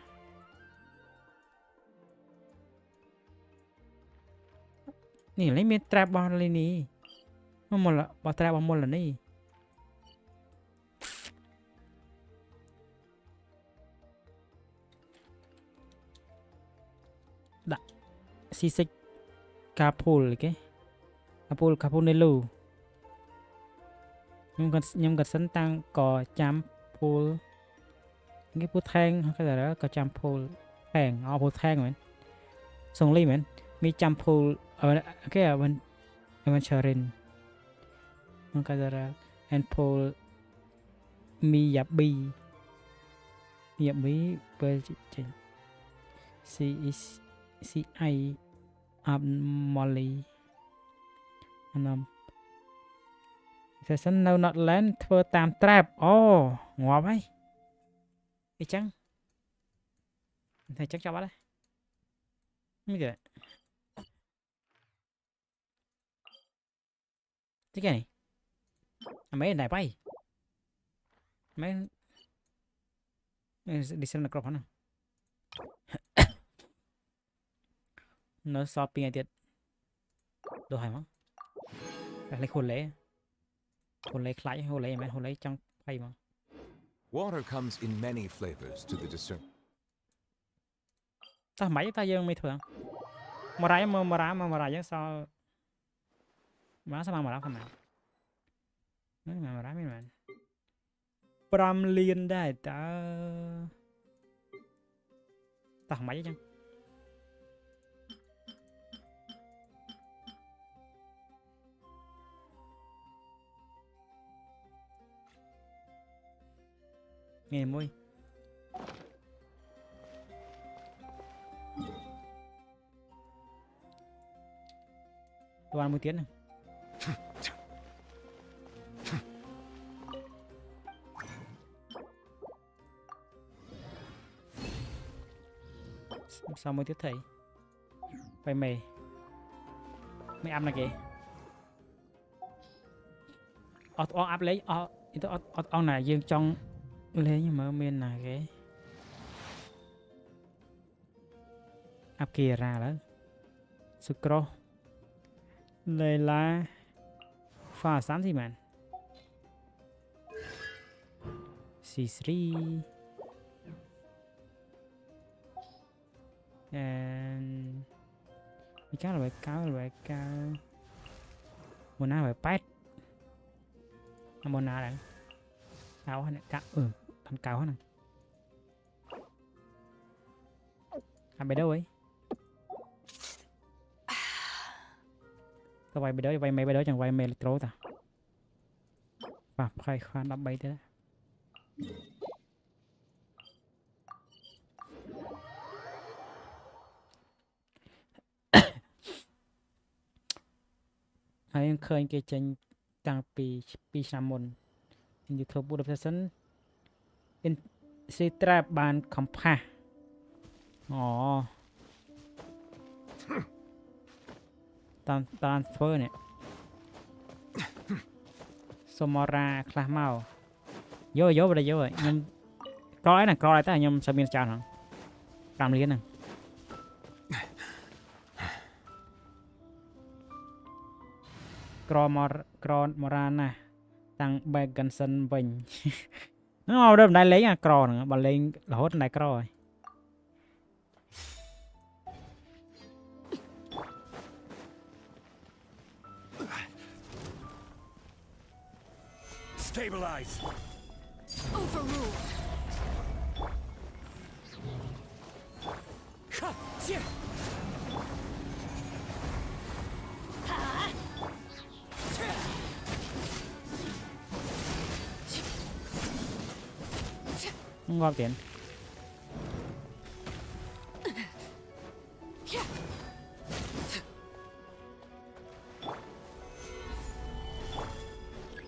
นี่เลยมีแทรปบอลเลยนี่มันหมดละบอลแทรปบอลหมดละนี่ด่าซีซิกคาพูลเลยแกคาพูลเนลู nhưng còn sẵn tăng có chăm pool cái pool thang cái gì đó có chăm pool thang pool thang mình xong ly mình mi chăm pool ở cái ở bên Charin cái gì đó and pool mi giáp bi bơi trên si ai Molly anh thế sân nào Natlan thưa tam trap ngọt ấy đi chăng thầy chắc cho bác đấy mấy cái này mấy này bay mấy đi xem là crop nào nó shopping tiệt đồ hayมั้งlấy khôn lấy khai khôn lấy mấy khôn lấy trong bay mà Water comes in many flavors to the discern. Ta máy ta dương mới thường mà rái sao má sao mà rái không mà rái mấy bạn Pram liên đây ta máy chứ nghe môi đồ ăn 10 tiếng này sao mới tiếp thầy vậy mày ăn là kì áp lấy ông này dương trong lấy nhưng mà bên này cái áp kia ra đó scroll đây là pha sẵn gì mà C3 andมีcá loại cao một ná loại pet một ná đấy cao hơn cao thằng cao hơn này bay đâu ấy tao bay đó bay mày bay đó chẳng bay mày trốn ta và khai khoan đập bay thế đấy ai khơi cái chân tăng pi năm môn YouTube buat pesan in si trap ban kompa transfer này Somora class màu vô vào đây vô rồi nhưng coi này coi lại ta nhưng sao biên chào hả làm liên này Morana tăng bay Genshin bình nó đâu đây lấy cro nữa bà lên là hốt này cro rồi Stabilize. Overruled. không ngon tiền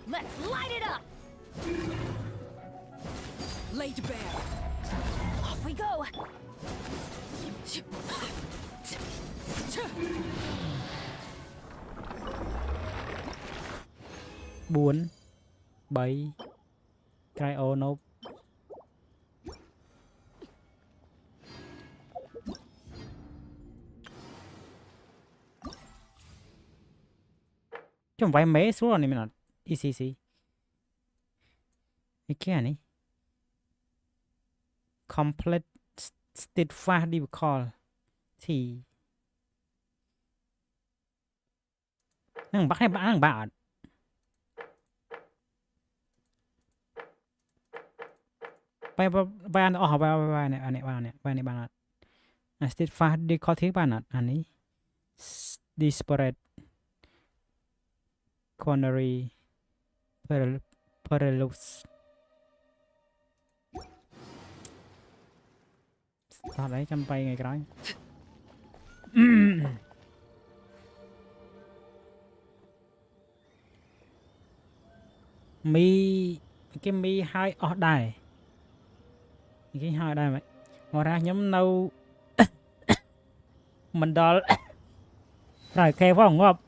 Let's light it up. Laid bare. Off we go. 4 7 cryo nộp chứ không phải mấy số này mình là ECC cái này complete steadfast recall thì năng bắt hay bạn năng bạn ไปอันอ๋อไปเนี่ยอันนี้บ้านเนี่ยไปในบ้านนั้นstate fast difficulty บ้านนั้นอันนี้ disparate quinary perilous ตอนไหนจำไปไงกันมีcái mi hai ở đây cái hai ở đây mày ngoài ra nhóm nâu mình đó rồi kêu phải không ngọc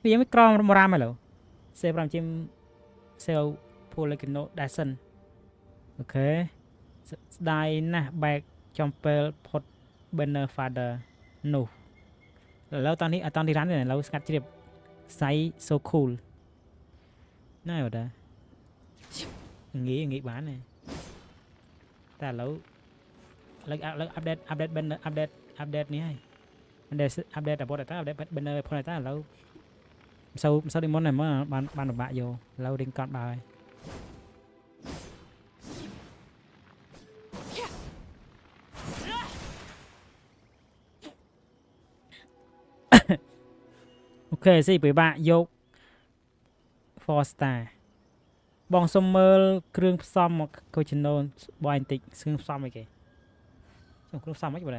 bây giờ mới con mà ra mày lẩu xe làm chim xe polygonal Dyson ok đây nè bạc trong pel pot banner father noแล้วตอนที่ร้านเนี่ยเราสกัดเจ็บไซส์ so cool น่าอยู่เด้อnghĩ bán nàyแต่แล้วอัปเดตเบนอัปเดตนี้ให้อัปเดตแต่พอแต่อัปเดตเบนพอแต่แล้วsau đi món này mới ban được bạ vô lâu đi con bài ok สิไปบะยก 4 star បងសុំមើលគ្រឿងផ្សំមកកូជីណូបងបន្តិចគ្រឿងផ្សំអីគេគ្រឿងផ្សំអីបង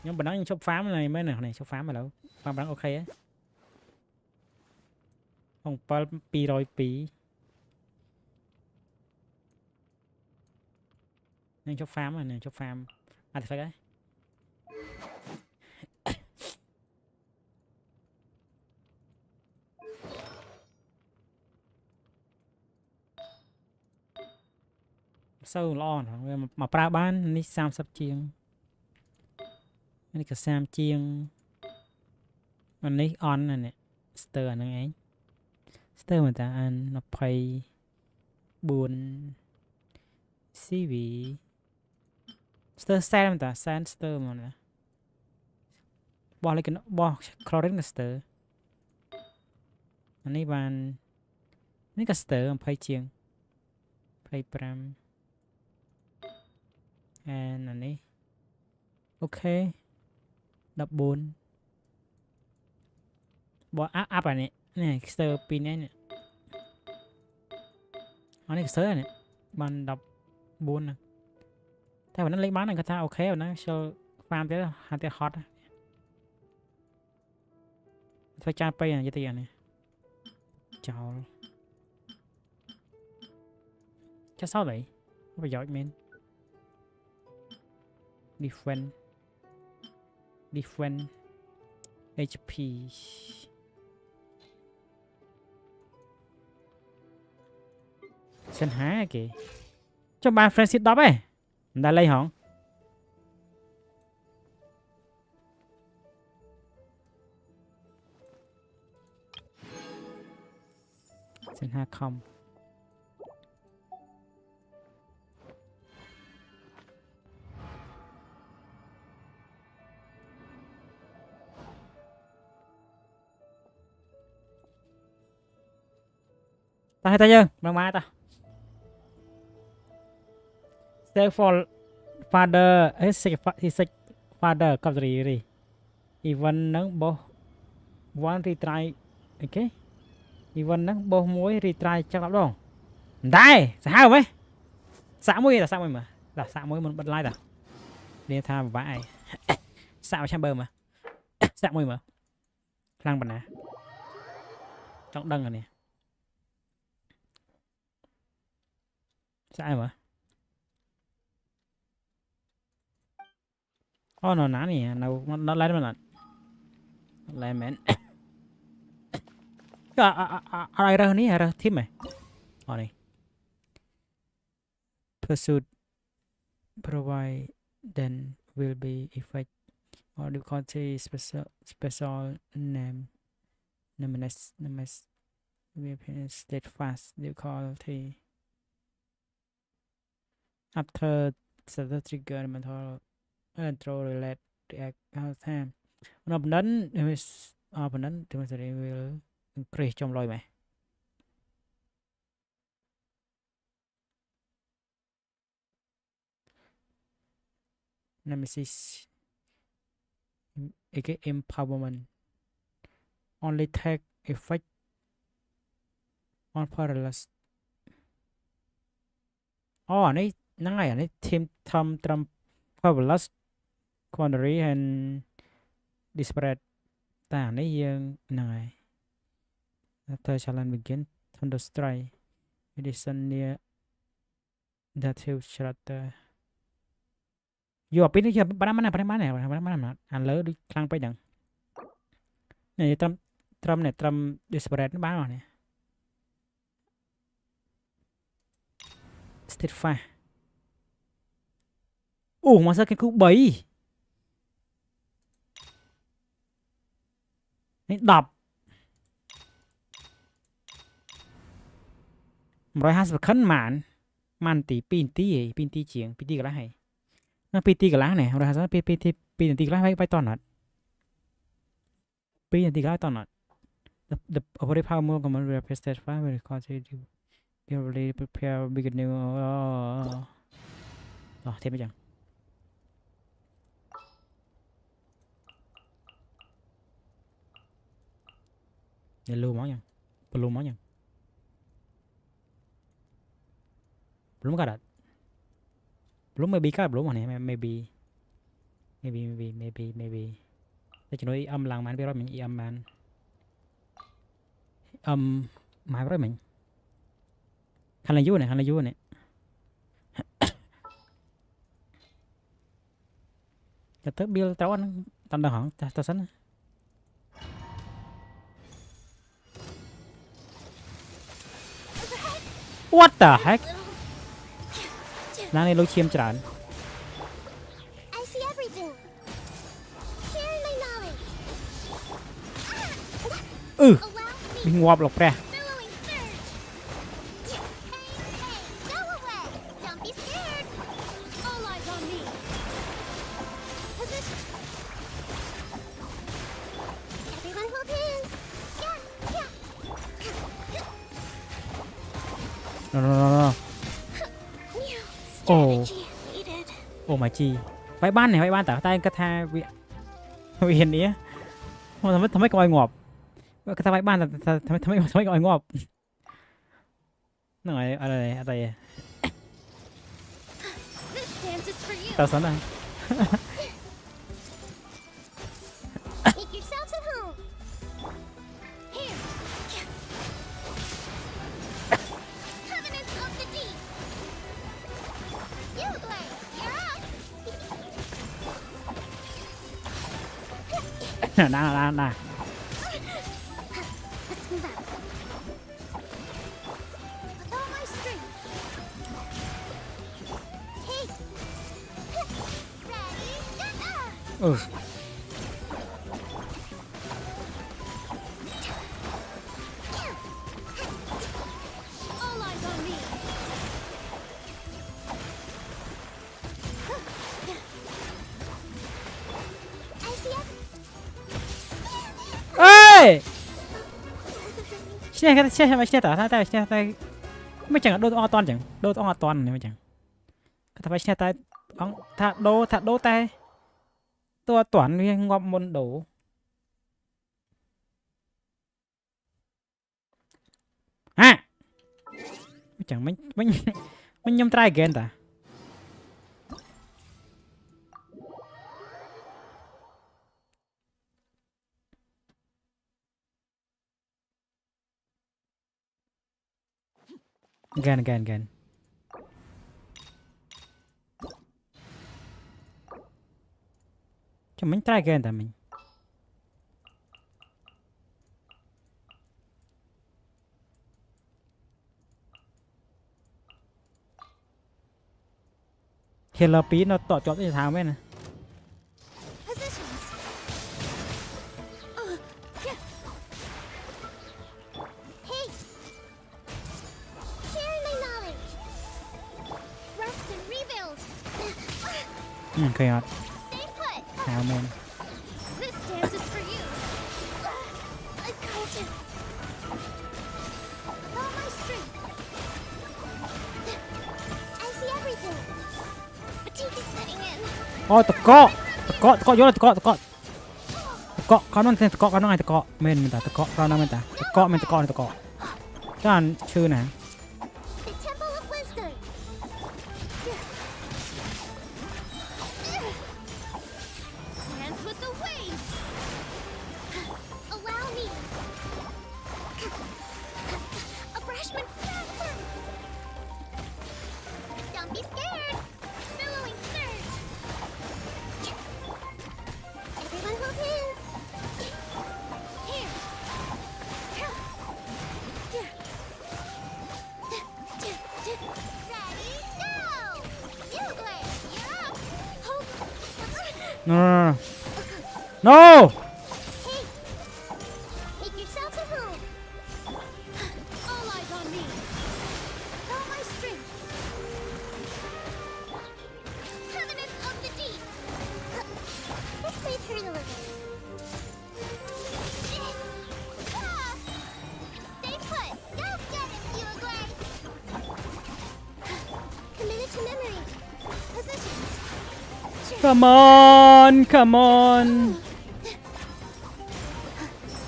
ខ្ញុំបណ្ដឹងខ្ញុំជប់ហ្វាមnàyមែននេះជប់ហ្វាមឥឡូវបងបណ្ដឹងអូខេហ៎បង7 202ខ្ញុំជប់ហ្វាមហ្នឹងជប់ហ្វាមអត់ហ្វេកហ៎សូវល្អណាស់មកប្រើបាននេះ30ជាងនេះក៏30ជាងអានេះអននេះស្ទើអាហ្នឹងឯងស្ទើមកតាអាន24 CV ស្ទើសែនមកតាសែនស្ទើមកណាបោះលេខបោះ chlorine ក៏ស្ទើអានេះបាននេះក៏ស្ទើ20ជាង25អានេះអូខេ14បើអាប់អានេះស្ទើ2នេះអានេះស្ទើនេះបាន14ណាតែวันนั้นលេខបានគាត់ថាអូខេណាចូល farm ទៀតហាត់ទៀត hot ធ្វើចានពេញនិយាយទៅនេះចោលចាសោះđấyប្រយោជន៍មែនdifferent HP សិនហាគេចុះបាន friendship 10ឯងមិនដែលលេងហងសិនហាខំតែយើងមកមកតា Stay for father sick father កប់រីរី even នឹងបោះ one retry អូខេ even នឹងបោះមួយ retry ចឹង10ដងមិនដែរសាហាវហ៎សាក់មួយមើលសាក់មួយមិនបិទ live តានេះថាពិបាកឯងសាក់ចាំបើមើលសាក់មួយមើលខ្លាំងប៉ុណ្ណាចង់ដឹងអានេះសាក់មើលអូណូណានេះនៅឡែនមែនឡែនមែនក៏អររើសនេះរើសធីមហ៎អូនេះ pursuit provide then will be effect or difficulty special name numbers we state fast difficulty after the trigger mental control relate react out time នៅបណ្ដឹងបណ្ដឹងទៅវា increase ចំលុយមែន Nemesis aka empowerment only take effect on paralyzed อ๋อนี่นั่งไงอ่ะนี่ทีมทำตรำ paralyzed quandary and disparate แต่นี่ยังนั่งไง after challenge begin thunder strike medicine near that hill shelter อยู่ปีนี้จะบ้านมันนะบ้านมันเนี่ยบ้านมันนะอันเลิศดูคลังไปดังเนี่ยตรำเนี่ยตรำ disparate บ้านเราเนี่ย state fire โอ้มาสักแค่คุกใบนี่ดับ150ขั้นหมานมันตีปีนตีเฉียงปีนตีกันละให้น่าปีนตีกันละเนี่ย150ปีนตีกันละไปตอนนั้นปีนตีกันละตอนนั้น the operative power more command will press state fire will cause you to be ready to prepare big new อ๋อเทปไม่จังอย่าลืมมั้งยังปลุกมั้งยังbelum karat belum maybe karat belum mana maybeแต่จะน้อยหลังมันไปรอบมันมันหมายรอบมันคันละยูเนี่ยจะเติบบิลตะวันตันดาหางตะสันWhat the heck นั่นในโลกเชียมจานมีงวบหลบแปรno โอ้มาจีไปบ้านไหนไปบ้านแต่ใต้กระทาเวียนนี้ทำให้กอยงอบกระทาไปบ้านแต่ทำให้กอยงอบหน่อยอะไรแต่สันนะน่าเชี่ยแต่ถ้าไม่จังโดนอตอนจังโดนอตอนนี่ไม่จังก็ถ้าไปเชี่ยแต่ถ้าโดแต่ตัวตวนเรียงงอบบนโดฮะไม่จังไม่ยอมตายเกินแต่กันจะไม่ตายกันแต่มันเฮลปีนเราต่อจอบในทางไหมนะเคยฮอตหาวแมน Ôi tao có vô là tao có con nó tên tao có nó ai tao có men tao có con nó men tao có men tao có cho anhชื่อnè The Temple of Wisdom. Dance with the waves. Allow me. A Brashman Panther. Don't be scared. Billowing surge. Everyone hold hands. Here. Ready, go! You play. You're up. no no Hey, make yourself at home. All eyes on me. All my strength. Covenant of the deep. This might hurt a little. Ah! Stay put. Go get it, Uruguay. Committed to memory. Positions. come on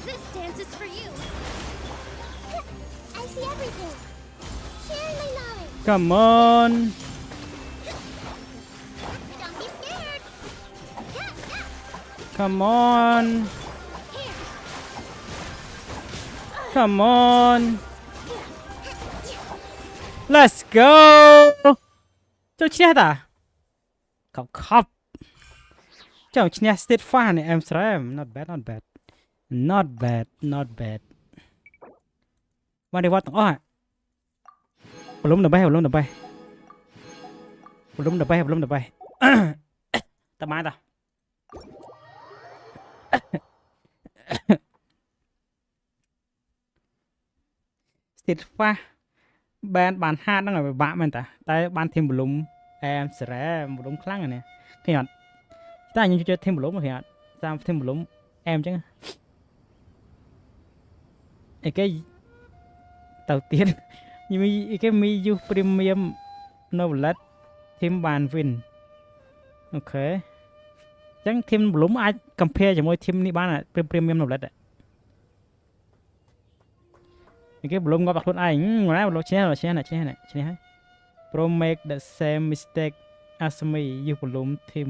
This dance is for you. I see everything. Share my knowledge. come on Don't be scared. come on come on let's go ចុះឈ្នះតាខប់ចុះឈ្នះ state fast នេះ Amsterdam not badមកនេះវត្តទាំងអស់បលុំដើម្បីតាបានតា state fast បានហាត់ហ្នឹងឲ្យពិបាកមែនតាតែបានធីមបលុំ Amsterdam បលុំខ្លាំងណាស់ឃើញអត់តែខ្ញុំជួយធីមបលុំឃើញអត់តាមធីមបលុំ អញ្ចឹងអីគេទៅទៀតគេមី use premium novelet ធីមបាន win អូខេអញ្ចឹងធីមបលុំអាច compare ជាមួយធីមនេះបាន premium novelet គេបលុំងាប់តែខ្លួនឯងណាបលុំឈ្នះហើយ Pro make the same mistake as me យូបលុំធីម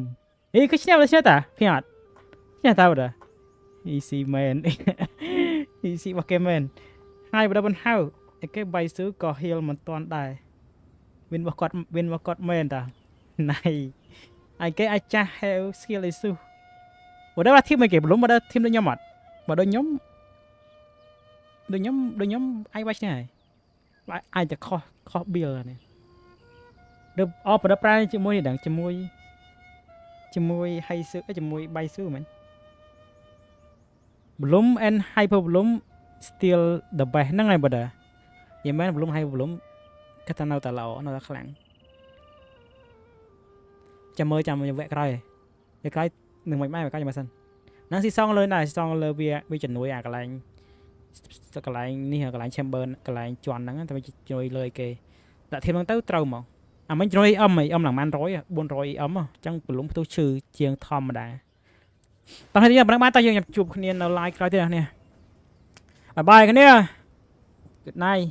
អីគេឈ្នះតាឃើញអត់ឈ្នះតើបាទ easy man easy របស់គេមែនហើយបើមិនហៅគេបៃស៊ឺក៏ heal មិនតាន់ដែរ win របស់គាត់មែនតាណៃហើយគេអាចចាស់ have skill issue បើដល់ធីមគេបលុំបើដល់ធីមដូចខ្ញុំអត់បើដូចខ្ញុំអាចវាច់នេះហើយអាចតែខុស bill នេះឬអបប្រប្រាជាមួយនេះដឹងជាមួយ high ស៊ឺជាមួយបៃស៊ឺមែន Bloom and Hyper Bloom still the best ហ្នឹងហើយបើដែរយីមែន Bloom Hyper Bloom គេថានៅតែល្អនៅតែខ្លាំងចាំមើលវគ្គក្រោយនឹងមិនម៉ែចាំមើលសិនហ្នឹងស៊ីសងលើដែរស៊ីសងលើវាជំនួយអាកន្លែងនេះកន្លែង chamber កន្លែងជន់ហ្នឹងតែវាជំនួយលើគេដាក់ធៀបហ្នឹងទៅត្រូវហ្មងអាមិញជំនួយអឹមឡើងបាន100 400អឹមអញ្ចឹង Bloom ផ្ទុះឈឺជាងធម្មតាតោះនេះបានតើយើងជួបគ្នានៅ live ក្រោយទៀតណា Bye bye គ្នា Good night